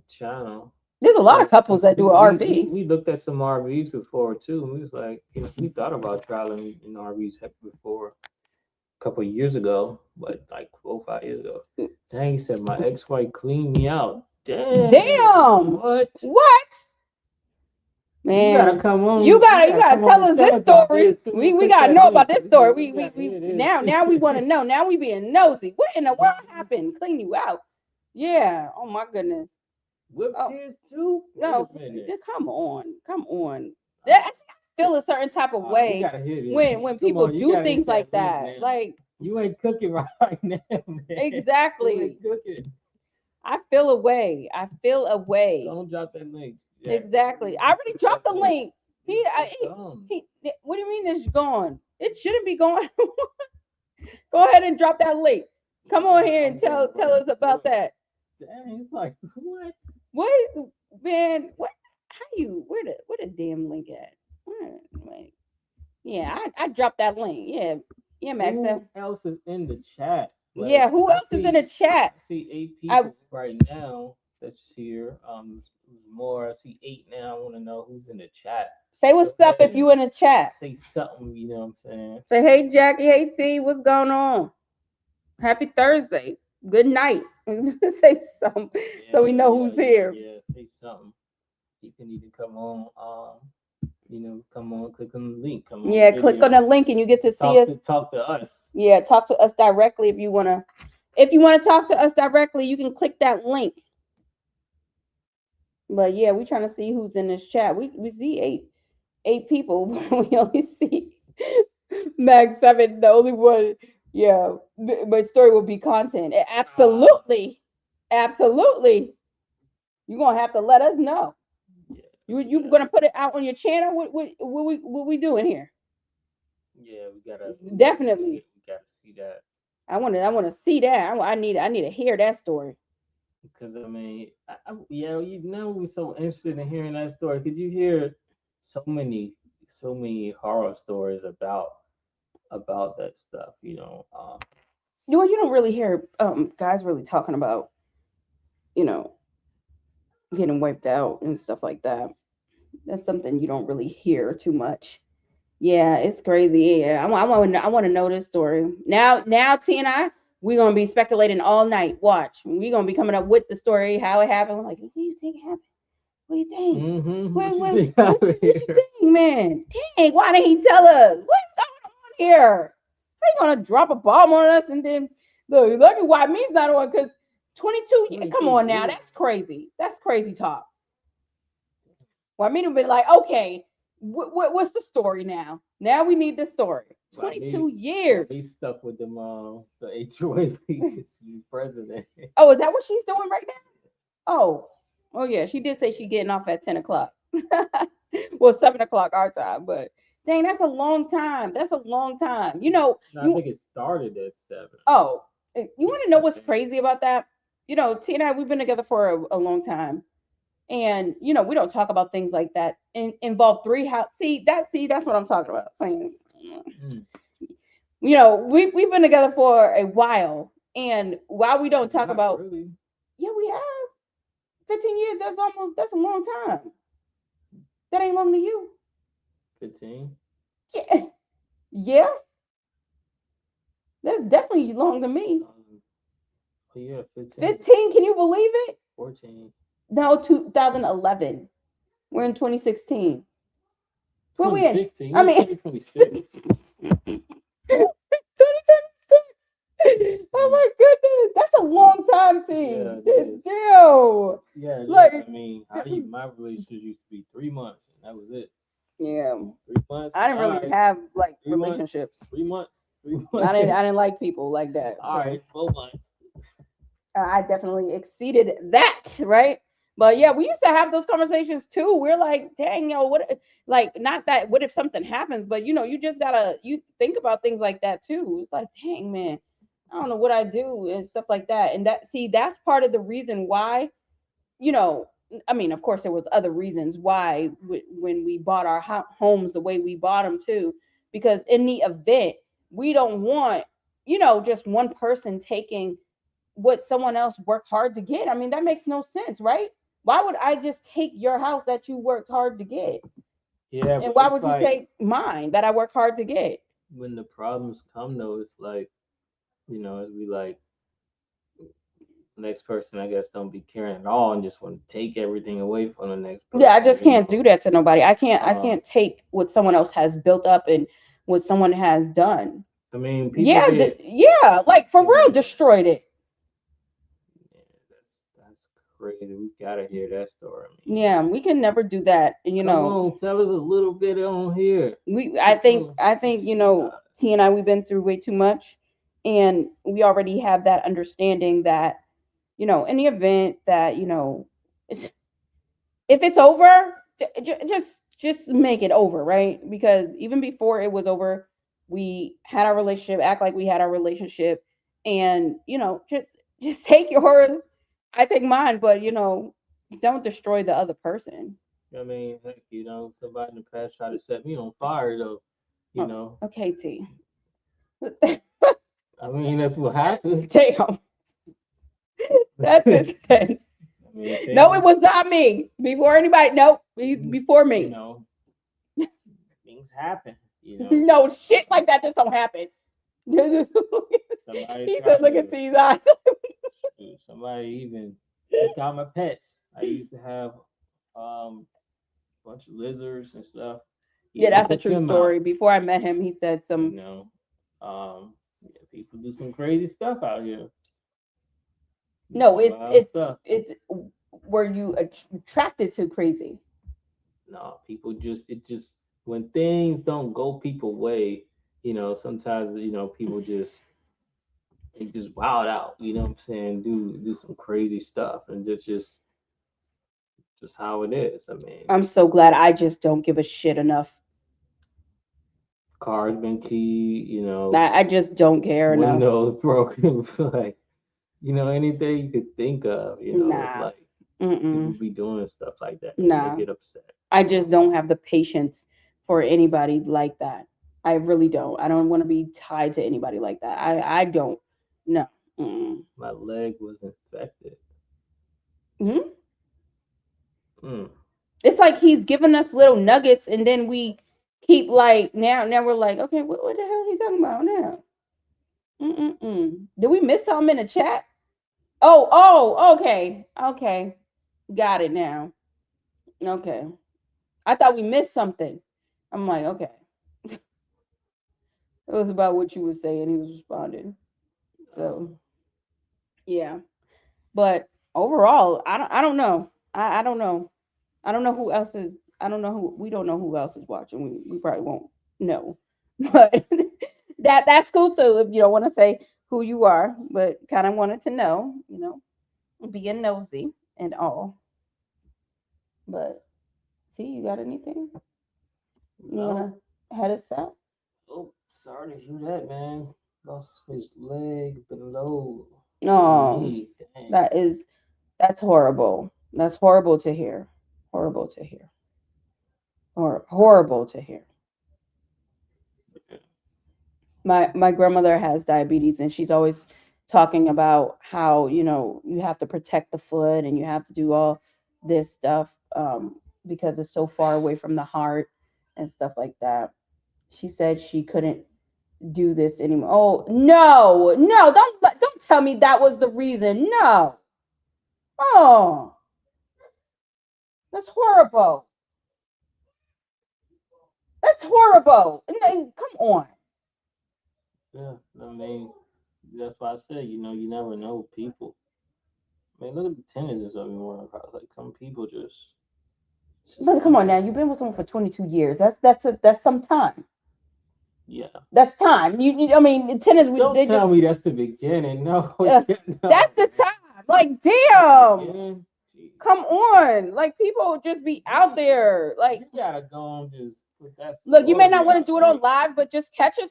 channel. There's a lot of couples that do an We RV. looked at some RVs before too, and we was like, we thought about traveling in RVs before a couple of years ago, but like 4 or 5 years ago. Dang, he said my ex-wife cleaned me out. Damn. What? What? Man, You gotta come on. you gotta come tell on us and this about story. this. We gotta know about this story. We hear this. now we want to know. Now we being nosy. What in the world happened? Clean you out? Yeah. Oh my goodness. With Oh. kids too? No, Wait a minute. come on. I feel a certain type of We way gotta hear this. when Come people on, you do gotta hit things like link that. now. Like you ain't cooking right now, man. exactly. You ain't cooking. I feel a way. Don't drop that link. Yeah. Exactly. I already dropped the link. He what do you mean it's gone? It shouldn't be gone. Go ahead and drop that link. Come on here and tell us about that. Dang, it's like what? What, man? What? How you? Where the damn link at? Wait. Yeah, I dropped that link. Yeah, Max. Who else is in the chat? Like, Yeah, who else is in the chat? I see 8 people right now that's here. More. I see 8 now. I want to know who's in the chat. Say what's up if you in the chat. Say something. You know what I'm saying? Say hey Jackie, hey T, what's going on? Happy Thursday. Good night. Say something so we know who's here. Yeah, say something. You can either come on. Come on, click on the link. Come on. Yeah, click on the link and you get to see us. Talk to us. Yeah, talk to us directly if you wanna. If you want to talk to us directly, you can click that link. But yeah, we're trying to see who's in this chat. We see eight people. We only see Max 7, the only one. Yeah, my story will be content. Absolutely. You're gonna have to let us know. You gonna put it out on your channel? What we doing here? Yeah, we gotta definitely. We gotta see that. I want to see that. I need to hear that story. Because I mean, we're so interested in hearing that story. Could you hear so many horror stories about that stuff? You don't really hear guys really talking about getting wiped out and stuff like that. That's something you don't really hear too much. Yeah, it's crazy. Yeah, I want to know this story. Now T and I, we're gonna be speculating all night. Watch, we're gonna be coming up with the story, how it happened. Like, what do you think happened? What do you think? Mm-hmm. What you think, man? Dang, why didn't he tell us? What's going on here? How you gonna drop a bomb on us and then look at why me's not on? Because 22. Come on now, that's crazy. That's crazy talk. Why me to be like, okay. What's the story now? Now we need the story. 22 years. He's stuck with them. The HOA president. Oh, is that what she's doing right now? Oh yeah. She did say she's getting off at 10 o'clock. Well, 7 o'clock our time, but dang, that's a long time. I think it started at 7. Oh, you want to know what's crazy about that? T and I, we've been together for a long time. And we don't talk about things like that involve 3 house. That's what I'm talking about. Saying, we've been together for a while, and while we don't talk about, really. Yeah, we have 15 years. That's a long time. That ain't long to you. 15. Yeah. That's definitely long to me. Yeah, 15. 15. Can you believe it? 14. No, 2011. We're in 2016. 2016. I mean, 2026. 2026. Oh my goodness, that's a long time, team. Yeah, like, I mean, my relationship used to be 3 months, and that was it. Yeah, 3 months. I didn't really have like 3 relationships. 3 months. 3 months. I didn't like people like that. All right, 4 months. I definitely exceeded that, right? But yeah, we used to have those conversations too. We're like, dang, what? Like, not that. What if something happens? But you just gotta think about things like that too. It's like, dang, man, I don't know what I do and stuff like that. And that's part of the reason why, I mean, of course, there was other reasons why when we bought our homes the way we bought them too, because in the event we don't want, just one person taking what someone else worked hard to get. I mean, that makes no sense, right? Why would I just take your house that you worked hard to get? Yeah, And but why it's would you like take mine that I work hard to get? when the problems come though, it's like, it'd be like next person I guess don't be caring at all and just want to take everything away from the next Yeah, I person, just can't do that to nobody. I Um, can't take what someone else has built up and what someone has done. I mean, people Yeah, get yeah, like for real Yeah. destroyed it. yeah, that's crazy. We gotta hear that story. I mean, Yeah, we can never do that. And come on, tell us a little bit on here. I think, T and I, we've been through way too much, and we already have that understanding that, in the event that, if it's over, just make it over, right? Because even before it was over, we had our relationship, act like we had our relationship, and just take yours, I take mine, but don't destroy the other person. I mean, heck, somebody in the past tried to set me on fire though. Okay, T. I mean, that's what happened. Damn. That's intense. I mean, No, it was not me. Before anybody. Nope. Before me. Things happen. No, shit like that just don't happen. Somebody He tried said, look to- at T's eyes. Somebody even took out my pets. I used to have a bunch of lizards and stuff. He Yeah, that's a took true them out, story. Before I met him, he said some. yeah, people do some crazy stuff out here. No, Some wild it's stuff. it's. Were you attracted to crazy? No, people just when things don't go people way, sometimes people they just wild out. You know what I'm saying? Do some crazy stuff, and that's just how it is. I mean, I'm so glad I just don't give a shit enough. cars been keyed. I just don't care enough. Windows broken, like anything you could think of. It's Nah. like people Mm-mm. be doing stuff like that. And Nah. they get upset. I just don't have the patience for anybody like that. I really don't. I don't want to be tied to anybody like that. I don't. No. Mm-mm. My leg was infected. Mhm. Mm. It's like he's giving us little nuggets, and then we keep like now we're like, okay, what the hell are he talking about now? Did we miss something in the chat? Oh, okay, got it now. Okay, I thought we missed something. I'm like, okay. It was about what you were saying. He was responding. So, yeah. But overall, I don't know. I don't know. I don't know who else is. I don't know who. We don't know who else is watching. We probably won't know. But that's cool too. If you don't want to say who you are, but kind of wanted to know. Being nosy and all. But see, you got anything? You wanna head us out? Oh, sorry to hear that, man. Lost his leg below. Oh, knee. Dang. that's horrible. That's horrible to hear. Horrible to hear. Or horrible to hear. My grandmother has diabetes, and she's always talking about how you have to protect the foot and you have to do all this stuff because it's so far away from the heart and stuff like that. She said she couldn't do this anymore. Oh no, don't tell me that was the reason. No. Oh, that's horrible. That's horrible. Come on. Yeah, I mean, that's why I said, you never know people. I mean, look at the tennis and stuff. Like some people just. But come on now, you've been with someone for 22 years. That's some time. Yeah. That's time. I mean, tennis. Don't tell me that's the beginning. No, no. That's the time. Like, damn. Come on. Like, people just be out there. Like, you gotta go on just put that. Look, you may not want to do it on live, but just catch us.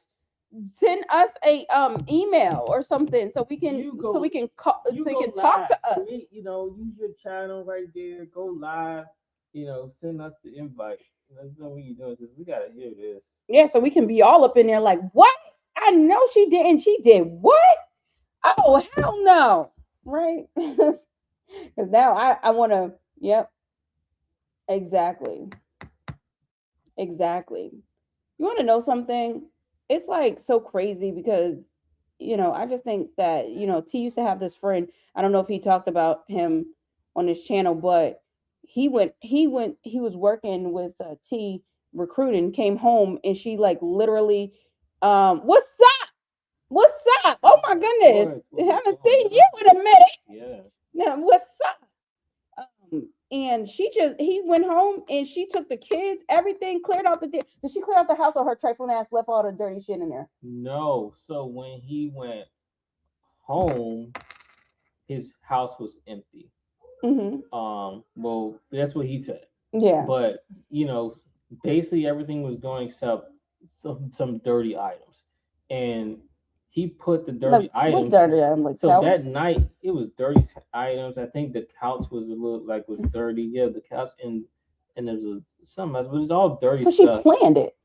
Send us a email or something so we can call, so we can talk to us. Use your channel right there. Go live. Send us the invite. Let's know what you're doing because we gotta hear this. Yeah, so we can be all up in there like, what? I know she didn't. She did what? Oh, hell no. Right? Because now I want to Yep. Exactly. Exactly. You want to know something? It's like so crazy because, I just think that, T used to have this friend. I don't know if he talked about him on his channel, but he was working with T recruiting, came home and she like literally, what's up? What's up? Oh my goodness. Haven't seen you in a minute. Yeah. Now, what's up? And he went home and she took the kids, everything, cleared out did she clear out the house, or her trifling ass left all the dirty shit in there? No. So when he went home, his house was empty. Well, that's what he said. Yeah. But basically everything was going except some dirty items, and he put the dirty items. What dirty items? Like so towels? that night it was dirty items. I think the couch was a little was dirty. Yeah, the couch and there's something else, but it's all dirty. So she stuff. planned it.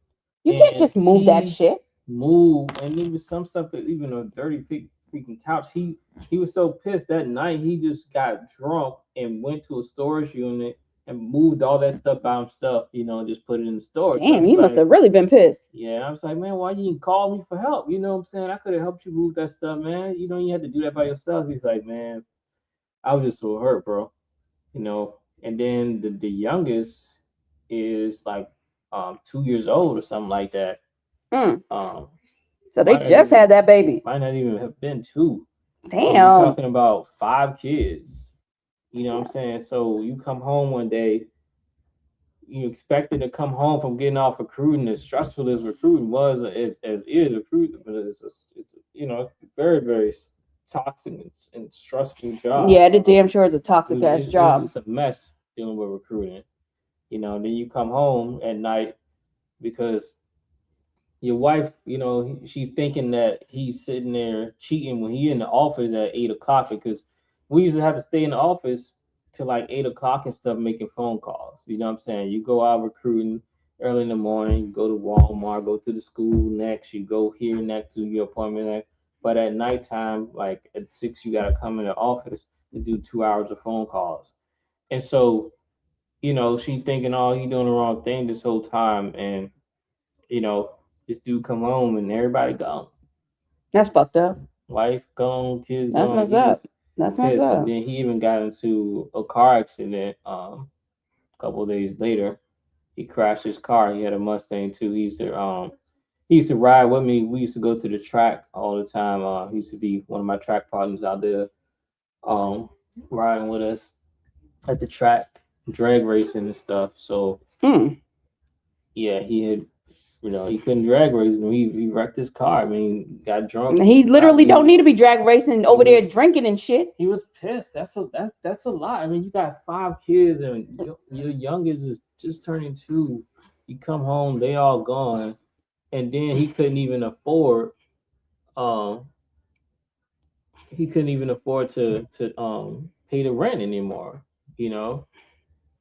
You can't just move that shit. And there was some stuff that even a dirty freaking couch. He was so pissed that night. He just got drunk and went to a storage unit and moved all that stuff by himself. Just put it in the storage. Damn, he must have really been pissed. Yeah, I was like, man, why you didn't call me for help? You know what I'm saying? I could have helped you move that stuff, man. You had to do that by yourself. He's like, man, I was just so hurt, bro. And then the youngest is like 2 years old or something like that. So they just had that baby. Might not even have been 2. Damn. We're talking about 5 kids. You know what I'm saying? So you come home one day, you expected to come home from getting off recruiting, as stressful as recruiting was, as is recruiting, but it's very, very toxic and stressful job. Yeah, the damn sure is a toxic ass job. It's a mess dealing with recruiting. Then you come home at night because your wife, she's thinking that he's sitting there cheating when he in the office at 8 o'clock, because we used to have to stay in the office till like 8 o'clock and stuff, making phone calls. You know what I'm saying? You go out recruiting early in the morning, you go to Walmart, go to the school next, you go here next to your appointment next. But at nighttime, like at 6, you got to come in the office to do 2 hours of phone calls. And so, she thinking, oh, he doing the wrong thing this whole time. And, this dude come home and everybody gone. That's fucked up. Wife gone, kids gone. That's messed up. That's messed up. And then he even got into a car accident a couple of days later. He crashed his car. He had a Mustang too. He used to ride with me. We used to go to the track all the time. He used to be one of my track partners out there, riding with us at the track, drag racing and stuff. So yeah, he had, he couldn't drag race. He wrecked his car. I mean, got drunk. He literally don't need to be drag racing over there drinking and shit. He was pissed. That's a lot. I mean, you got 5 kids and your youngest is just turning 2. You come home, they all gone, and then he couldn't even afford. He couldn't even afford to pay the rent anymore.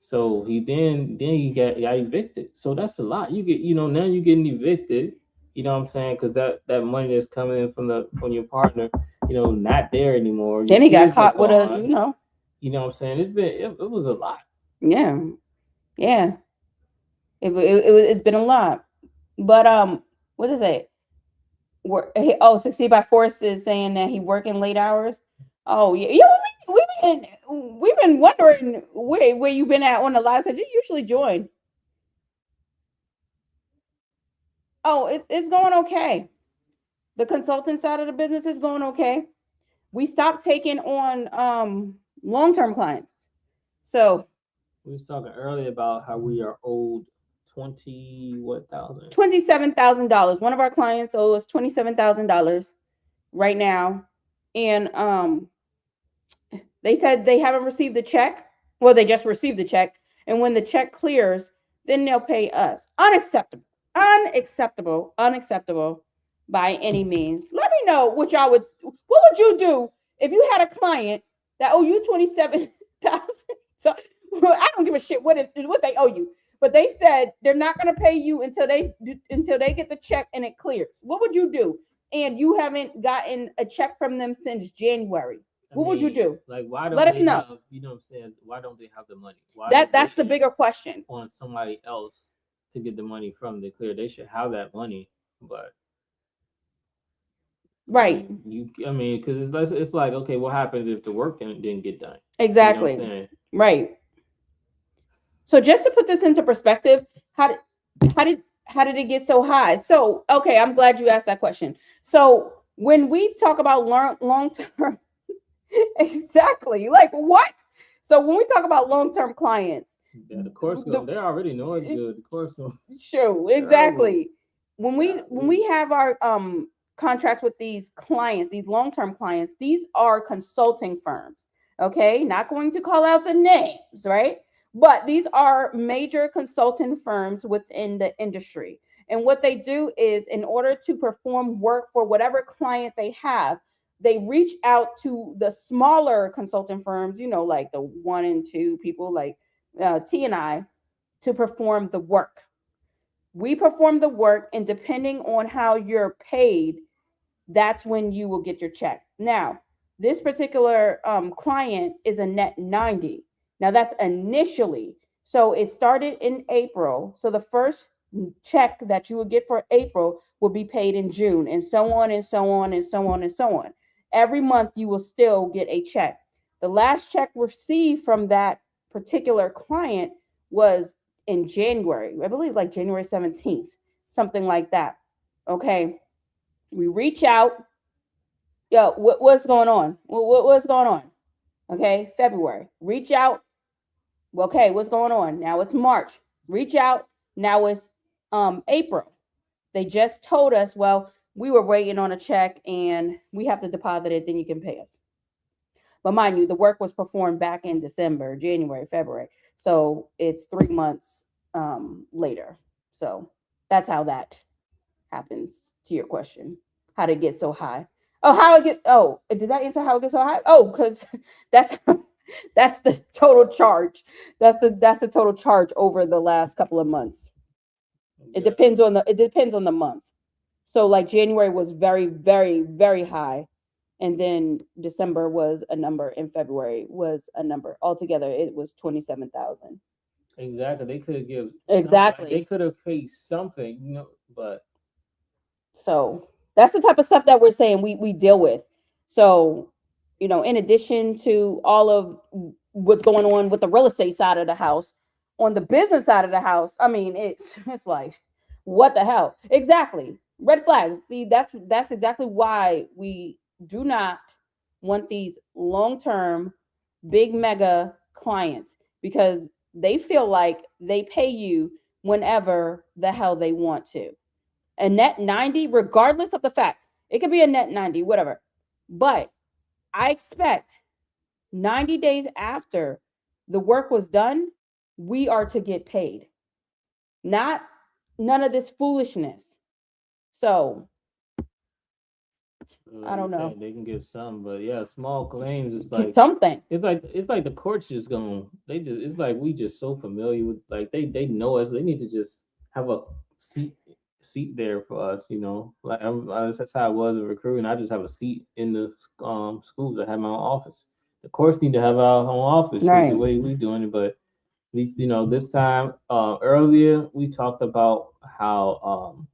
So he he got evicted. So that's a lot. You get, now you're getting evicted. You know what I'm saying? Because that money that's coming in from your partner, not there anymore. Then he got caught with a, You know what I'm saying? It was a lot. Yeah. It's been a lot. But what does it say? 60 by Force is saying that he working late hours. Oh yeah. We've been wondering where you've been at on the live, because you usually join. Oh, it's going okay. The consultant side of the business is going okay. We stopped taking on long-term clients. So we was talking earlier about how we are owed $27,000. One of our clients owes us $27,000 right now, and they said they haven't received the check. Well, they just received the check. And when the check clears, then they'll pay us. Unacceptable by any means. Let me know what would you do if you had a client that owe you $27,000? So I don't give a shit what they owe you. But they said they're not going to pay you until they get the check and it clears. What would you do? And you haven't gotten a check from them since January. What would you do? Like, why don't Let us they know. have, you know what I'm saying? Why don't they have the money? Why That's the bigger question. on somebody else to get the money from the clear? They should have that money, but Right. I mean, because it's like, okay, what happens if the work didn't get done? Exactly. You know what I'm saying? Right. So just to put this into perspective, how did it get so high? So, okay, I'm glad you asked that question. So when we talk about long term, exactly, like what? So when we talk about long term clients, yeah, the course they already know it's good. The course sure, exactly. When we have our contracts with these clients, these long term clients, these are consulting firms. Okay, not going to call out the names, right? But these are major consulting firms within the industry. And what they do is, in order to perform work for whatever client they have, they reach out to the smaller consulting firms, like the 1 and 2 people, like T and I, to perform the work. We perform the work, and depending on how you're paid, that's when you will get your check. Now, this particular client is a net 90. Now, that's initially. So it started in April. So the first check that you will get for April will be paid in June, and so on and so on and so on and so on. Every month, you will still get a check. The last check received from that particular client was in January, I believe, like January 17th, something like that. Okay. We reach out. Yo, what's going on? What's going on? Okay, February. Reach out. Okay, what's going on? Now it's March. Reach out. Now it's April. They just told us, well, we were waiting on a check and we have to deposit it, then you can pay us. But mind you, the work was performed back in December, January, February. So it's 3 months later. So that's how that happens to your question. How did it get so high? Oh, how it get? Oh, did that answer how it gets so high? Oh, because that's that's the total charge. That's the total charge over the last couple of months. It depends on the month. So like January was very, very, very high, and then December was a number, and February was a number. Altogether, it was 27,000. Exactly. They could give Exactly. They could have paid something, but so that's the type of stuff that we're saying we deal with. So, in addition to all of what's going on with the real estate side of the house, on the business side of the house, I mean, it's like, what the hell? Exactly. Red flags. See, that's exactly why we do not want these long-term big mega clients, because they feel like they pay you whenever the hell they want to. A net 90, regardless of the fact, it could be a net 90, whatever. But I expect 90 days after the work was done, we are to get paid. Not none of this foolishness. So I don't know. They can give some, but yeah, small claims. It's like something. It's like the courts just going. It's like we just so familiar with, like, they know us. They need to just have a seat there for us. Like that's how I was in recruiting. I just have a seat in the schools. I have my own office. The courts need to have our own office. Right. The way we doing it, but at least this time earlier we talked about how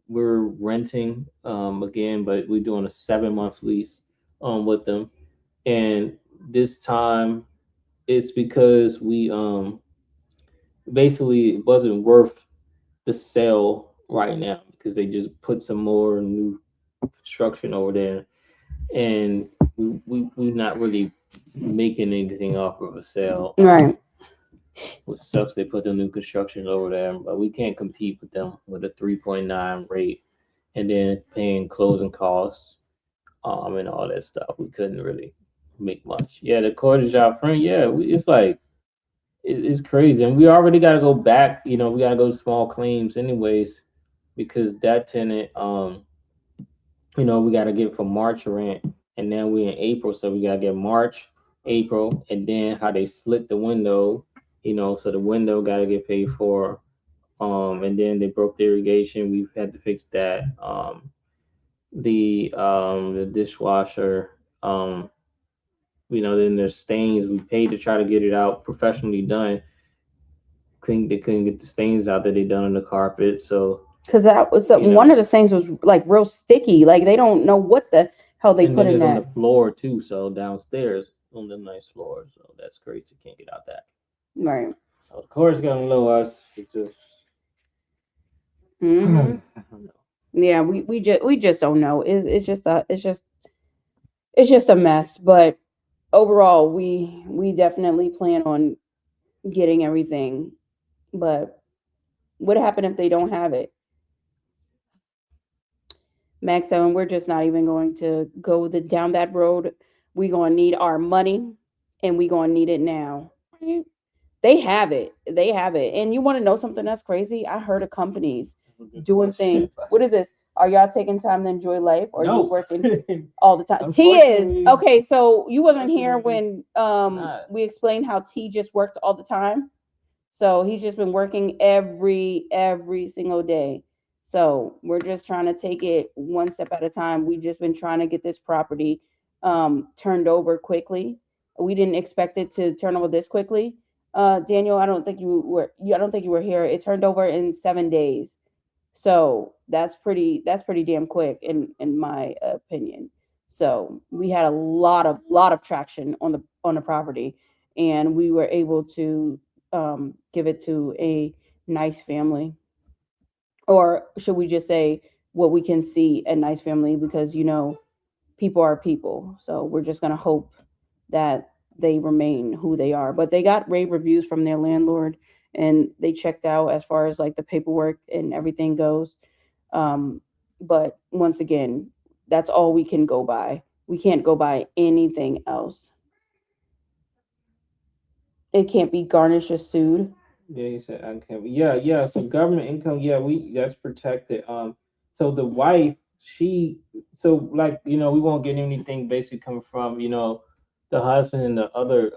we're renting again, but we're doing a 7-month lease with them. And this time it's because we basically it wasn't worth the sale right now, because they just put some more new construction over there, and we're not really making anything off of a sale. Right. With stuff, they put the new construction over there, but we can't compete with them with a 3.9 rate, and then paying closing costs, and all that stuff. We couldn't really make much. Yeah, the cottage out front. Yeah, it's like it's crazy, and we already got to go back. We got to go to small claims anyways, because that tenant, we got to get for March rent, and then we're in April, so we got to get March, April, and then how they split the window. So the window got to get paid for, and then they broke the irrigation. We've had to fix that. The dishwasher, then there's stains. We paid to try to get it out professionally done. They couldn't get the stains out that they done on the carpet. So Because that was You know. one of the stains was like real sticky. Like they don't know what the hell they and put then in it's on that. the floor too. So downstairs on the nice floor. So that's crazy. Can't get out that. Right. So the court's gonna know us. It's just hmm I don't know. Yeah, we just don't know. It's just a mess. But overall, we definitely plan on getting everything. But what happened if they don't have it? Max 7, we're just not even going to go down that road. We're going to need our money and we're going to need it now. Right? They have it. They have it. And you want to know something that's crazy? I heard of companies That's a good doing question. things. What is this? Are y'all taking time to enjoy life or No. you working all the time? T is Unfortunately, okay. So you wasn't here unfortunately, when not. we explained how T just worked all the time. So he's just been working every single day. So we're just trying to take it one step at a time. We just been trying to get this property turned over quickly. We didn't expect it to turn over this quickly. Daniel, I don't think you were here. It turned over in 7 days. So that's pretty damn quick in my opinion. So we had a lot of traction on the property, and we were able to give it to a nice family, or should we just say what we can see a nice family, because people are people. So we're just gonna hope that they remain who they are. But they got rave reviews from their landlord, and they checked out as far as like the paperwork and everything goes. Um, but once again, that's all we can go by. We can't go by anything else. It can't be garnished or sued. Yeah, you said uncovered. Yeah. So government income, yeah, we that's protected. So the wife, so like we won't get anything basically coming from the husband and the other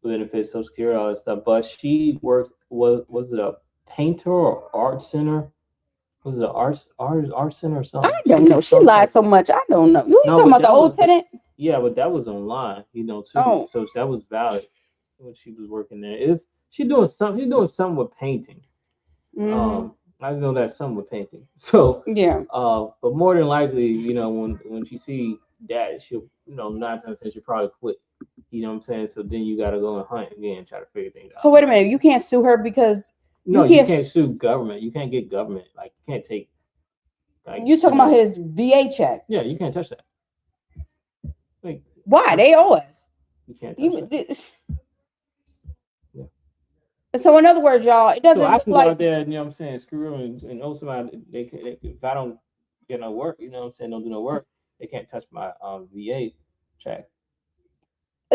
benefits, Social Security, all that stuff. But she works. Was it a painter or art center? Was it an art center or I something? don't know. She lied so much. I don't know. You No, talking but about the that old was tenant? yeah, but that was online, too. Oh, So that was valid when she was working there. Is she doing something? She's doing something with painting. hmm I know that something with painting. So, yeah. but more than likely, when she see that, she'll, 9 times 10, she'll probably quit. You know what I'm saying? So then you got to go and hunt again, try to figure things So out. wait a minute. You can't sue her because No, you you can't. can't sue government. You can't get government. Like you can't take. Like You talking about his VA check? Yeah, you can't touch that. Like Why they owe us? you can't touch that. You, Yeah. so in other words, y'all, it doesn't So I look can go like. out there, what I'm saying, screw them and know somebody. If I don't get no work, what I'm saying, don't do no work, they can't touch my VA check.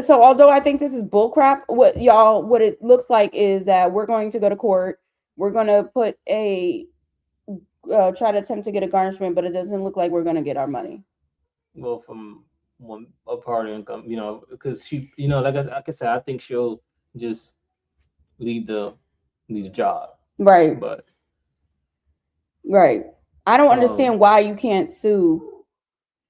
So although I think this is bullcrap, what it looks like is that we're going to go to court. We're going to put a try to attempt to get a garnishment, but it doesn't look like we're going to get our money. Well, from one a part of income, because she, like I said, I think she'll just leave the job. Right. But Right. I don't um, understand why you can't sue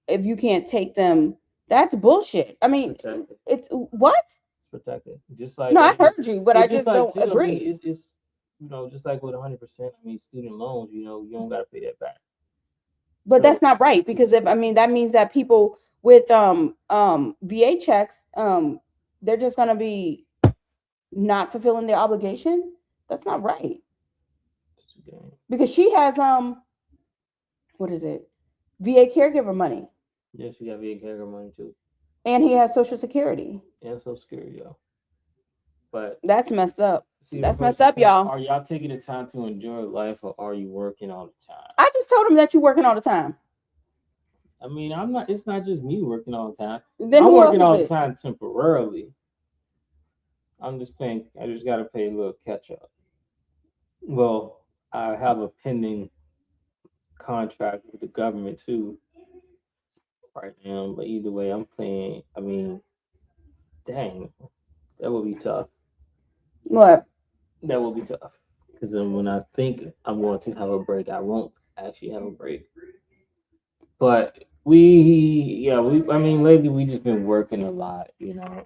if you can't take them. That's bullshit. I mean, protected. it's what? It's protected. Just like No, I heard you, but I it's just like don't too. I mean, agree. it's just like with 100%. I mean, student loans. You don't got to pay that back. But So that's not right, because if I mean that means that people with VA checks they're just gonna be not fulfilling their obligation. That's not right, it's a game. because she has what is it, VA caregiver money, Yeah, she got VA caregiver money too, and he has Social Security. and Social Security, y'all. But That's messed up. see, my That's messed question up, is, y'all. are y'all taking the time to enjoy life, or are you working all the time? I just told him that you're working all the time. I mean, I'm not. It's not just me working all the time. Then I'm who else working all is the it? time temporarily. I'm just paying. I just got to pay a little catch up. Well, I have a pending contract with the government too right now. But either way, I'm paying. I mean, dang, that would be tough. What? That will be tough. Because then when I think I'm going to have a break, I won't actually have a break. But I mean, lately we just been working a lot, we just been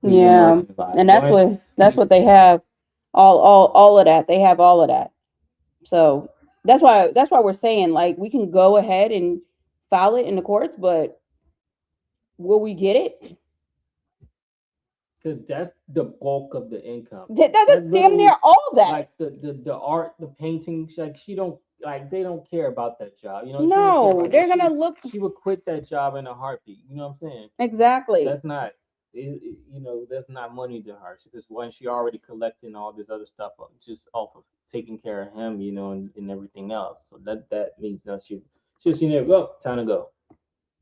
Yeah, working a lot. and that's what they have. All of that. They have all of that. So that's why we're saying like we can go ahead and file it in the courts, but will we get it? Because that's the bulk of the income. That's damn literally, near all that. Like the art, the painting, like she don't like they don't care about that job. You know, she don't care No, about they're that. gonna look She would quit that job in a heartbeat. You know what I'm saying? exactly. That's not that's not money to her because when she already collecting all this other stuff just off of taking care of him, and everything else. So that means that she never go. Time to go.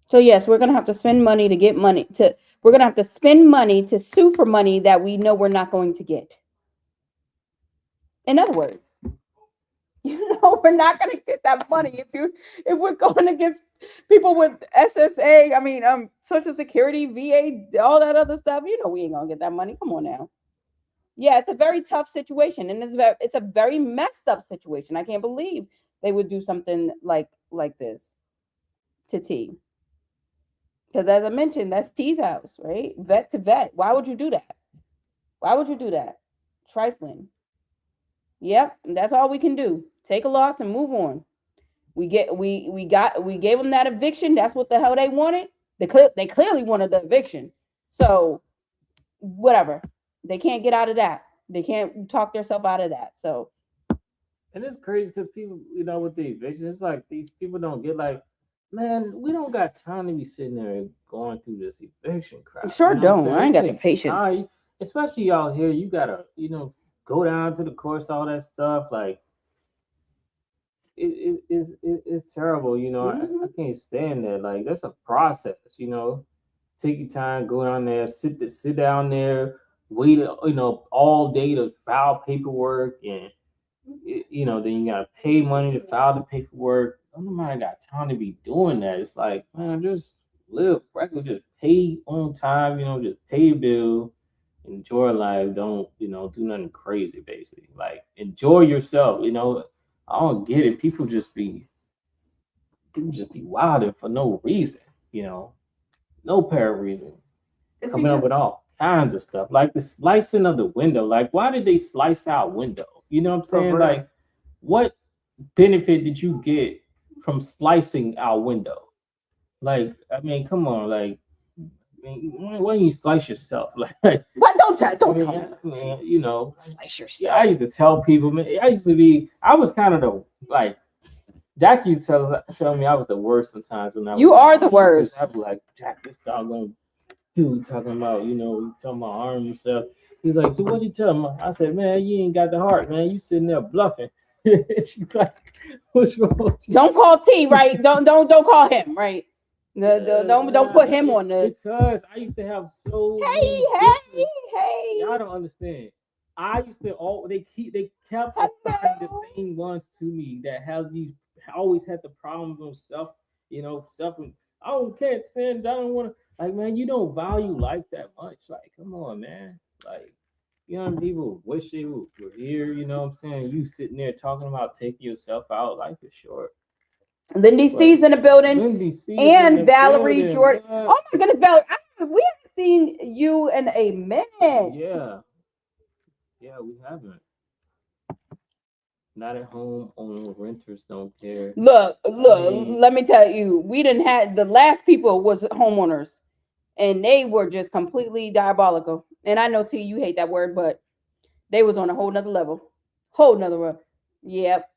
So yes, we're gonna have to spend money to get money to. We're gonna have to spend money to sue for money that we know we're not going to get. In other words, we're not gonna get that money if we're going against people with SSA. I mean, Social Security, VA, all that other stuff. We ain't gonna get that money. Come on now. Yeah, it's a very tough situation, and it's a very messed up situation. I can't believe they would do something like this to T. Because as I mentioned, that's T's house, right? Vet to vet. Why would you do that? Why would you do that? Trifling. Yep, that's all we can do. Take a loss and move on. We gave them that eviction. That's what the hell they wanted. They clearly wanted the eviction. So whatever. They can't get out of that. They can't talk themselves out of that. So and it's crazy because people, with the eviction, it's like these people don't get like, man, we don't got time to be sitting there going through this eviction crap. Sure don't. I ain't got the patience. Especially out here, you gotta, go down to the courts, all that stuff. Like, it's terrible. I can't stand that. Like, that's a process. Take your time, go down there, sit down there, wait, all day to file paperwork, and then you gotta pay money to file the paperwork. Nobody got time to be doing that. It's like, man, just live regular, just pay on time. Just pay your bill, enjoy life. Don't do nothing crazy. Basically, like enjoy yourself. I don't get it. People just be wilding for no reason. No apparent reason. Coming up with all kinds of stuff, like the slicing of the window. Like, why did they slice out window? You know what I'm saying? Like, what benefit did you get from slicing our window? Like, I mean, come on, like, why don't you slice yourself? Like, what? Don't tell me. Man, slice yourself. Yeah, I used to tell people, man. I was kind of the like. Jackie used to tell me I was the worst sometimes when I was. You are the worst. I'd be like, Jack, this doggone dude talking about, talking about harm himself. He's like, so what you tell him? I said, man, you ain't got the heart, man. You sitting there bluffing. She's like, what's wrong with you? Don't call T, right? Don't call him, right? Don't put him on the. Because I used to have so. Hey. Y'all don't understand. I used to they kept assigning the same ones to me that have always had the problems on self. I can't stand. I don't want to. Like, man, you don't value life that much. Like, come on, man. Like, young people wish they were here. You know what I'm saying? You sitting there talking about taking yourself out. Life is short. Lindy C's in the building. And Valerie Jordan. Oh my goodness, Valerie. We haven't seen you in a minute. Yeah. Yeah, we haven't. Not at home. Renters don't care. Look. Let me tell you, we didn't have the last people was homeowners, and they were just completely diabolical. And I know T, you hate that word, but they was on a whole nother level. Yep,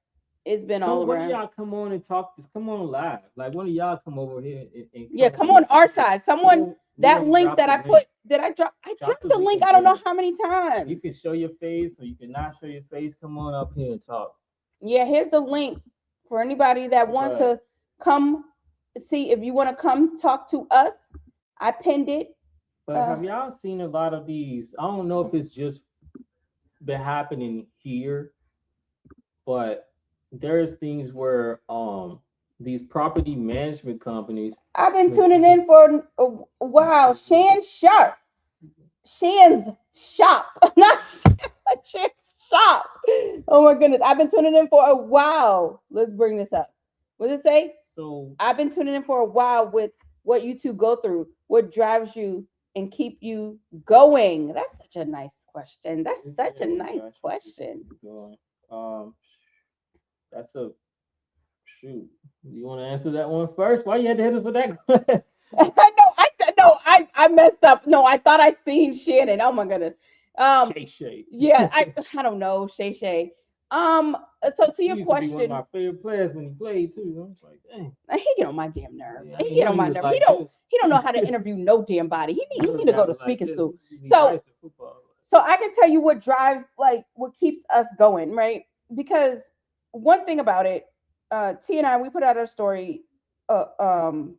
it's been all around. One of y'all come on and talk. Just come on live. Like one of y'all come over here and come on our side. Someone that link that I put. Did I drop? I dropped the link. I don't know how many times. You can show your face, or you can not show your face. Come on up here and talk. Yeah, here's the link for anybody that want to come see. If you want to come talk to us, I pinned it. But have y'all seen a lot of these? I don't know if it's just been happening here, but there's things where these property management companies. I've been tuning in for a while. Shan's Shop. Not Shan's shocked. Oh my goodness. I've been tuning in for a while. Let's bring this up. What does it say? So I've been tuning in for a while with what you two go through, what drives you and keep you going. That's such a nice question. That's such a nice question. going. That's a shoot. You want to answer that one first? Why you had to hit us with that? I said no. I messed up. No, I thought I seen Shannon. Oh my goodness. Shay. Yeah, I don't know, Shay. So to He your used to be one of question, my favorite players when he played too. I was like, dang. he get on my damn nerves. Yeah, I He didn't get know on he my was nerves. like this. He don't know how to interview no damn body. He need to go to Like speaking this. school. He So nice at football. so I can tell you what drives, like, what keeps us going, right? Because one thing about it, T and I, we put out a story a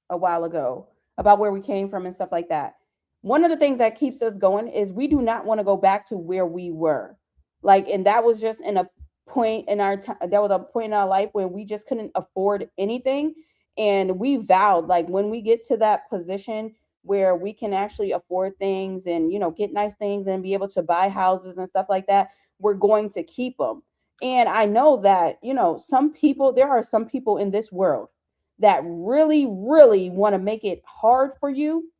while ago about where we came from and stuff like that. One of the things that keeps us going is we do not want to go back to where we were. Like, and that was just in a point in our time, that was a point in our life where we just couldn't afford anything. And we vowed, like, when we get to that position where we can actually afford things and, get nice things and be able to buy houses and stuff like that, we're going to keep them. And I know that, there are some people in this world that really, really want to make it hard for you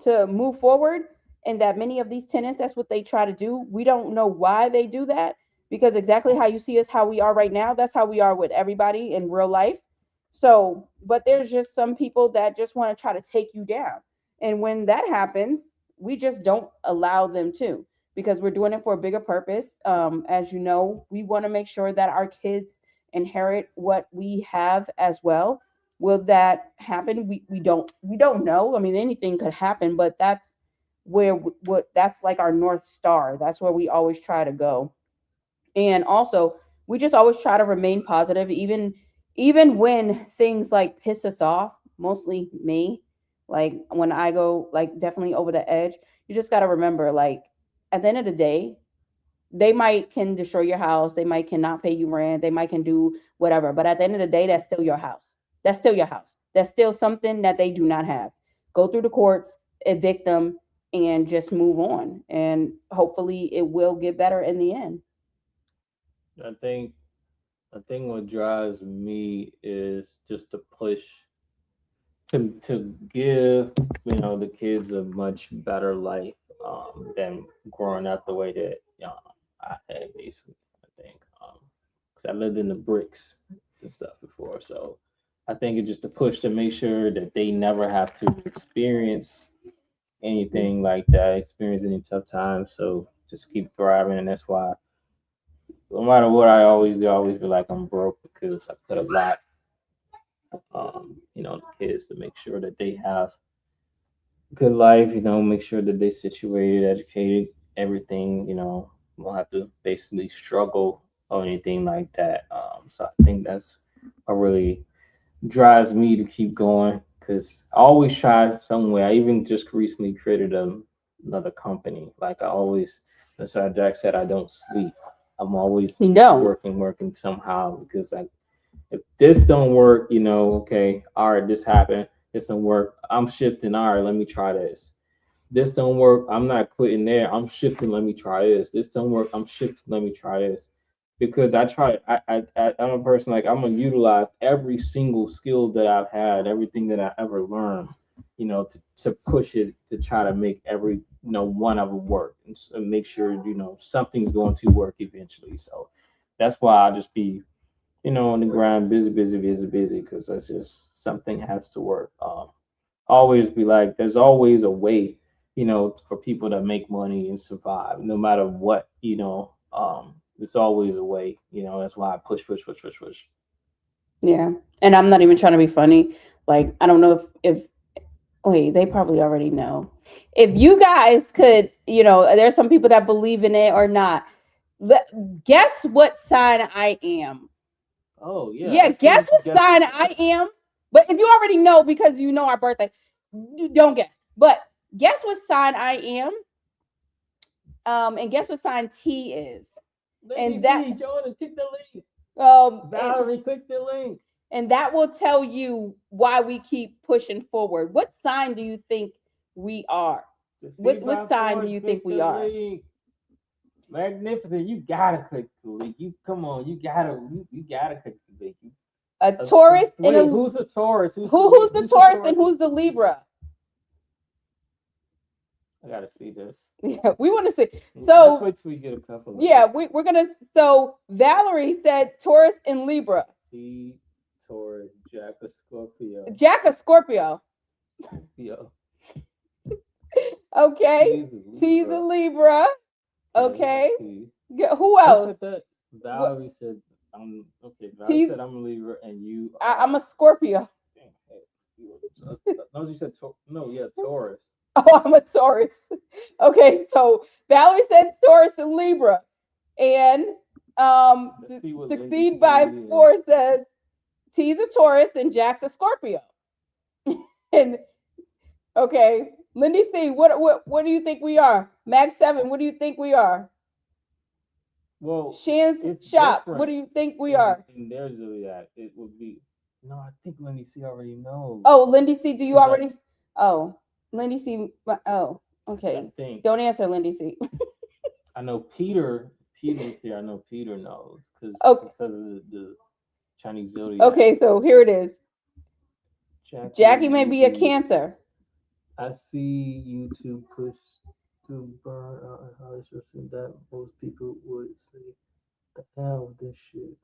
to move forward. And that many of these tenants, that's what they try to do. We don't know why they do that, because exactly how you see us, how we are right now, that's how we are with everybody in real life. So, but there's just some people that just want to try to take you down. And when that happens, we just don't allow them to, because we're doing it for a bigger purpose. As you know, we want to make sure that our kids inherit what we have as well. Will that happen? We don't know. I mean, anything could happen, but that's where what that's like our north star. That's where we always try to go. And also, we just always try to remain positive, even when things like piss us off, mostly me. Like when I go like definitely over the edge, you just got to remember, like, at the end of the day, they might can destroy your house, they might cannot pay you rent, they might can do whatever, but at the end of the day, that's still your house. That's still your house. That's still something that they do not have. Go through the courts, evict them, and just move on, and hopefully it will get better in the end. I think what drives me is just to push to give the kids a much better life than growing up the way that I had basically. I think because I lived in the bricks and stuff before, so I think it's just a push to make sure that they never have to experience anything like that, experience any tough times. So just keep thriving, and that's why no matter what, I always be like I'm broke because I put a lot the kids to make sure that they have good life, make sure that they situated, educated, everything, won't have to basically struggle or anything like that. So I think that's what really drives me to keep going because I always try some way. I even just recently created another company. Like I always, that's why Jack said I don't sleep. I'm always working somehow because if this don't work, okay, all right, this happened, this don't work. I'm shifting. All right, let me try this. This don't work. I'm not quitting there. I'm shifting. Let me try this. This don't work. I'm shifting. Let me try this. Because I try. I'm a person like I'm gonna utilize every single skill that I've had, everything that I ever learned, to push it to try to make every one of them work and make sure something's going to work eventually. So that's why I just be on the grind, busy, because that's just something has to work. Always be like, there's always a way, for people to make money and survive, no matter what, it's always a way, that's why I push. Yeah. And I'm not even trying to be funny. Like, I don't know if wait, they probably already know. If you guys could, there's some people that believe in it or not. Guess what sign I am. Oh, yeah. Yeah, guess what sign I am. But if you already know because you know our birthday, you don't guess. But guess what sign I am. And guess what sign T is. And that join us, click the link. Valerie, click the link. And that will tell you why we keep pushing forward. What sign do you think we are? What sign do you think we are? Magnificent. You gotta click the link. You come on. You gotta click the link. A Taurus Wait, and a who's the Taurus? who's the Taurus and who's the Libra? I gotta see this. Yeah, we want to see. Let's So wait till we get a couple. Of yeah, these. we're gonna. So Valerie said Taurus and Libra. T, Taurus, Jack of Scorpio. Jack of Scorpio. Yo. Okay. T's a Libra. Okay. Who else? That? Valerie said I'm okay. Valerie T's, said I'm a Libra, and you. I'm a Scorpio. No, you said Taurus. Oh, I'm a Taurus. Okay, so Valerie said Taurus and Libra, and Succeed by 4 says T's a Taurus and Jack's a Scorpio. And okay, Lindy C, what do you think we are? Mag 7, what do you think we are? Well, Shan's Shop, what do you think we are? In their zodiac, it would be. No, I think Lindy C already knows. Oh, Lindy C, do you already? Oh, Lindy C. Oh, okay. Don't answer, Lindy C. I know Peter's here. I know Peter knows because of the Chinese zodiac. Okay, so here it is. Jackie may be a Cancer. I see YouTube push to burn out and how it's that most people would say, "The hell with this shit."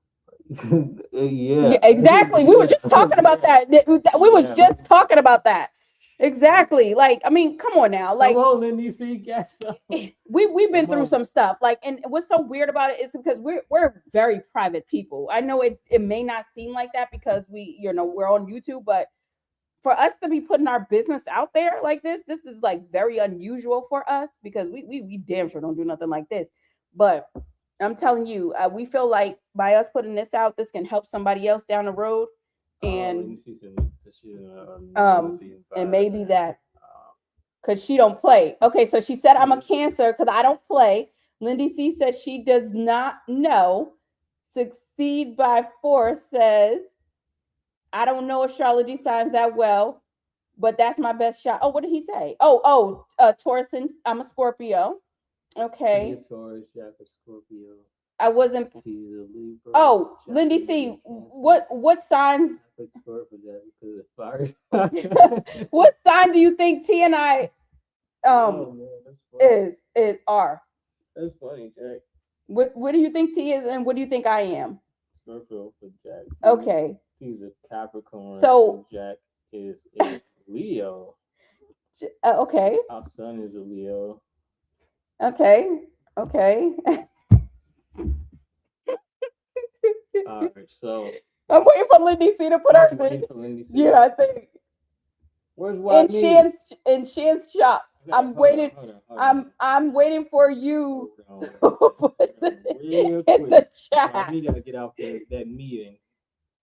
Yeah, exactly. We were just talking about that. We were just talking about that. Exactly. Like, I mean, come on now. Like, come on, Lindy C, guess so. We've been through some stuff. Like, and what's so weird about it is because we're very private people. I know it may not seem like that because we're on YouTube, but for us to be putting our business out there like this is like very unusual for us because we damn sure don't do nothing like this. But I'm telling you, we feel like by us putting this out, this can help somebody else down the road. And and maybe that because she don't play. Okay, so she said I'm a Cancer because I don't play. Lindy C says she does not know. Succeed by 4 says I don't know astrology signs that well, but that's my best shot. Oh, what did he say? Taurus. I'm a Scorpio. Okay. Taurus, Jack of Scorpio. I wasn't. Oh, Lindy C, what signs? What sign do you think T and I are? That's funny, Jack. What do you think T is, and what do you think I am? Scorpio for Jack. Okay. He's a Capricorn. So Jack is a Leo. Okay. Our son is a Leo. Okay. All right, so I'm waiting for Lindy C to put hers in. Yeah, I think. Where's Wally? In Shan's shop. I'm waiting. I'm waiting for you to put in the chat. We gotta get out that meeting.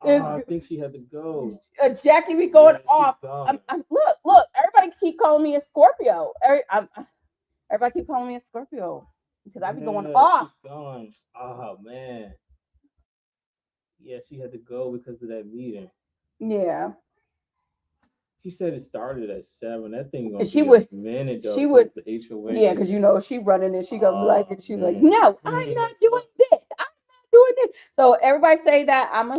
I think she had to go. Jackie be going off. Look. Everybody keep calling me a Scorpio. Everybody keep calling me a Scorpio because I be going off. She's gone. Oh man. Yeah, she had to go because of that meeting. Yeah. She said it started at 7. That thing gonna be a minute though. She would. The HOA. Yeah, because she running it. She gonna be like, she's like, no, I'm not doing this. I'm not doing this. So everybody say that I'm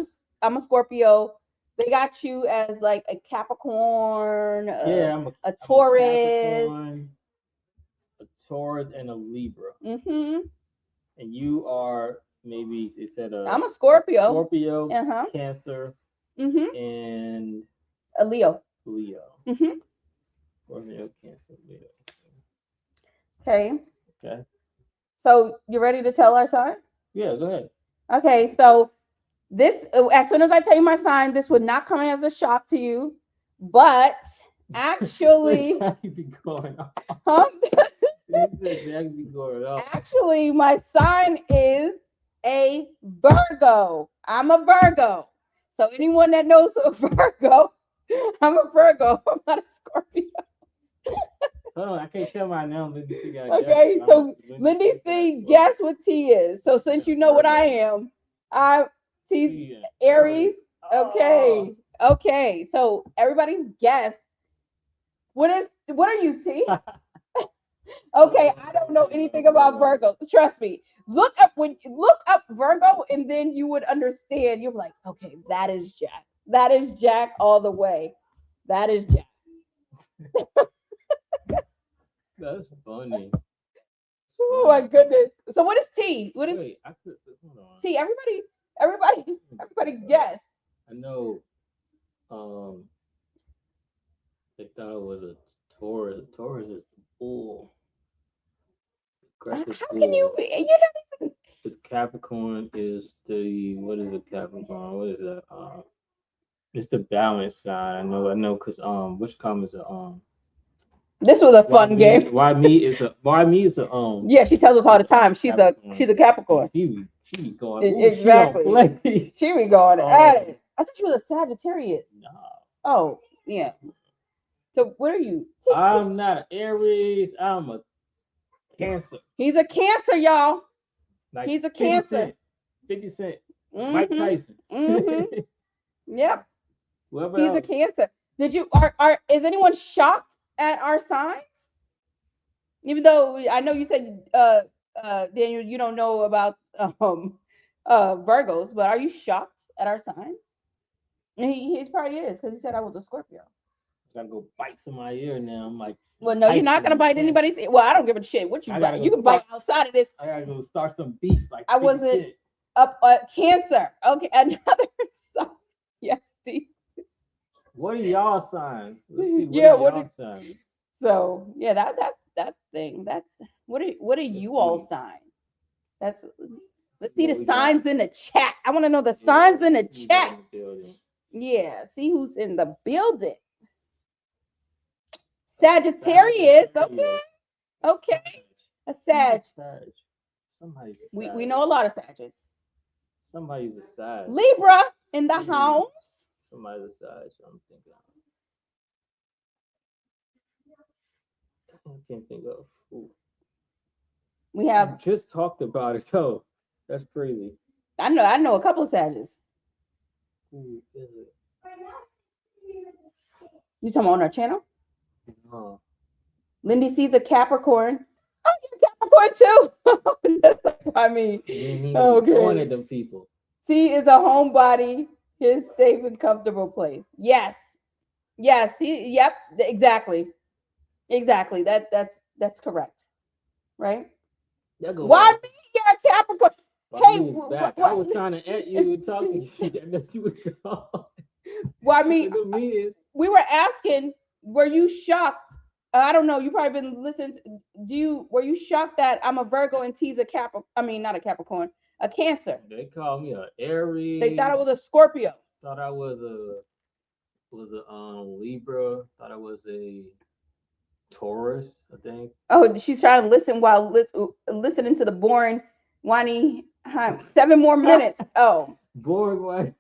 a Scorpio. They got you as like a Capricorn. I'm a Taurus. A Taurus and a Libra. Mm-hmm. And you are maybe it said I'm a Scorpio. Scorpio, Cancer, and a Leo. Mm-hmm. Scorpio, Cancer, Leo. Okay. So you ready to tell our sign? Yeah, go ahead. Okay, so this, as soon as I tell you my sign, this would not come as a shock to you, but actually, actually, my sign is a Virgo. I'm a Virgo. So anyone that knows a Virgo, I'm a Virgo. I'm not a Scorpio. Hold on, I can't tell my now. Lindy C got okay, so Lindy C, guess what T is. So since you know what I am, T's Aries. Okay. So everybody's guess. What are you, T? Okay, I don't know anything about Virgo. Trust me. Look up Virgo, and then you would understand. You're like, okay, that is Jack. That is Jack all the way. That is Jack. That's funny. Oh my goodness. So what is T? What is Wait, I could hold on. T? Everybody guess. I know. They thought it was a Taurus. Taurus is the bull. How Aggressive can you bull. be? You're not even. The Capricorn is the what is a Capricorn? What is that? It's the balance sign. I know, cause which comes a This was a fun game. Why me is a Yeah, she tells us all the time. She's Capricorn. a Capricorn. She be going Exactly. She don't play. She be going Oh. at it. I thought she was a Sagittarius. Nah. Oh, yeah. So what are you? I'm not an Aries. I'm a Cancer. He's a Cancer, y'all. Like He's a 50 Cancer. Cent, 50 Cent. Mike Mhm, Tyson. mhm. Yep, Whoever he's a else. Cancer. Did you is anyone shocked at our signs? Even though I know you said Daniel, you don't know about Virgos, but are you shocked at our signs? And he probably is, because he said I was a Scorpio. Gotta go bite somebody's ear now. I'm like, Well, no, you're not Tyson, gonna bite Cancer. anybody's ear. Well, I don't give a shit what you I gotta bite. go You can bite start- outside of this. I gotta go start some beef. Like I 50 wasn't- Cent. Up Cancer. Okay, another sign. Yes, Steve. What are y'all signs? Let's see. What Yeah, are what y'all are- signs? So yeah, that's thing. That's what are Let's you all see. signs? Let's see What the we got? signs in the chat. I want to know the signs in the Who's in chat. the building? Yeah, see who's in the building. Sagittarius. Okay, okay. A Sag. Sag. Somebody's a We Sag. know a lot of Sages. Somebody's a Sag. Libra in the Mhm. house. Somebody's a Sag. I'm thinking. I can't think of. Ooh. We have. Just talked about it though. That's crazy. I know a couple of Sages. Who is it? You talking about on our channel? Huh. Lindy sees a Capricorn. Oh, you're Capricorn too. That's like, I mean, Okay. Going at them people. T is a homebody, his safe and comfortable place. Yes. Yep, exactly. Exactly. That's correct. Right? That go Why back. me? You're a Capricorn. Why Hey, me is back. I was trying to at you and talking shit, and then she was gone. Well, I mean, Look at me is we were asking, were you shocked? I don't know. You probably been listening. Were you shocked that I'm a Virgo and T's a Capricorn? I mean, not a Capricorn, a Cancer. they called me a Aries. They thought I was a Scorpio. Thought I was a Libra. Thought I was a Taurus. I think. Oh, she's trying to listen while listening to the boring, whiny. 7 more minutes. Oh, Bored one.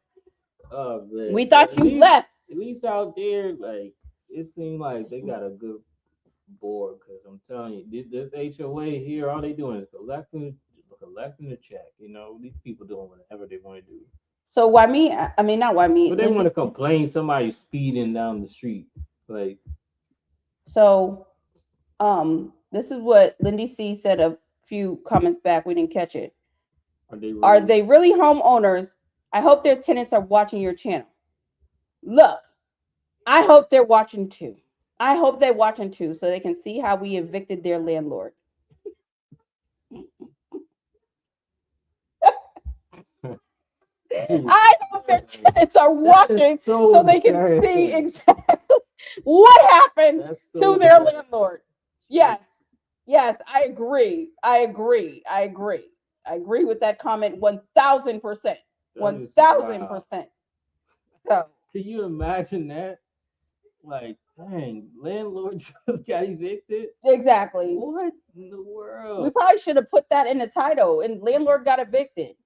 Oh man. we thought At you least- left. At least out there, like it seemed like they got a good board. Because I'm telling you, this HOA here, all they doing is collecting the check. You know, these people doing whatever they want to do. So why me? I mean, not why me. But they want to complain somebody speeding down the street. Like, So, this is what Lindy C said a few comments back. We didn't catch it. Are they really homeowners? I hope their tenants are watching your channel. Look, I hope they're watching too. I hope they're watching too, so they can see how we evicted their landlord. I hope their tenants are watching so they can see exactly what happened to their landlord. Yes, I agree. I agree with that comment 1,000%. 1,000%. So, can you imagine that? Like, dang, landlord just got evicted. exactly. What in the world? We probably should have put that in the title. And landlord got evicted.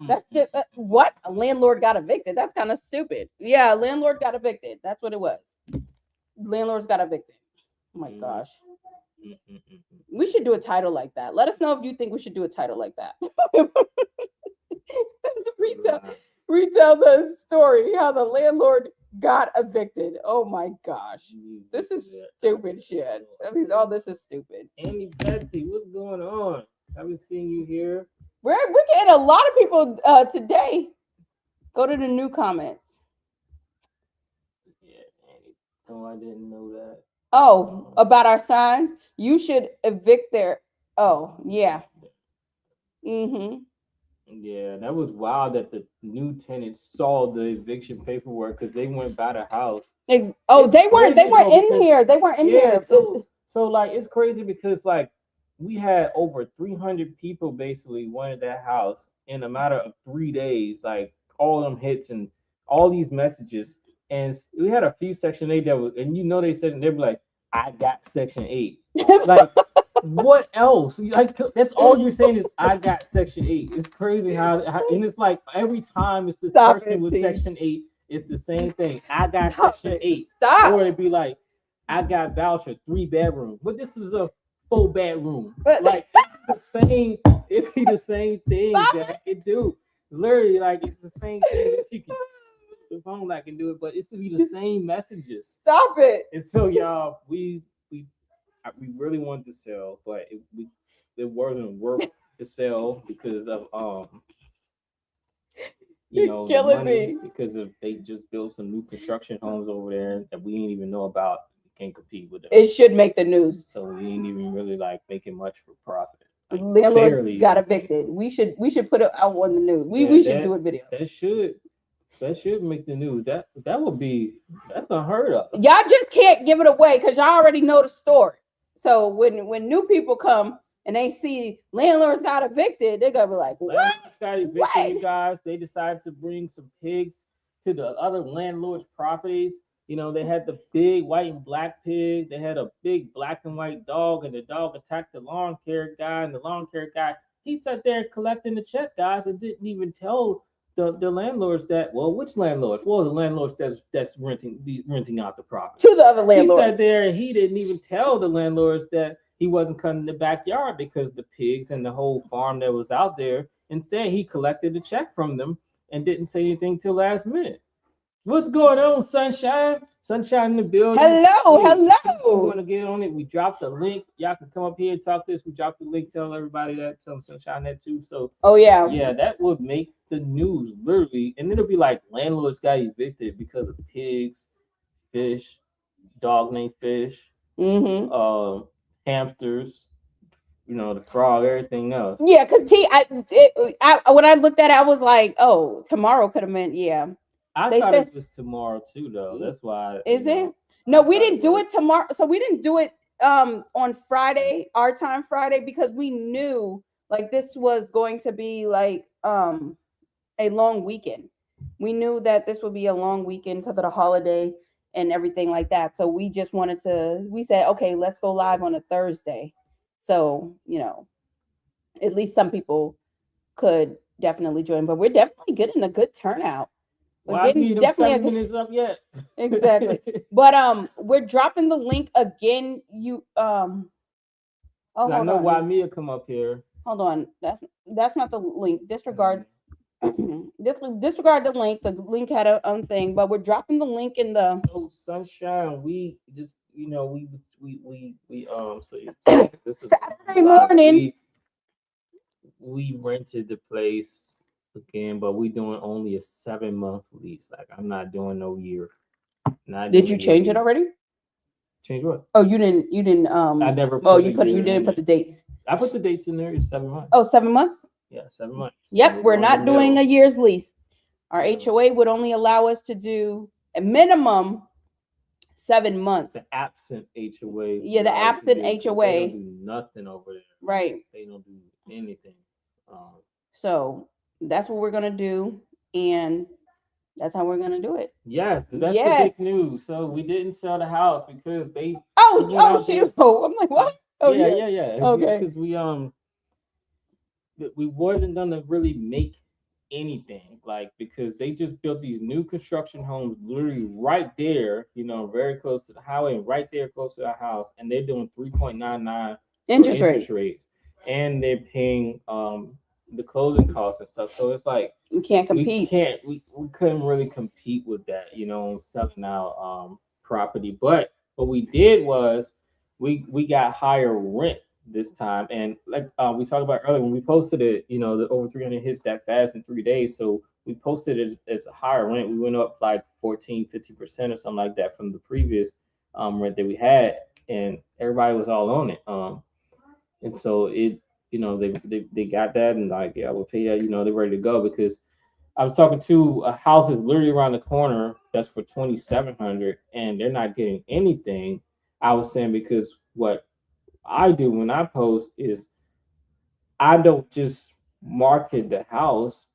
That's just what a landlord got evicted. That's kind of stupid. Yeah, landlord got evicted. That's what it was. Landlords got evicted. Oh my gosh. We should do a title like that. Let us know if you think we should do a title like that. Retell the story how the landlord got evicted. Oh my gosh. This is stupid shit. I mean, all this is stupid. Annie Betsy, what's going on? Haven't seen you here. We're getting a lot of people today. Go to the new comments. Yeah, Annie. Oh, I didn't know that. Oh, about our signs. You should evict their. Oh, yeah. Mm-hmm. Yeah, that was wild that the new tenants saw the eviction paperwork because they went by the house. They weren't crazy, though, in because- here. They weren't in here. So like it's crazy because like we had over 300 people basically wanted that house in a matter of 3 days, like all them hits and all these messages. And we had a few Section 8 that was, and they said they'd be like, I got Section 8. Like, what else? Like, that's all you're saying is I got Section 8. It's crazy how and it's like every time it's the Stop person it, with T. Section 8, it's the same thing. I got Stop Section it. 8. Stop. Or it'd be like, I got voucher 3 bedroom, but this is a 4 bedroom. Like it'd be the same thing Stop that I can do. Literally, like it's the same thing that you can. The phone I can do it, but it's to be the same messages. Stop it. And so, y'all, we really wanted to sell, but it wasn't worth to sell because of You're the killing money, me. because they just built some new construction homes over there that we didn't even know about. We can't compete with them. It should make the news. So we ain't even really like making much for profit. Like, Landlord barely. got evicted. We should put it out on the news. We should do a video. That should make the news. That's unheard of. Y'all just can't give it away because y'all already know the story. So when new people come and they see landlords got evicted, they're gonna be like, what? Landlords got evicted, What? you guys. They decided to bring some pigs to the other landlords' properties. They had the big white and black pig. They had a big black and white dog, and the dog attacked the lawn care guy. And the lawn care guy, he sat there collecting the check, guys, and didn't even tell the landlords that. Well, which landlords? Well, the landlords that's renting out the property To the other landlords. He sat there and he didn't even tell the landlords that he wasn't cutting the backyard because the pigs and the whole farm that was out there. Instead, he collected the check from them and didn't say anything till last minute. What's going on, Sunshine? Sunshine in the building. Hello. We want to get on it. We dropped the link. Y'all can come up here and talk to us. We dropped the link. Tell everybody that. Tell Sunshine that too. So, Oh yeah. yeah, that would make the news literally, and it'll be like landlords got evicted because of pigs, fish, dog named Fish, Mm-hmm. Hamsters, the frog, everything else. Yeah, because when I looked at it, I was like, oh, tomorrow could have meant I They thought said- it was tomorrow too, though. That's why. Is it? No, we didn't do it tomorrow. So we didn't do it on Friday, our time Friday, because we knew like this was going to be like a long weekend. We knew that this would be a long weekend because of the holiday and everything like that. So we just we said, okay, let's go live on a Thursday. So, at least some people could definitely join, but we're definitely getting a good turnout. Well, I need them 7 minutes up yet. Exactly. But we're dropping the link again. I know why Mia come up here. Hold on. That's not the link. Disregard disregard the link. The link had a thing, but we're dropping the link in the So Sunshine, we just so this is Saturday morning. We rented the place again, but we doing only a 7-month lease. Like I'm not doing no year. Did you change it already? Change what? Oh, you didn't I never Oh, put you a year didn't in put it. the dates. I put the dates in there. It's 7 months. Oh, 7 months? Yeah, 7 months. Yep, we're not doing a year's lease. Our Yeah. HOA would only allow us to do a minimum 7 months. The absent HOA. Yeah, the absent They HOA. don't do nothing over there. Right. They don't do anything. So that's what we're gonna do, and that's how we're gonna do it. Yes, that's Yes. the big news. So we didn't sell the house because they. Oh, went out there- shoot! Oh, I'm like, what? Oh yeah. Okay. Because we wasn't gonna really make anything because they just built these new construction homes literally right there, very close to the highway and right there close to our house, and they're doing 3.99 Interest rate. rates, and they're paying the closing costs and stuff. So it's like You can't we compete. can't we couldn't really compete with that, selling out property. But what we did was we got higher rent this time, and like we talked about earlier when we posted it, the over 300 hits that fast in 3 days. So we posted it as a higher rent. We went up like 14-15% or something like that from the previous rent that we had, and everybody was all on it. And so they got that, and like, yeah, we'll pay that. They're ready to go because I was talking to a house that's literally around the corner that's for 2,700, and they're not getting anything. I was saying because what I do when I post is I don't just market the house,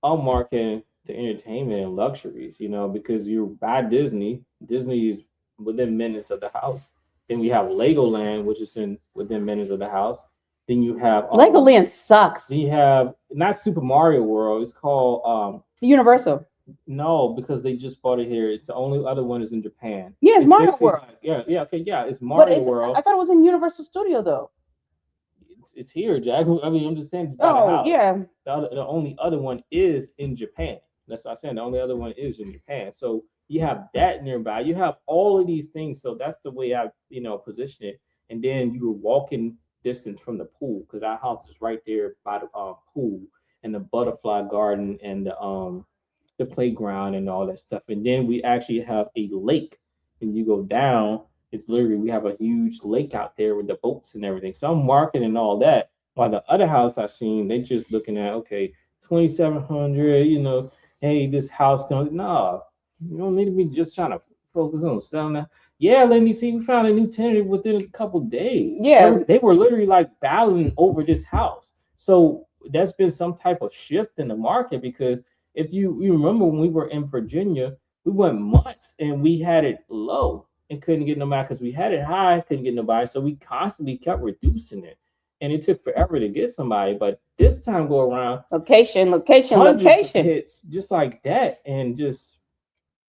I'll market the entertainment and luxuries, because you're by Disney. Disney is within minutes of the house. Then we have Legoland, which is in within minutes of the house. Then you have Legoland sucks. Then you have not Super Mario World. It's called Universal. No, because they just bought it here. It's the only other one is in Japan. Yeah, it's Mario World. Yeah, okay, yeah, it's But Mario World. I thought it was in Universal Studio though. It's here, Jack. I mean, I'm just saying it's by the house. Yeah. The only other one is in Japan. That's what I'm saying. The only other one is in Japan. So you have that nearby. You have all of these things. So that's the way I, position it. And then you were walking distance from the pool because our house is right there by the pool and the butterfly garden and the playground and all that stuff. And then we actually have a lake. And you go down, it's literally we have a huge lake out there with the boats and everything. So I'm marketing all that. While the other house I've seen, they just looking at 2,700. Hey, this house comes. No, you don't need to be just trying to focus on selling that. Yeah, let me see. We found a new tenant within a couple days. Yeah, they were literally like battling over this house. So that's been some type of shift in the market because if you remember when we were in Virginia, we went months and we had it low and couldn't get nobody because we had it high, couldn't get nobody. So we constantly kept reducing it. And it took forever to get somebody. But this time go around, location hits just like that. And just,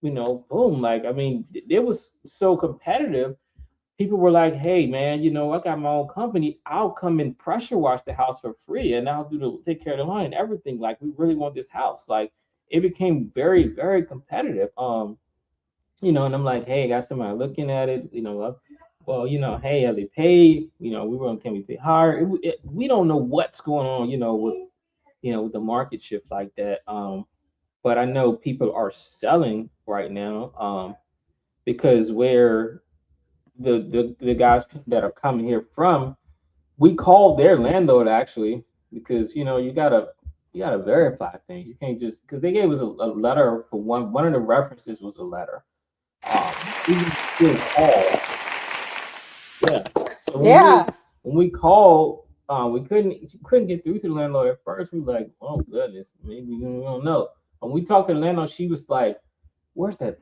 boom. Like, I mean, it was so competitive. People were like, hey man, I got my own company. I'll come and pressure wash the house for free and I'll take care of the line and everything. Like, we really want this house. Like, it became very, very competitive. And I'm like, hey, I got somebody looking at it, well, hey, have they paid? Can we pay higher? We don't know what's going on, with the market shift like that. But I know people are selling right now, because where the guys that are coming here from, we called their landlord actually because you gotta verify things. You can't just because they gave us a letter for one of the references was a letter. We still call. Yeah. So when we called, we couldn't get through to the landlord at first. We were like, oh goodness, maybe we don't know. When we talked to the landlord, she was like, where's that?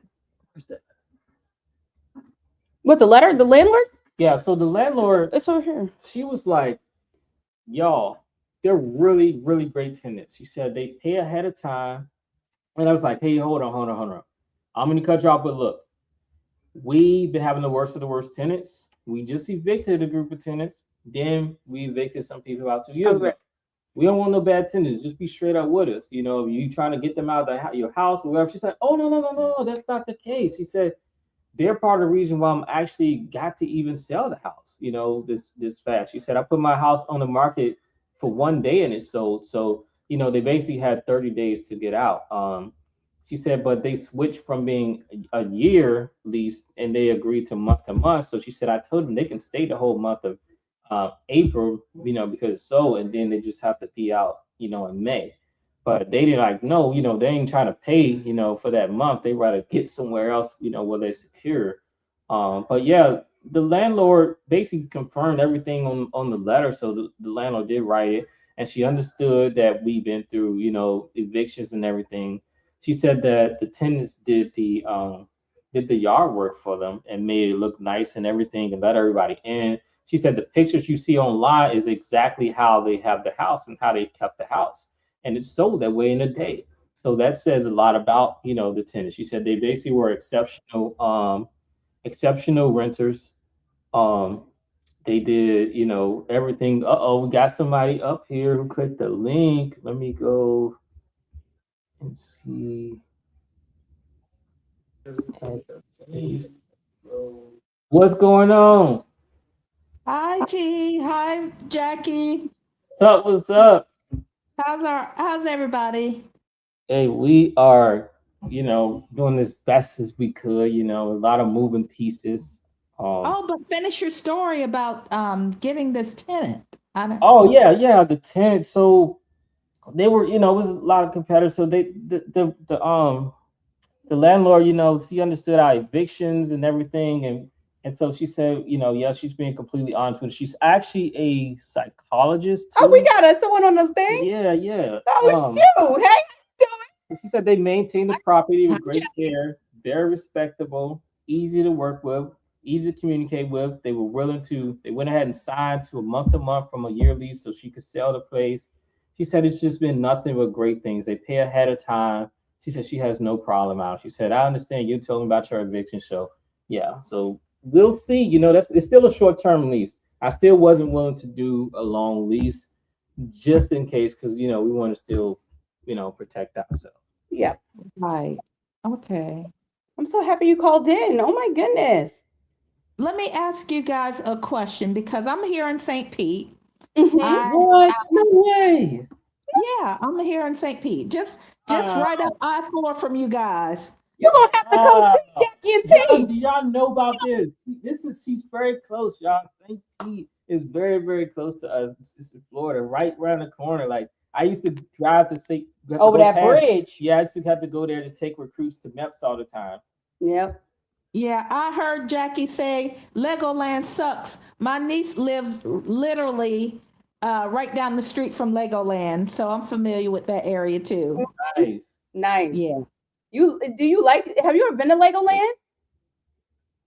What, the letter? The landlord? Yeah, so the landlord, it's over here. She was like, y'all, they're really, really great tenants. She said they pay ahead of time. And I was like, hey, hold on. I'm going to cut you off, but look, we've been having the worst of the worst tenants. We just evicted a group of tenants. Then we evicted some people about 2 years ago. We don't want no bad tenants. Just be straight up with us. You trying to get them out of your house or whatever. She said, oh, no, that's not the case. She said, they're part of the reason why I'm actually got to even sell the house, this fast. She said, I put my house on the market for 1 day and it sold. So, they basically had 30 days to get out. She said, but they switched from being a year lease and they agreed to month. So she said, I told them they can stay the whole month of April, because it's sold, and then they just have to be out, in May. But they didn't no, they ain't trying to pay, for that month. They rather get somewhere else, where they're secure. But yeah, the landlord basically confirmed everything on the letter. So the landlord did write it, and she understood that we've been through, evictions and everything. She said that the tenants did the yard work for them and made it look nice and everything and let everybody in. She said the pictures you see online is exactly how they have the house and how they kept the house. And it's sold that way in a day. So that says a lot about, the tenants. She said they basically were exceptional renters. they did, everything. We got somebody up here who clicked the link. Let me go and see. What's going on? Hi T, hi Jackie. What's up? What's up? How's everybody? Hey, we are, doing as best as we could. A lot of moving pieces. Oh, but finish your story about getting this tenant. I don't. Oh yeah. The tenant. So they were, it was a lot of competitors. So the landlord, she understood our evictions and everything, and so she said, yeah, she's being completely honest with us. She's actually a psychologist too. Oh, we got someone on the thing. Yeah. Oh, it's you. Hey, She said they maintain the property with great care, very respectable, easy to work with, easy to communicate with. They went ahead and signed to a month from a year lease so she could sell the place. She said it's just been nothing but great things. They pay ahead of time. She said she has no problem out. She said, I understand you told me about your eviction show. Yeah, so we'll see. It's still a short-term lease. I still wasn't willing to do a long lease just in case, because we want to still, protect ourselves. Yeah. Right. Okay. I'm so happy you called in. Oh my goodness. Let me ask you guys a question because I'm here in St. Pete. What? No way. Yeah, I'm here in St. Pete. Just right up I-4 from you guys. You're gonna have to come see Jackie and Do y'all know about this? She's very close, y'all. St. Pete is very, very close to us. It's in Florida, right around the corner. Like I used to drive to over that bridge. Yeah, I used to have to go there to take recruits to MEPS all the time. Yep. Yeah, I heard Jackie say Legoland sucks. My niece lives literally right down the street from Legoland, so I'm familiar with that area too. Nice. Yeah. Have you ever been to Legoland?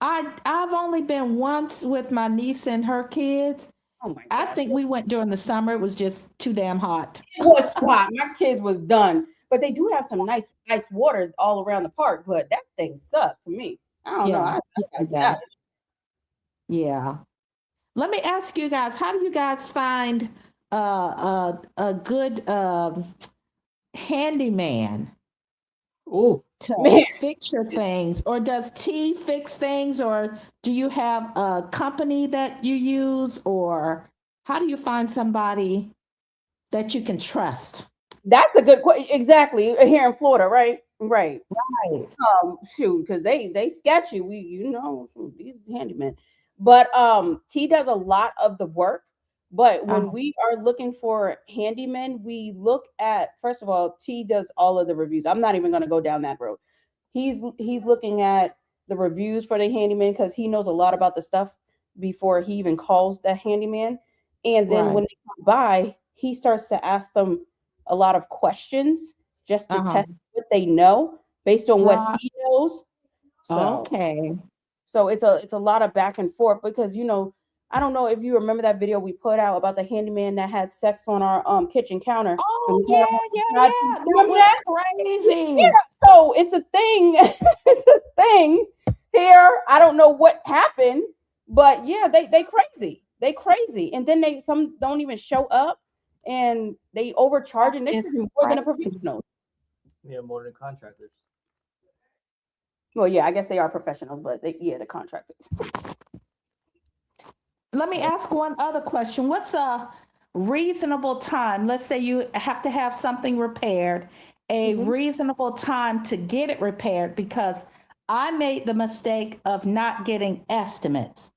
I've only been once with my niece and her kids. Oh my God. I think we went during the summer. It was just too damn hot. It was hot. My kids was done. But they do have some nice water all around the park, but that thing sucked to me. I don't know. Yeah. Let me ask you guys, how do you guys find a good handyman to fix your things? Or does T fix things? Or do you have a company that you use? Or how do you find somebody that you can trust? That's a good question. Exactly. Here in Florida, right? Right. Shoot, because they sketchy. These handymen. But T does a lot of the work. But when we are looking for handymen, we look at, first of all, T does all of the reviews. I'm not even going to go down that road. He's looking at the reviews for the handyman because he knows a lot about the stuff before he even calls the handyman. And then when they come by, he starts to ask them a lot of questions just to test what they know based on what he knows. So it's a lot of back and forth because I don't know if you remember that video we put out about the handyman that had sex on our kitchen counter. Oh yeah. That was crazy. Yeah, so it's a thing. It's a thing here. I don't know what happened, but yeah, they crazy. They crazy. And then some don't even show up and they overcharge and this is more than a professional. Yeah, more than contractors. Well, yeah, I guess they are professionals, but the contractors. Let me ask one other question. What's a reasonable time? Let's say you have to have something repaired, a reasonable time to get it repaired, because I made the mistake of not getting estimates.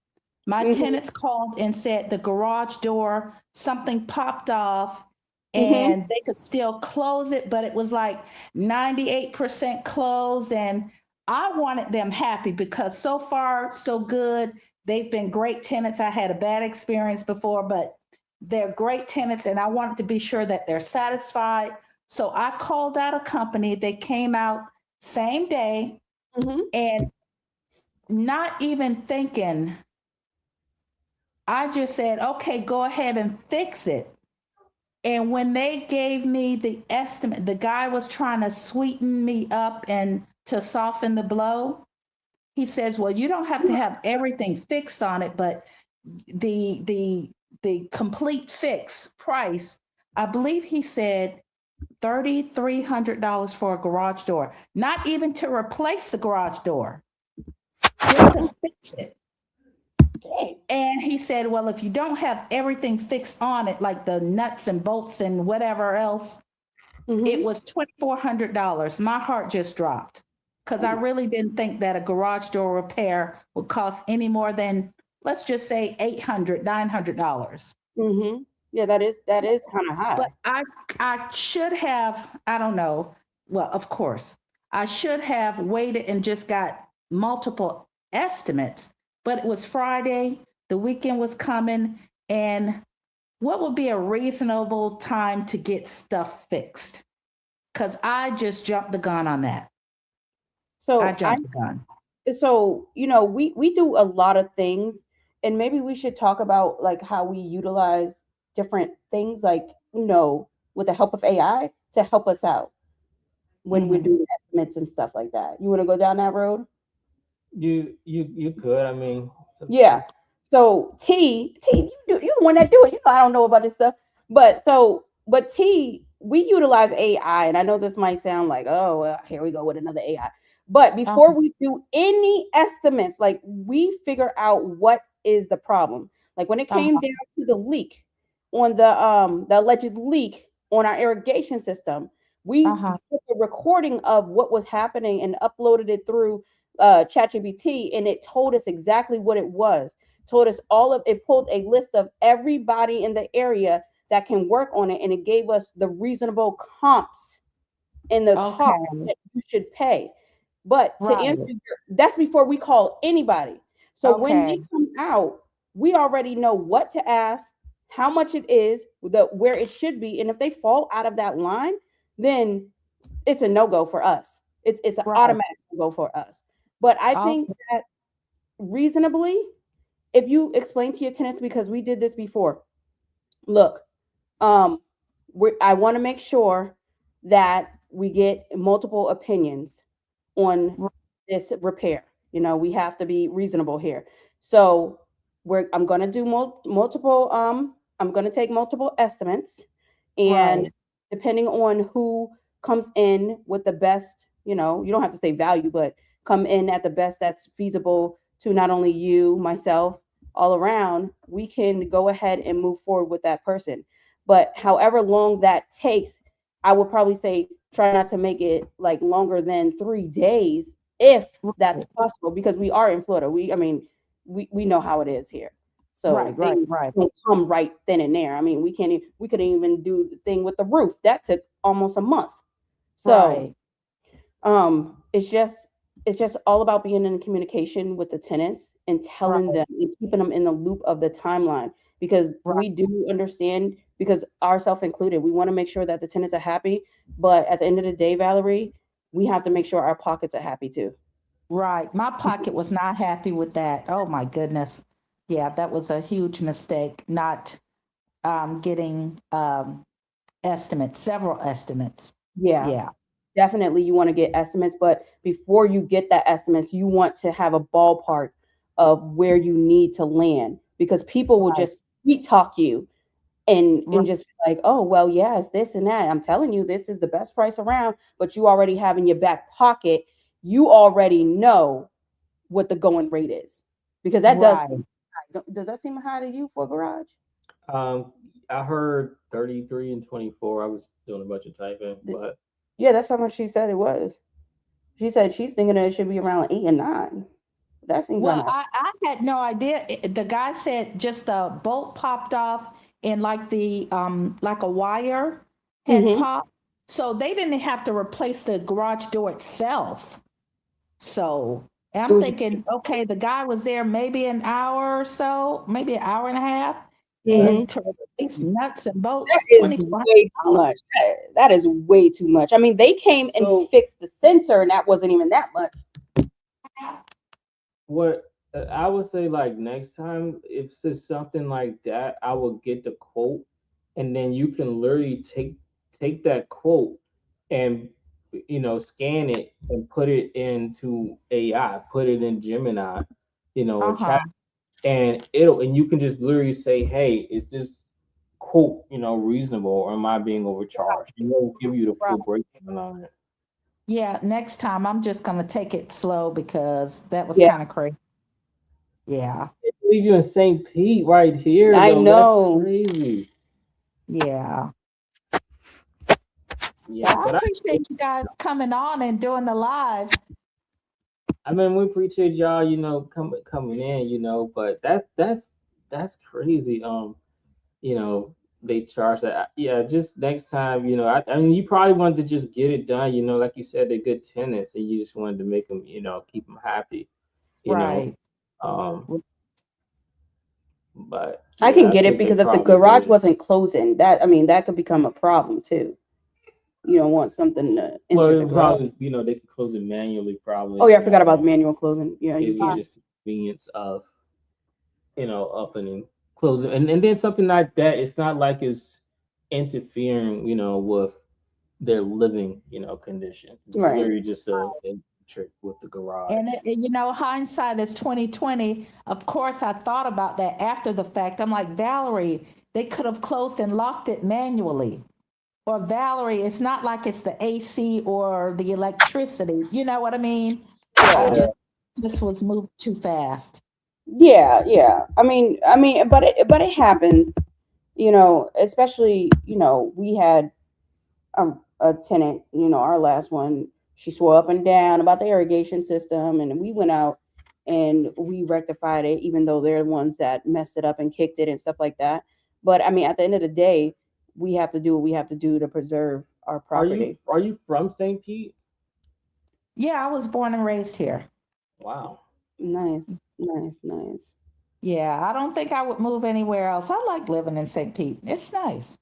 My tenants called and said the garage door, something popped off and they could still close it, but it was like 98% closed. And I wanted them happy because so far, so good. They've been great tenants. I had a bad experience before, but they're great tenants and I wanted to be sure that they're satisfied. So I called out a company. They came out same day and not even thinking, I just said, okay, go ahead and fix it. And when they gave me the estimate, the guy was trying to sweeten me up and to soften the blow. He says, well, you don't have to have everything fixed on it, but the complete fix price, I believe he said $3,300 for a garage door, not even to replace the garage door, just to fix it. Okay. And he said, well, if you don't have everything fixed on it, like the nuts and bolts and whatever else, it was $2,400. My heart just dropped because I really didn't think that a garage door repair would cost any more than, let's just say, $800, $900. Yeah, that is kind of high. But I should have, I don't know. Well, of course, I should have waited and just got multiple estimates. But it was Friday, the weekend was coming, and what would be a reasonable time to get stuff fixed? Because I just jumped the gun on that. So I jumped the gun. So we do a lot of things, and maybe we should talk about like how we utilize different things, like with the help of AI to help us out when we're doing estimates and stuff like that. You want to go down that road? You could. I mean, Yeah. So T, you the one that do it. I don't know about this stuff, but T, we utilize AI, and I know this might sound like, oh, well, here we go with another AI. But before we do any estimates, like we figure out what is the problem. Like when it came down to the leak on the alleged leak on our irrigation system, we took a recording of what was happening and uploaded it through ChatGPT, and it told us exactly what it was. Told us it pulled a list of everybody in the area that can work on it, and it gave us the reasonable comps and the cost that you should pay. But to answer that's before we call anybody. So when they come out, we already know what to ask, how much it is, where it should be, and if they fall out of that line, then it's a no-go for us. It's an automatic no-go for us. But I think that reasonably, if you explain to your tenants, because we did this before, look, I want to make sure that we get multiple opinions on this repair. We have to be reasonable here. So I'm going to do multiple. I'm going to take multiple estimates, and depending on who comes in with the best, you don't have to say value, but come in at the best that's feasible to not only you, myself, all around, we can go ahead and move forward with that person. But however long that takes, I would probably say try not to make it like longer than 3 days if that's possible, because we are in Florida. We know how it is here. So things don't come right then and there. I mean, we couldn't even do the thing with the roof. That took almost a month. So it's just all about being in communication with the tenants and telling them and keeping them in the loop of the timeline, because we do understand, because ourselves included, we want to make sure that the tenants are happy. But at the end of the day, Valerie, we have to make sure our pockets are happy too. Right. My pocket was not happy with that. Oh my goodness. Yeah, that was a huge mistake, not getting estimates, several estimates. Yeah. Definitely you want to get estimates, but before you get that estimates, you want to have a ballpark of where you need to land, because people will just sweet talk you and just be like, oh, well, yeah, it's this and that. I'm telling you, this is the best price around, but you already have in your back pocket, you already know what the going rate is, because that does that seem high to you for a garage? I heard 33 and 24. I was doing a bunch of typing, but yeah, that's how much she said it was. She said she's thinking that it should be around 8 and 9. That seems I had no idea. The guy said just the bolt popped off and like the like a wire had popped. So they didn't have to replace the garage door itself. So I'm thinking, okay, the guy was there maybe an hour or so, maybe an hour and a half. And to replace nuts and bolts, that is way too much. That is way too much. I mean, they came and fixed the sensor, and that wasn't even that much. What I would say, like next time, if it's something like that, I will get the quote, and then you can literally take that quote and scan it and put it into AI, put it in Gemini, or chat and you can just literally say, hey, is this quote, reasonable, or am I being overcharged? And they'll give you the full breakdown on it. Yeah, next time I'm just gonna take it slow because that was Yeah. kind of crazy. Yeah, They leave you in St. Pete right here. I though. know. That's crazy. yeah. Yeah, Well, I appreciate you guys coming on and doing the live. I mean, we appreciate y'all, coming in, but that's crazy. They charge that. Yeah, just next time, I mean, you probably wanted to just get it done, like you said, they're good tenants, and you just wanted to make them, keep them happy, you Right. know. But I can yeah, get it think they because if the probably garage did. wasn't closing, that could become a problem too. You don't want something to Well, enter the it garage. probably, they could close it manually, probably. Oh yeah, I forgot about manual closing. Yeah, It you was can. just the convenience of, opening, closing, and then something like that. It's not like it's interfering, with their living, condition. It's Right. literally just a trick with the garage. And hindsight is 2020. Of course, I thought about that after the fact. I'm like, Valerie, they could have closed and locked it manually. Or Valerie, it's not like it's the AC or the electricity. You know what I mean? Yeah. This was moved too fast. Yeah. I mean, but it happens, especially, we had a tenant, our last one, she swore up and down about the irrigation system, and we went out and we rectified it, even though they're the ones that messed it up and kicked it and stuff like that. But I mean, at the end of the day, we have to do what we have to do to preserve our property. Are you from St. Pete? Yeah, I was born and raised here. Wow. Nice. Yeah, I don't think I would move anywhere else. I like living in St. Pete. It's nice.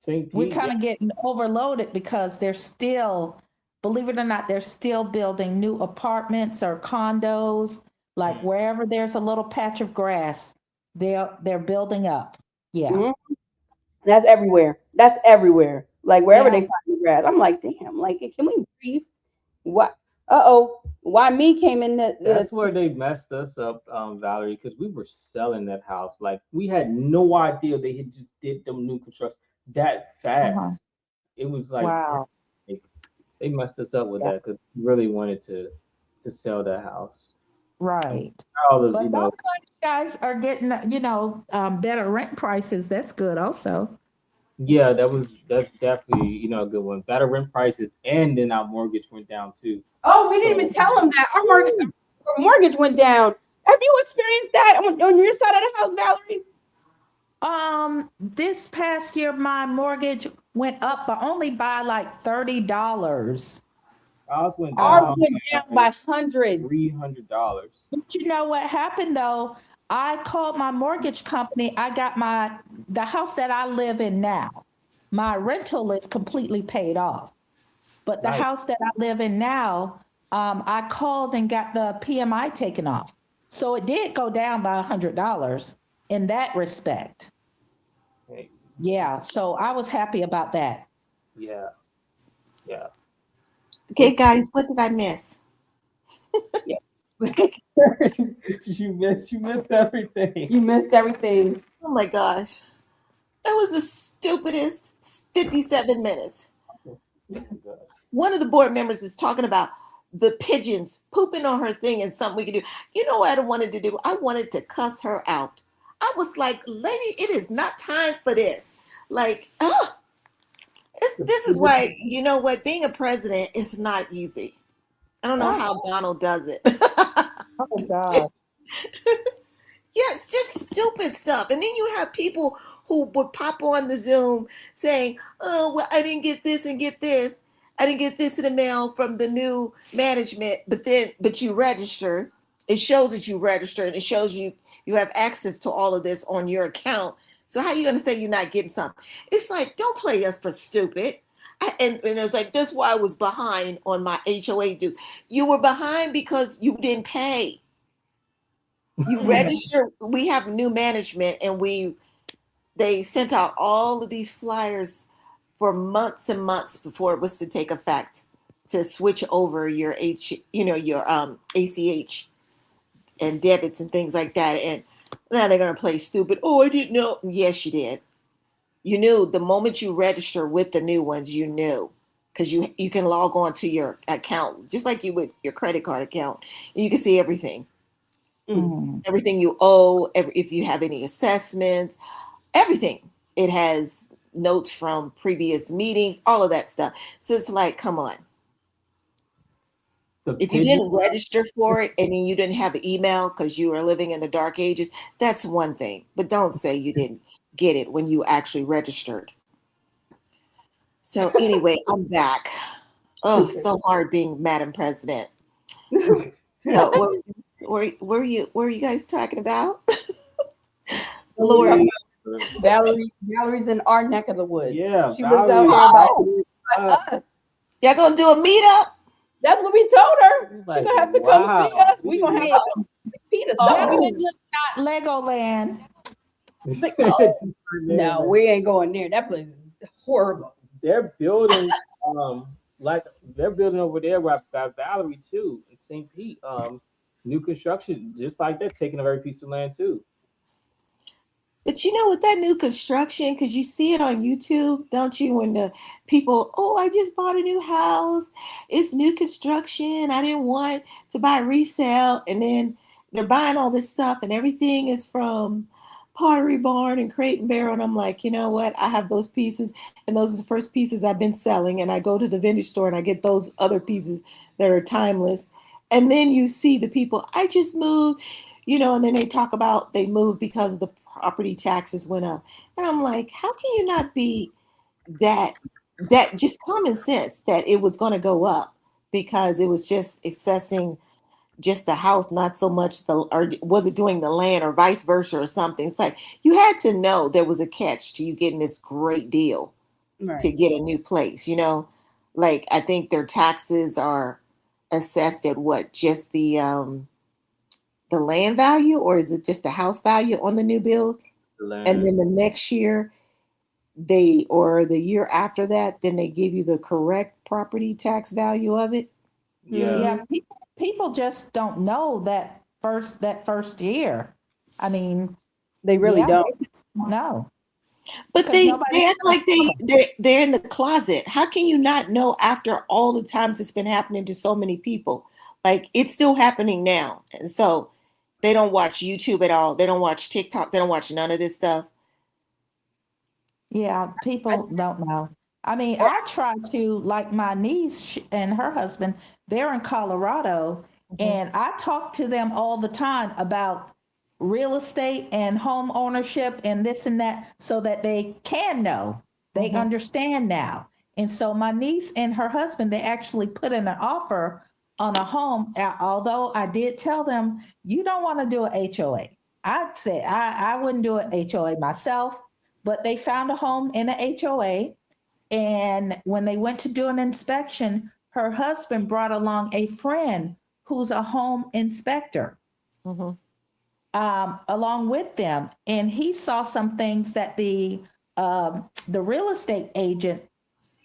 St. Pete. We're kind of getting overloaded because they're still, believe it or not, they're still building new apartments or condos. Like wherever there's a little patch of grass, they're building up. Yeah. Mhm. That's everywhere. Like wherever Yeah. they find the grass, I'm like, damn. Like, can we breathe? What? Why me came in the That's where they messed us up, Valerie, because we were selling that house. Like, we had no idea they had just did them new construction that fast. Uh-huh. It was like, Wow. they messed us up with Yeah. that because we really wanted to sell that house. Right. All of, But you guys are getting, better rent prices. That's good also. yeah, that's definitely, a good one. Better rent prices, and then our mortgage went down too. Oh, we didn't even tell them that our mortgage went down. Have you experienced that on your side of the house, Valerie? This past year my mortgage went up, but only by like $30. Ours went Ours went down by hundreds. $300. But you know what happened though? I called my mortgage company. I got the house that I live in now. My rental is completely paid off. But the Nice. house that I live in now, I called and got the PMI taken off. So it did go down by $100 in that respect. Hey, Yeah, so I was happy about that. yeah. Okay, guys, what did I miss? You missed everything. You missed everything. Oh my gosh. That was the stupidest 57 minutes. One of the board members is talking about the pigeons pooping on her thing and something we could do. You know what I wanted to do? I wanted to cuss her out. I was like, lady, it is not time for this. Like, this is why, you know what, being a president is not easy. I don't know how Donald does it. Oh God. Yeah, it's just stupid stuff. And then you have people who would pop on the Zoom saying, oh, well, I didn't get this and get this. I didn't get this in the mail from the new management, but you register. It shows that you registered, and it shows you have access to all of this on your account. So how are you going to say you're not getting something? It's like, don't play us for stupid. And it's like, that's why I was behind on my HOA due. You were behind because you didn't pay. You register. We have new management, and they sent out all of these flyers for months and months before it was to take effect to switch over your ACH and debits and things like that. And now they're going to play stupid. Oh, I didn't know. Yes, you did. You knew the moment you register with the new ones, you knew, because you can log on to your account just like you would your credit card account, and you can see everything, everything you owe, if you have any assessments, everything. It has notes from previous meetings, all of that stuff. So it's like, come on. If you didn't register for it and then you didn't have an email because you were living in the dark ages, that's one thing. But don't say you didn't get it when you actually registered. So anyway, I'm back. Oh, so hard being Madam President. So what were you guys talking about? Lord. Valerie's in our neck of the woods. Yeah, she was out here about y'all gonna do a meetup? That's what we told her. Like, She's gonna have to come see us. We're gonna have to Peter. Definitely not Legoland. No, we ain't going there. That place is horrible. They're building like they're building over there by Valerie too in St. Pete. New construction, just like that, taking a very piece of land too. But you know, with that new construction, because you see it on YouTube, don't you? When the people, oh, I just bought a new house. It's new construction. I didn't want to buy resale. And then they're buying all this stuff and everything is from Pottery Barn and Crate and Barrel. And I'm like, you know what? I have those pieces. And those are the first pieces I've been selling. And I go to the vintage store and I get those other pieces that are timeless. And then you see the people, I just moved, you know, and then they talk about they moved because the property taxes went up. And I'm like, how can you not be that just common sense that it was going to go up because it was just accessing just the house, not so much or was it doing the land or vice versa or something? It's like you had to know there was a catch to you getting this great deal to get a new place, you know? Like I think their taxes are assessed at what, just the land value, or is it just the house value on the new build? And then the next year or the year after that, then they give you the correct property tax value of it. Yeah, people just don't know that first year. I mean, they really don't know. But they act like they're in the closet. How can you not know after all the times it's been happening to so many people? Like it's still happening now. And so they don't watch YouTube at all. They don't watch TikTok. They don't watch none of this stuff. Yeah, people don't know. I mean, I try to, like my niece and her husband, they're in Colorado, and I talk to them all the time about real estate and home ownership and this and that so that they can know. They understand now. And so my niece and her husband, they actually put in an offer on a home, although I did tell them, you don't want to do an HOA. I'd say I wouldn't do an HOA myself, but they found a home in an HOA. And when they went to do an inspection, her husband brought along a friend who's a home inspector along with them. And he saw some things that the real estate agent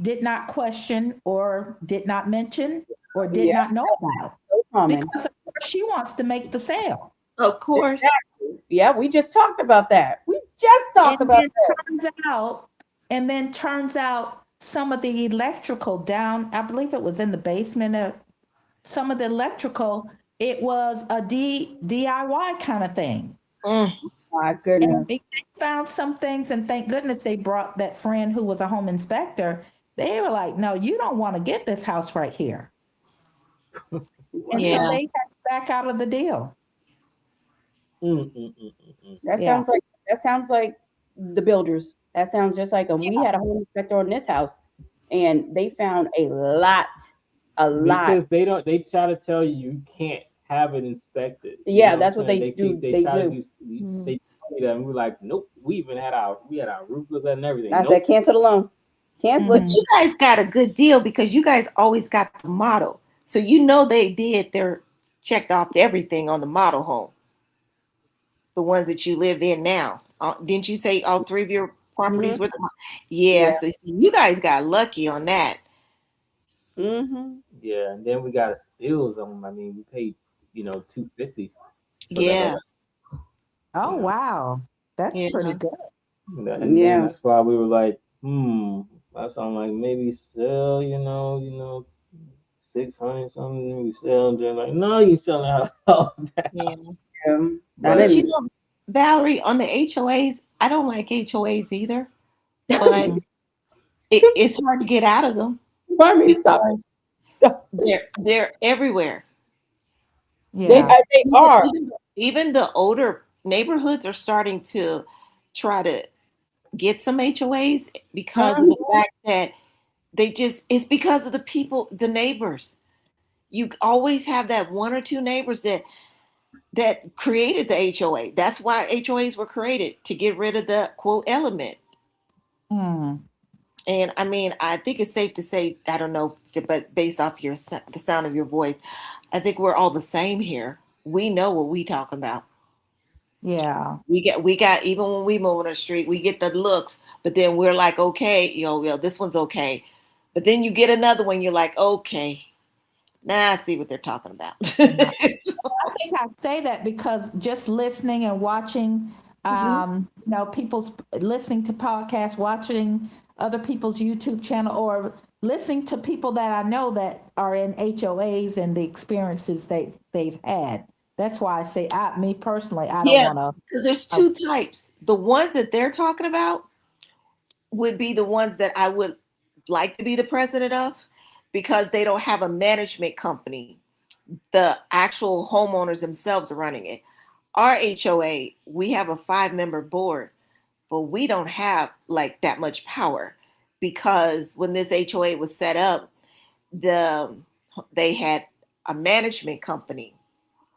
did not question or did not mention or did not know about. Because of course she wants to make the sale. Of course. Exactly. Yeah, we just talked about that. And then turns out some of the electrical down, I believe it was in the basement of some of the electrical, it was a DIY kind of thing. My goodness. And they found some things, and thank goodness they brought that friend who was a home inspector. They were like, no, you don't want to get this house right here. And so they had to back out of the deal. That sounds like the builders. That sounds just like we had a home inspector on this house, and they found a lot. Because they try to tell you can't have it inspected. Yeah, that's what they do. They try to do. They tell you that, and we're like, nope. We had our roof looked at and everything. I said, cancel the loan. Cancel it. But you guys got a good deal because you guys always got the model, so you know they did their checked off everything on the model home. The ones that you live in now. Didn't you say all three of your properties with them? Yeah, so you guys got lucky on that. Yeah, and then we got a steals on. I mean, we paid $250. So that- Yeah. Oh, Yeah. wow. That's Yeah. pretty good. and then Yeah. that's why we were like, that's I'm like maybe sell, 600 something. We sell. They're like, no, you selling out all that. Yeah. I But But you didn't. know, Valerie, on the HOAs, I don't like HOAs either, but it's hard to get out of them Pardon me, stop. because Stop. they're everywhere. Yeah. They Even, are. even the older neighborhoods are starting to try to get some HOAs because of the fact that it's because of the people, the neighbors. You always have that one or two neighbors that created the HOA. That's why HOAs were created, to get rid of the quote element. Mm. And I mean, I think it's safe to say, I don't know, but based off the sound of your voice, I think we're all the same here. We know what we talk about. Yeah. We got even when we move on the street, we get the looks, but then we're like, okay, this one's okay. But then you get another one, you're like, okay, now I see what they're talking about. I think I say that because just listening and watching, people's listening to podcasts, watching other people's YouTube channel, or listening to people that I know that are in HOAs and the experiences they've had. That's why I say, me personally, I don't Yeah, want to. because there's two types. The ones that they're talking about would be the ones that I would like to be the president of, because they don't have a management company. The actual homeowners themselves are running it. Our HOA, we have a 5-member board, but we don't have like that much power, because when this HOA was set up, they had a management company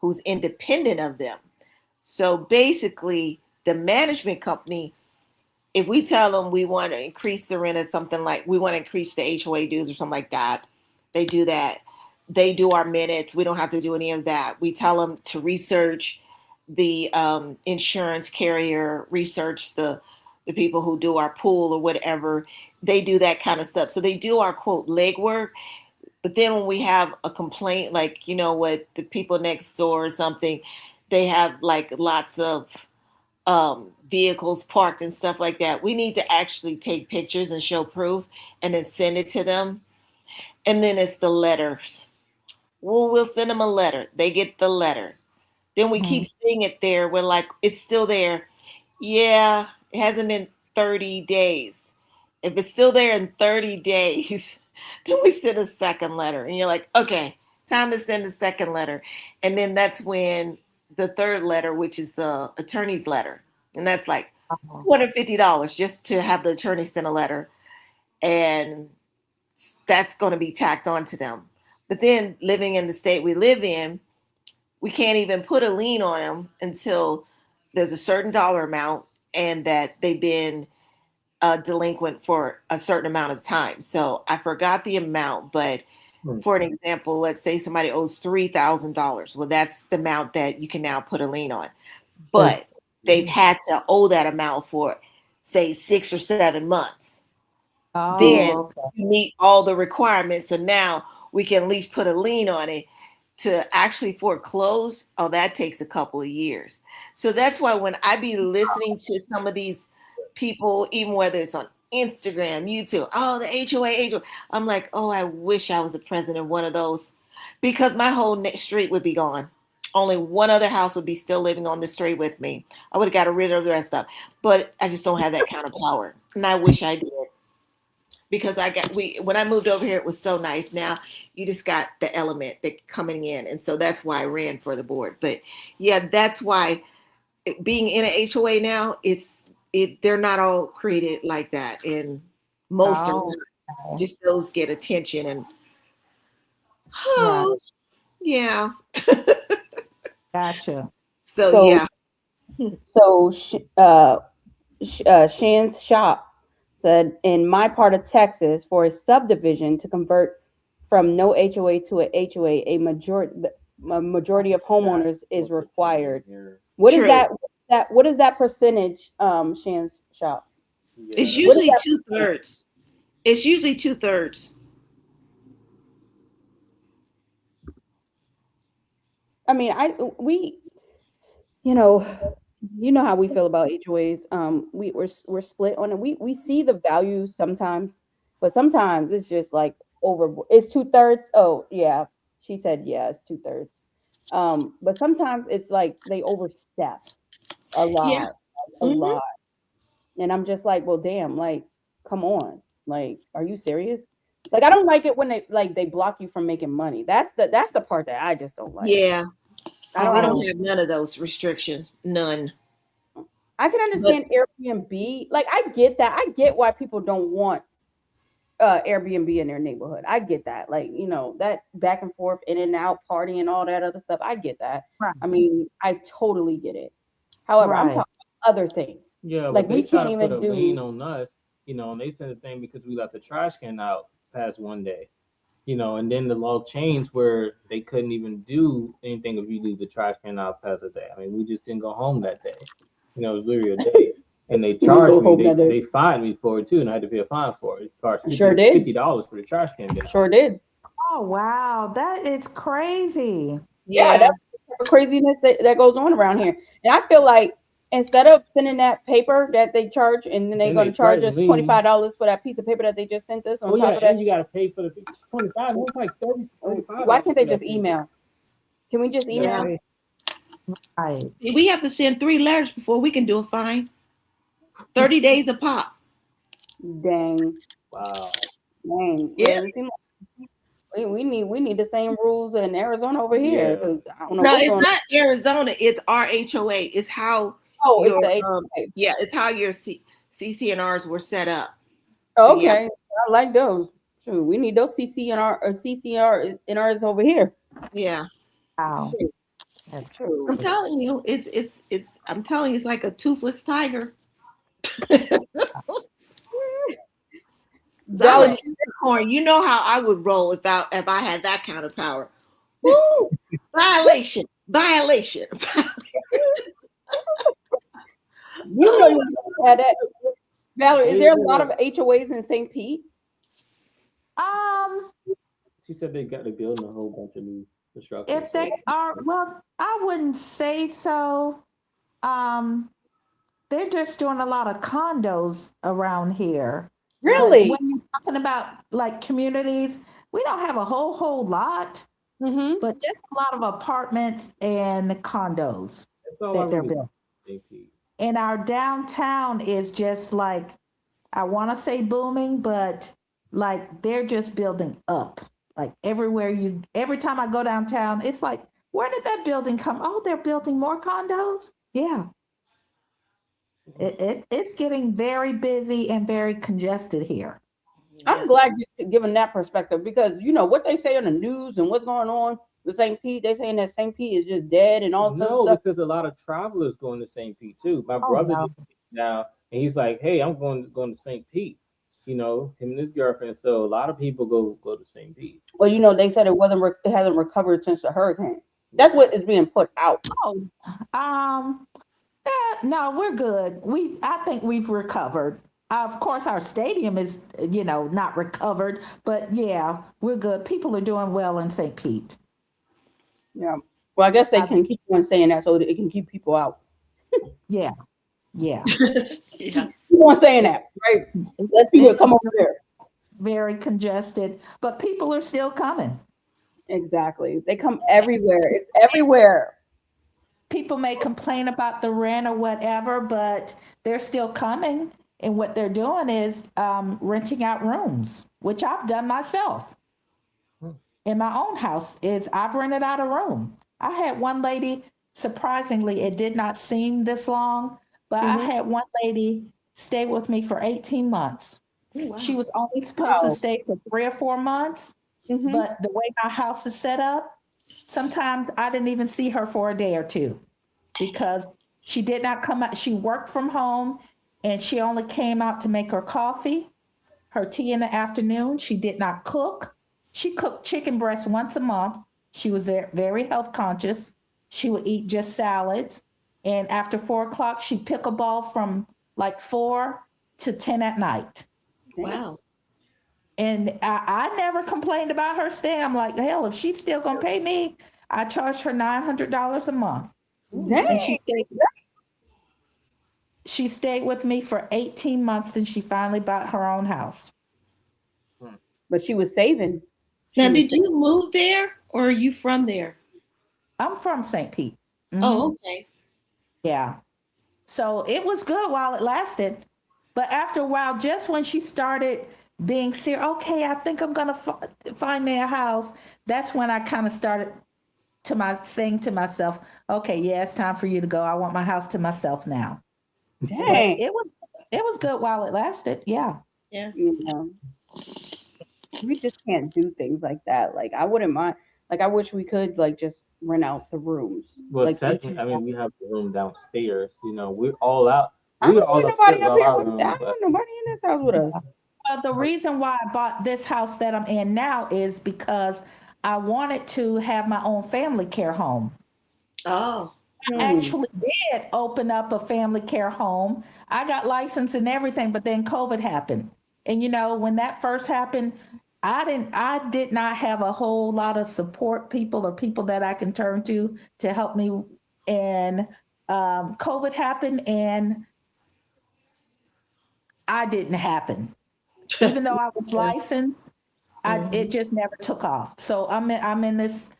who's independent of them. So basically, the management company, if we tell them we want to increase the rent or something, like we want to increase the HOA dues or something like that, they do that. They do our minutes. We don't have to do any of that. We tell them to research the insurance carrier, research the people who do our pool or whatever. They do that kind of stuff. So they do our quote legwork. But then when we have a complaint, like, what the people next door or something, they have like lots of vehicles parked and stuff like that. We need to actually take pictures and show proof and then send it to them. And then it's the letters. Well, we'll send them a letter. They get the letter. Then we keep seeing it there. We're like, it's still there. Yeah, it hasn't been 30 days. If it's still there in 30 days, then we send a second letter. And you're like, okay, time to send a second letter. And then that's when the third letter, which is the attorney's letter. And that's like $250 just to have the attorney send a letter. And that's going to be tacked onto them. But then living in the state we live in, we can't even put a lien on them until there's a certain dollar amount and that they've been delinquent for a certain amount of time. So I forgot the amount, but for an example, let's say somebody owes $3,000. Well, that's the amount that you can now put a lien on. But they've had to owe that amount for, say, 6 or 7 months. Then you meet all the requirements. So now we can at least put a lien on it. To actually foreclose, that takes a couple of years. So that's why when I be listening to some of these people, even whether it's on Instagram, YouTube, the HOA, I'm like, I wish I was the president of one of those, because my whole street would be gone. Only one other house would be still living on the street with me. I would have got rid of the rest of, but I just don't have that kind of power, and I wish I did. Because when I moved over here, it was so nice. Now you just got the element that coming in. And so that's why I ran for the board. But yeah, that's why being in an HOA now, they're not all created like that. And most are not. Just those get attention and yeah. Gotcha. So yeah. So Shan's shop said, in my part of Texas, for a subdivision to convert from no HOA to a HOA, a majority of homeowners is required. What is that? What is that percentage? Shan's shop. It's usually 2/3. It's usually 2/3. I mean, you know how we feel about HOAs. We're split on it. We see the value sometimes, but sometimes it's just like over. It's 2/3. Oh yeah, she said yeah, it's 2/3. But sometimes it's like they overstep a Yeah. lot, a Hmm. lot, and I'm just like, well, damn, like, come on, like, are you serious? Like, I don't like it when they block you from making money. That's the part that I just don't like. Yeah. I See, don't we I don't don't have none of those restrictions. None. I can But understand Airbnb. Like I get that. I get why people don't want Airbnb in their neighborhood. I get that. Like, that back and forth, in and out, party and all that other stuff. I get that. Right. I mean, I totally get it. However, I'm Right. talking about other things. Yeah, Like but they we try can't to put a even lien do. on us, and they said the thing because we left the trash can out past one day, and then the law changed where they couldn't even do anything if you leave the trash can out past a day. I mean, we just didn't go home that day. It was literally a day. And they You didn't charged go me. home They that day. they fined me for it too, and I had to pay a fine for it. It charged I sure $50 did. for the trash can being out. Sure did. Oh, wow. That is crazy. Yeah, yeah. that's the type of craziness that goes on around here. And I feel like instead of sending that paper that they charge, and then they're Then going they to charge threatened us me. $25 for that piece of paper that they just sent us on Oh yeah, top of that. and you gotta pay for the 25. It was like 30 $35 Why can't they for that just paper. email? Can we just You gotta email? pay. Right. See, we have to send 3 letters before we can do a fine. 30 days a pop. Dang, Wow. dang. Yeah. Well, it seems like we need the same rules in Arizona over here Yeah. because I don't know No, what's it's going on. not Arizona. It's RHOA. It's how Oh, it's your the HOA. yeah, it's how your CCNRs were set up. Oh, So yeah, okay, I like those. Shoot, we need those CCNR or CCRs over here. yeah. Wow. Shoot, That's shoot. I'm telling you, it's I'm telling you, it's like a toothless tiger. I'm Dollar, a unicorn. You know how I would roll if I had that kind of power. Woo! Violation. Violation. you know you had that. Valerie, is there a lot of HOAs in St. Pete? She said they're building a whole bunch of new construction. If they are, well, I wouldn't say so. They're just doing a lot of condos around here. But Really? when you're talking about like communities, we don't have a whole lot, Mm-hmm. but just a lot of apartments and condos That's all I that they're really building. think. And our downtown is just like, I want to say booming, but like they're just building up. Like every time I go downtown, it's like, where did that building come? Oh, they're building more condos. Yeah. It's getting very busy and very congested here. I'm glad you're giving that perspective because what they say on the news and what's going on with St. Pete. They're saying that St. Pete is just dead and all that No, stuff. because a lot of travelers going to St. Pete too. My Oh, brother no. just now, and he's like, "Hey, I'm going to St. Pete." Him and his girlfriend. So a lot of people go to St. Pete. Well, they said it hasn't recovered since the hurricane. That's what is being put out. Oh, no, we're good. I think we've recovered. Of course, our stadium is, not recovered, but yeah, we're good. People are doing well in St. Pete. Yeah. Well, I guess they can keep on saying that so that it can keep people out. Yeah, yeah. Yeah. Keep on saying that, right? Let people come over there. Very congested, but people are still coming. Exactly. They come everywhere. It's everywhere. People may complain about the rent or whatever, but they're still coming. And what they're doing is renting out rooms, which I've done myself. In my own house, I've rented out a room. I had one lady, surprisingly, it did not seem this long, but I had one lady stay with me for 18 months. Oh, wow. She was only supposed to stay for 3 or 4 months, Mhm. but the way my house is set up, sometimes I didn't even see her for a day or two because she did not come out. She worked from home and she only came out to make her coffee, her tea in the afternoon. She did not cook. She cooked chicken breast once a month. She was very health conscious. She would eat just salads. And after 4 o'clock, she'd pickleball from like 4 to 10 at night. Wow. And I never complained about her staying. I'm like, hell, if she's still gonna pay me, I charge her $900 a month. Dang. And she stayed with me for 18 months and she finally bought her own house. But she was saving. Now, did you move there or are you from there? I'm from St. Pete. Oh, okay. Yeah. So it was good while it lasted. But after a while, just when she started being serious, okay, I think I'm going to find me a house. That's when I kind of started saying to myself, okay, yeah, it's time for you to go. I want my house to myself now. Dang. But it was good while it lasted. Yeah. Yeah. Yeah. We just can't do things like that. Like I wouldn't mind. Like I wish we could like just rent out the rooms. Well, like technically, I mean, we have the room downstairs. You know, we're all out. I We are don't all want nobody upstairs up with here. our With, room, I don't but want nobody in this house with us. The reason why I bought this house that I'm in now is because I wanted to have my own family care home. Oh. I actually did open up a family care home. I got licensed and everything, but then COVID happened. And you know, when that first happened, I did not have a whole lot of support people or people that I can turn to help me. And COVID happened and I didn't happen. Even though I was licensed, it just never took off. So I'm in this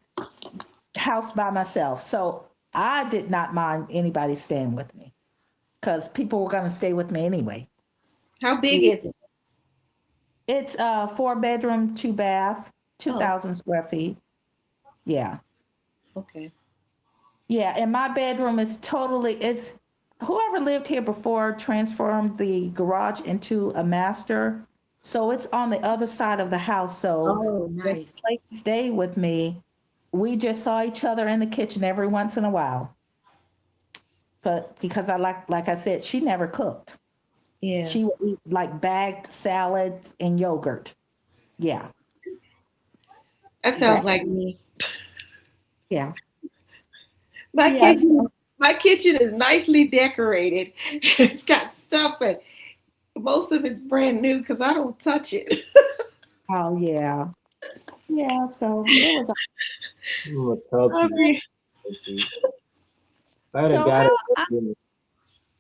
house by myself. So I did not mind anybody staying with me because people were going to stay with me anyway. How big is it? It's 4-bedroom, 2-bath, 2,000 square feet. Yeah. Okay. Yeah. And my bedroom is it's whoever lived here before transformed the garage into a master. So it's on the other side of the house. So nice. They stay with me. We just saw each other in the kitchen every once in a while. But because I like I said, she never cooked. Yeah. She would eat like bagged salads and yogurt. Yeah. That sounds like me. Yeah. My kitchen is nicely decorated. It's got stuff, but most of it's brand new because I don't touch it. Oh yeah. Yeah. So it was.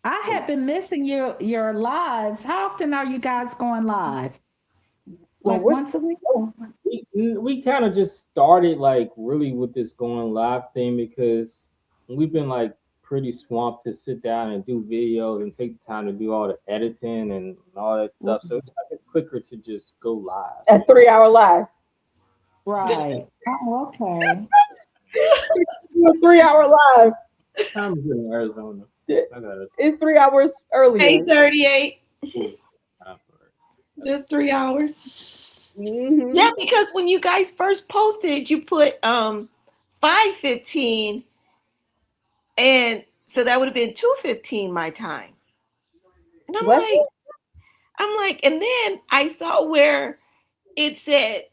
I have been missing your lives. How often are you guys going live? Like once a week? We kind of just started like really with this going live thing because we've been like pretty swamped to sit down and do videos and take the time to do all the editing and all that stuff. So it's quicker to just go live. A 3-hour live. Right. Oh, okay. A 3-hour live. What time is it in Arizona? It's 3 hours earlier. 8:38. Just 3 hours. Mm-hmm. Yeah, because when you guys first posted, you put 5:15, and so that would have been 2:15 my time. And I'm like, and then I saw where it said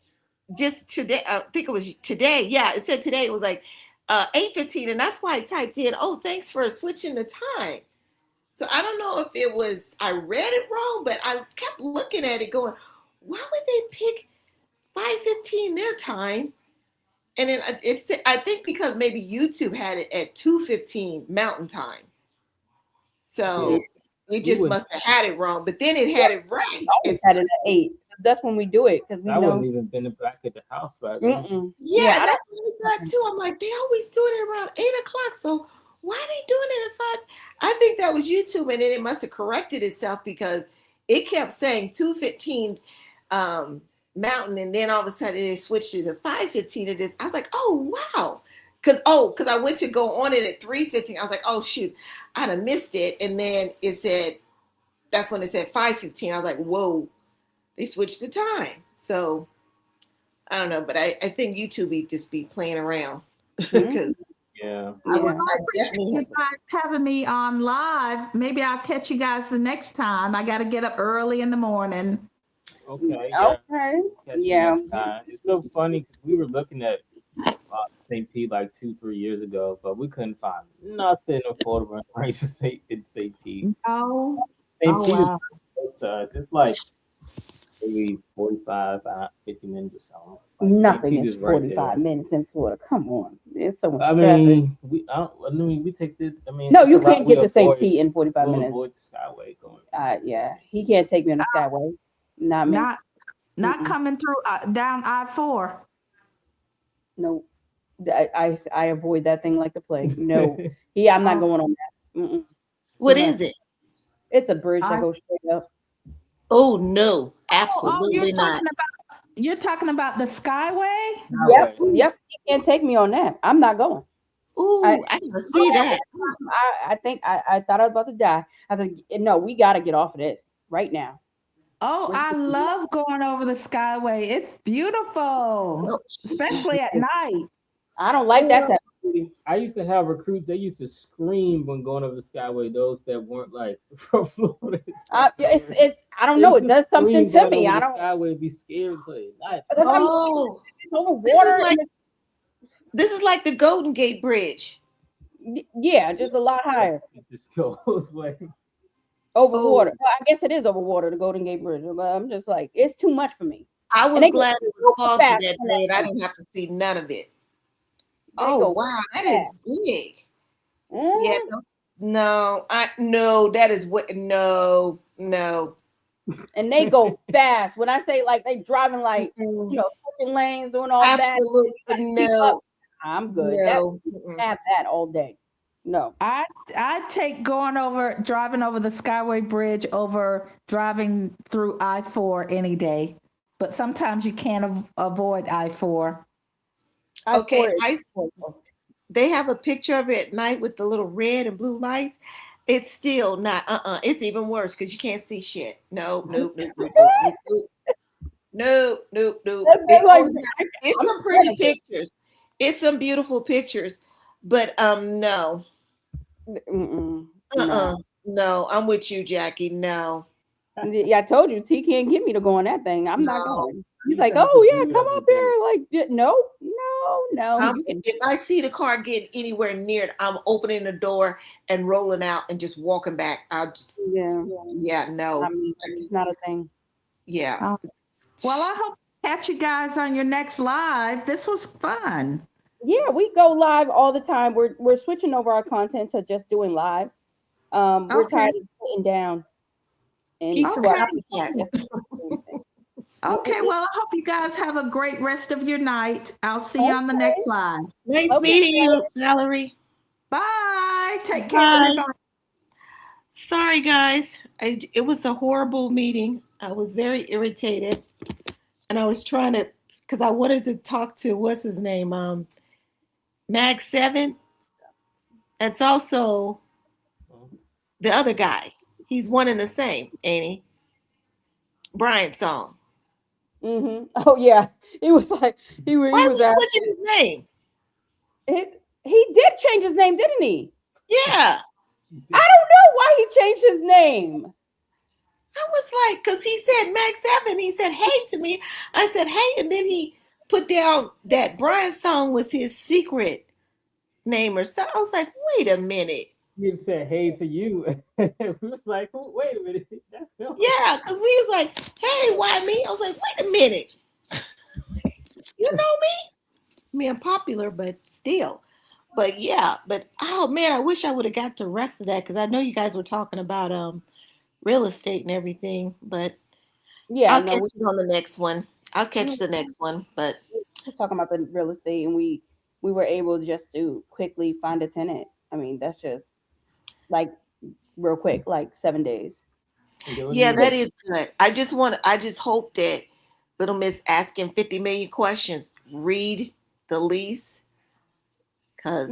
just today. I think it was today. Yeah, it said today. It was like 8:15, and that's why I typed in, "Oh, thanks for switching the time." So I don't know if it was I read it wrong, but I kept looking at it, going, "Why would they pick 5:15 their time?" And then I think because maybe YouTube had it at 2:15 Mountain Time, so it just must have had it wrong. But then it had it right. It had it at 8. That's when we do it because I wouldn't even been back at the house back then. Yeah, that's what I thought too. I'm like, they always do it around 8:00. So why are they doing it at 5? I think that was YouTube, and then it must have corrected itself because it kept saying 2:15 Mountain, and then all of a sudden it switched to the 5:15. It is. I was like, oh wow, because I went to go on it at 3:15. I was like, oh shoot, I'd have missed it, and then it said that's when it said 5:15. I was like, whoa, they switched the time. So I don't know, but I think YouTube be just be playing around because. Yeah. I appreciate you guys having me on live. Maybe I'll catch you guys the next time. I got to get up early in the morning. Okay. Yeah. Okay. Yeah. It's so funny because we were looking at St. Pete like 2-3 years ago, but we couldn't find nothing affordable in St. Pete. Oh. St. Pete is close to us. It's like maybe 45, 50 minutes or so. Nothing is 45 minutes in Florida. Come on. It's so much I traffic. mean, we take this. I mean, No, it's you a route can't we get to St. avoid. Pete in 45 We'll minutes. avoid the Skyway going. Yeah, he can't take me on the Skyway. Not me. Not Mm-mm. coming through down I-4. No, I avoid that thing like the plague. No, I'm not going on that. Mm-mm. What Too is much. it? It's a bridge that goes straight up. Oh no, Oh, absolutely not. You're talking about the Skyway? Yep. He can't take me on that. I'm not going. Ooh, I didn't see that. I think I thought I was about to die. I said, no, we got to get off of this right now. Oh, I love going over the Skyway. It's beautiful, Nope. especially at night. I don't like that type of beauty. I used to have recruits. They used to scream when going over the Skyway. Those that weren't like from Florida. It's I don't know. It does something to me. I don't. Skyway be scared to play. Oh, over water. This is like the Golden Gate Bridge. Yeah, just a lot higher. It just goes way over water. Well, I guess it is over water, the Golden Gate Bridge. But I'm just like, it's too much for me. I was glad it was foggy that day and I didn't have to see none of it. Oh wow, that is big. Yeah, no, that is what no. And they go fast. When I say like they driving like switching lanes, doing all that. Absolutely no. I'm good. No. Have that all day. No. I take driving over the Skyway Bridge over driving through I-4 any day. But sometimes you can't avoid I-4. Okay, they have a picture of it at night with the little red and blue lights. It's still not, it's even worse because you can't see shit. No. It's some pretty pictures. It's some beautiful pictures, but no. No, I'm with you, Jackie. No. Yeah, I told you, T can't get me to go on that thing. I'm not going. He's like, oh yeah, come up here. Like, no. If I see the car getting anywhere near it, I'm opening the door and rolling out and just walking back. I'll just no. I mean, it's not a thing. Yeah. Well, I hope to catch you guys on your next live. This was fun. Yeah, we go live all the time. We're switching over our content to just doing lives. We're tired of sitting down. And okay, well, I hope you guys have a great rest of your night. I'll see you on the next live. Nice meeting you, Valerie. Bye. Take care. Bye. Sorry, guys. It was a horrible meeting. I was very irritated. And I was trying to, because I wanted to talk to, what's his name? Mag 7. That's also the other guy. He's one and the same, ain't he? Brian Song. Oh yeah, he was like he was switching his name. He did change his name, didn't he? Yeah. I don't know why he changed his name. I was like, because he said Max 7. He said hey to me. I said hey, and then he put down that Brian Song was his secret name or something. I was like, wait a minute. He said hey to you. We was like, wait a minute. That's Phil. Yeah, because we was like, hey, why me? I was like, wait a minute. You know me? I mean, I'm popular, but still. But yeah, oh man, I wish I would have got the rest of that because I know you guys were talking about real estate and everything. But yeah, I'll catch you on the next one. I'll catch the next one. But just talking about the real estate, and we were able just to quickly find a tenant. I mean, that's just like real quick, like 7 days. Yeah, that is good. I just hope that Little Miss asking 50 million questions, read the lease. Because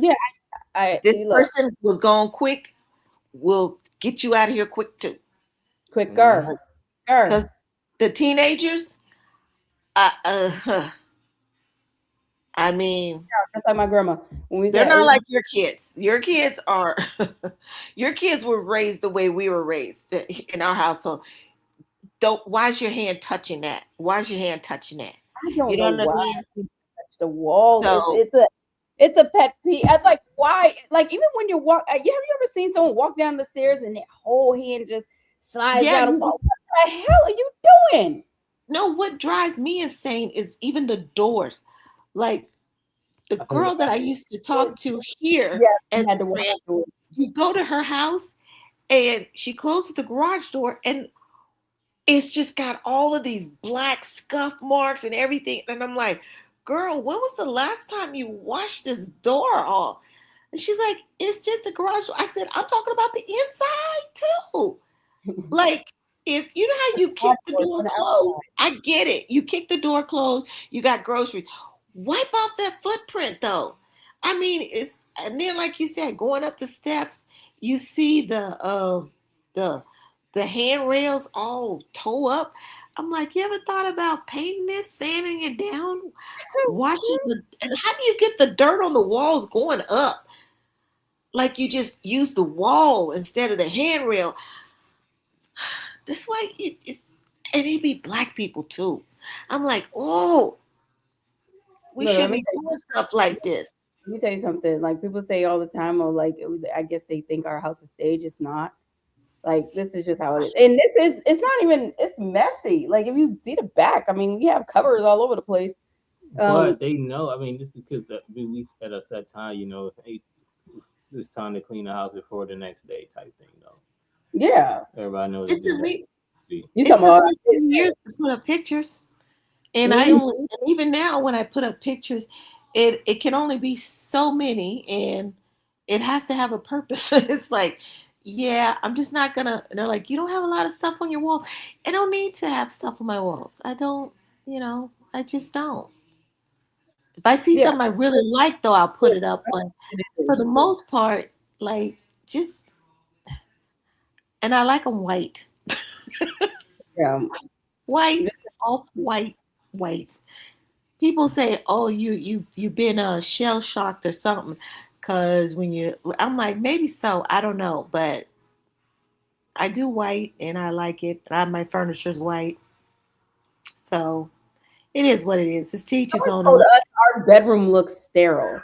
this person was going quick, will get you out of here quick too. Quicker. Because the teenagers, I mean, just like my grandma. They're not like your kids. Your kids are, your kids were raised the way we were raised in our household. Why's your hand touching that? Why's your hand touching that? I don't know why. Touch the wall. So, it's a pet peeve. It's like, why? Like, even when you walk, have you ever seen someone walk down the stairs and their whole hand just slides down the wall? What the hell are you doing? No, what drives me insane is even the doors. Like the girl that I used to talk to here Yeah, as had to a walk friend, through it. you go to her house and she closes the garage door and it's just got all of these black scuff marks and everything. And I'm like, girl, when was the last time you washed this door off? And she's like, it's just a garage door. I said, I'm talking about the inside too. Like, if you know how you kick the door closed, I get it. You kick the door closed, you got groceries. Wipe off that footprint though. I mean, it's and then like you said, going up the steps, you see the the handrails all toe up. I'm like, you ever thought about painting this, sanding it down, washing the and how do you get the dirt on the walls going up? Like you just use the wall instead of the handrail. That's why it's and it be black people too. I'm like, oh, we Look, let shouldn't me be doing stuff like this. Let me tell you something. Like people say all the time, oh, like I guess they think our house is staged. It's not. Like this is just how it is. And it's not even it's messy. Like if you see the back, I mean, we have covers all over the place. But they know. I mean, this is because we at a set time. You know, hey, it's time to clean the house before the next day, type thing. Though. Yeah. Everybody knows. It took me You talking about years to put up pictures, and I only and even now when I put up pictures, it can only be so many, and it has to have a purpose. It's like, yeah, I'm just not gonna. And they're like, you don't have a lot of stuff on your wall. I don't need to have stuff on my walls. I don't, I just don't. If I see something I really like, though, I'll put it up. But for the most part, like just, and I like them white. Yeah. White, all white. People say, "Oh, you've been shell shocked or something," because I'm like, maybe so. I don't know, but I do white and I like it. My furniture's white, so it is what it is. It's teachers on. Our bedroom looks sterile.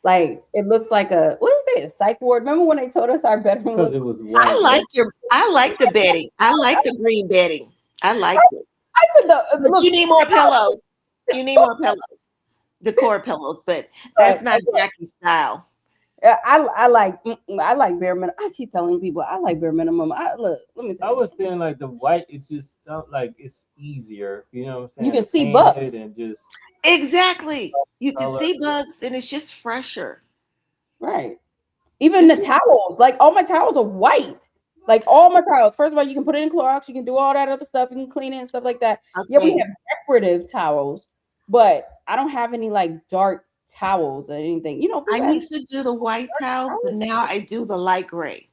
Like it looks like what is that? A psych ward? Remember when they told us our bedroom? Because it was white. I like the bedding. I like the green bedding. I like it. I said but you need more pillows. You need more pillows. Decor pillows, but that's not Jackie's style. I like bare minimum. I keep telling people I like bare minimum. Let me tell you. I was saying like the white, it's just like it's easier. You know what I'm saying? You can see bugs and just exactly. You can see bugs, and it's just fresher. Right. Even the towels, like all my towels are white. Like all my towels. First of all, you can put it in Clorox. You can do all that other stuff. You can clean it and stuff like that. Okay. Yeah, we have decorative towels, but I don't have any like dark towels or anything. I used to do the white towels, but now I do the light gray.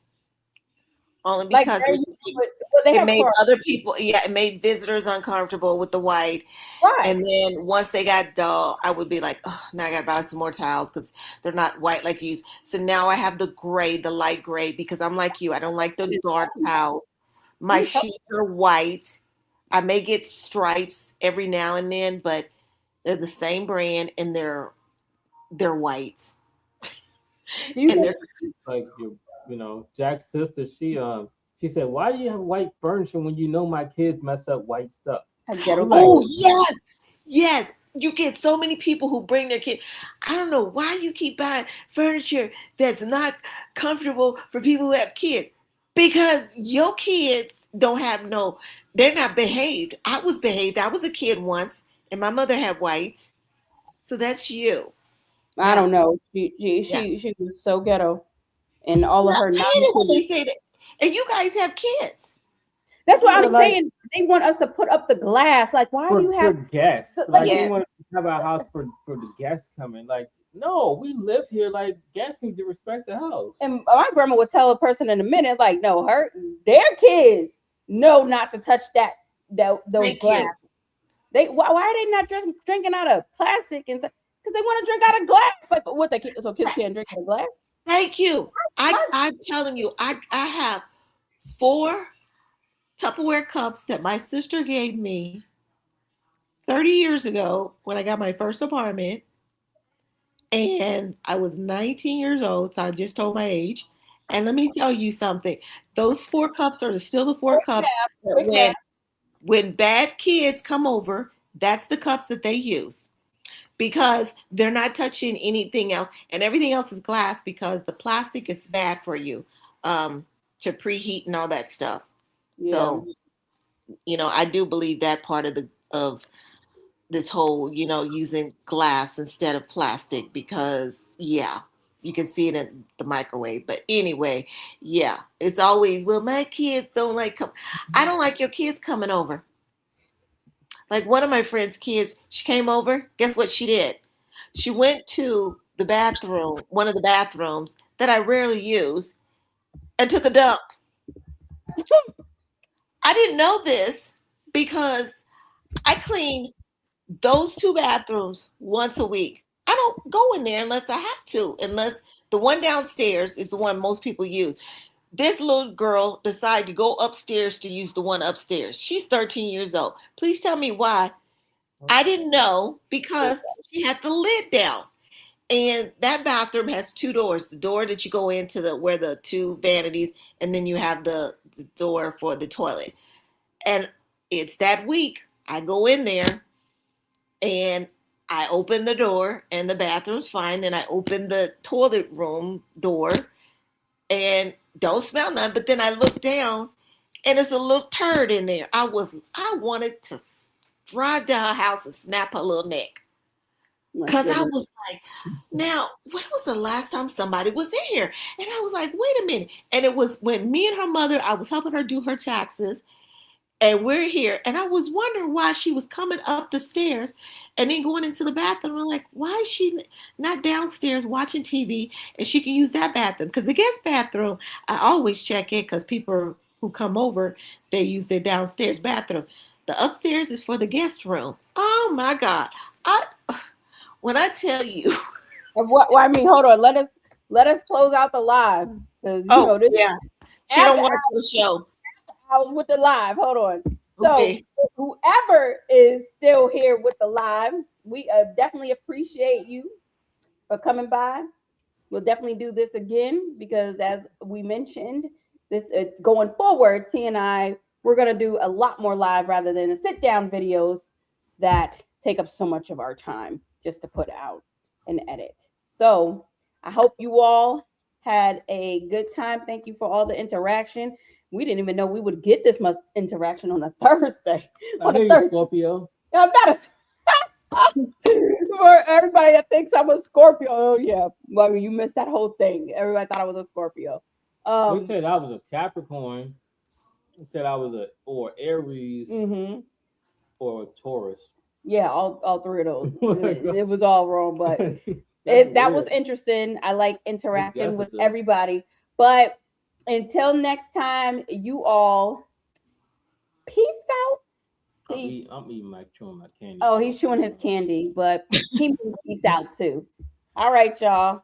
Only because it made other people, it made visitors uncomfortable with the white. Right. And then once they got dull, I would be like, oh, now I got to buy some more towels because they're not white like you use. So now I have the gray, the light gray, because I'm like you. I don't like the dark towels. My sheets are white. I may get stripes every now and then, but they're the same brand and they're white. And they're like Jack's sister, she said, why do you have white furniture when you know my kids mess up white stuff? Oh, yes. You get so many people who bring their kids. I don't know why you keep buying furniture that's not comfortable for people who have kids. Because your kids they're not behaved. I was behaved. I was a kid once, and my mother had white. So that's you. I don't know. She was so ghetto. And all of her and you guys have kids. That's what I'm saying. They want us to put up the glass. Like, why do you have guests? Like, they want to have a house for the guests coming. Like, no, we live here. Like, guests need to respect the house. And my grandma would tell a person in a minute, like, no, their kids know not to touch those glass. Why are they not just drinking out of plastic and stuff? Because they want to drink out of glass. Like, so kids can't drink out of glass? Thank you. I'm telling you, I have 4 Tupperware cups that my sister gave me 30 years ago when I got my first apartment. And I was 19 years old, so I just told my age. And let me tell you something. Those 4 cups are still the 4 cups that when bad kids come over, that's the cups that they use. because they're not touching anything else, and everything else is glass because the plastic is bad for you, to preheat and all that stuff. Yeah. So, I do believe that part of this whole, using glass instead of plastic, because yeah, you can see it in the microwave. But anyway, yeah, it's always, well, my kids don't like come. I don't like your kids coming over. Like one of my friend's kids, she came over. Guess what she did? She went to the bathroom, one of the bathrooms that I rarely use, and took a dump. I didn't know this because I clean those two bathrooms once a week. I don't go in there unless I have to, unless the one downstairs is the one most people use. This little girl decided to go upstairs to use the one upstairs. She's 13 years old. Please tell me why. I didn't know, because she had the lid down. And that bathroom has two doors. The door that you go into where the two vanities, and then you have the door for the toilet. And it's that week. I go in there and I open the door and the bathroom's fine. And I open the toilet room door and don't smell none. But then I look down and there's a little turd in there. I wanted to drive to her house and snap her little neck. Because I was like, now, when was the last time somebody was in here? And I was like, wait a minute. And it was when me and her mother, I was helping her do her taxes. And we're here. And I was wondering why she was coming up the stairs and then going into the bathroom. I'm like, why is she not downstairs watching TV and she can use that bathroom? Because the guest bathroom, I always check it because people who come over, they use their downstairs bathroom. The upstairs is for the guest room. Oh my God. When I tell you. Well, I mean, hold on. Let us close out the live. This, yeah. She don't watch the show. I was with the live. Hold on. So Okay. whoever is still here with the live, we definitely appreciate you for coming by. We'll definitely do this again because, as we mentioned, this going forward, T and I, we're gonna do a lot more live rather than the sit down videos that take up so much of our time just to put out and edit. So I hope you all had a good time. Thank you for all the interaction. We didn't even know we would get this much interaction on a Thursday. I hear you, Scorpio. I'm not for everybody that thinks I'm a Scorpio. Oh yeah, well, you missed that whole thing. Everybody thought I was a Scorpio. You said I was a Capricorn. You said I was or Aries or a Taurus. Yeah, all three of those. It was all wrong, but that was interesting. I like interacting with everybody. But until next time, you all peace out. I'm eating chewing my candy. Oh, he's chewing his candy, but he peace out too. All right, y'all.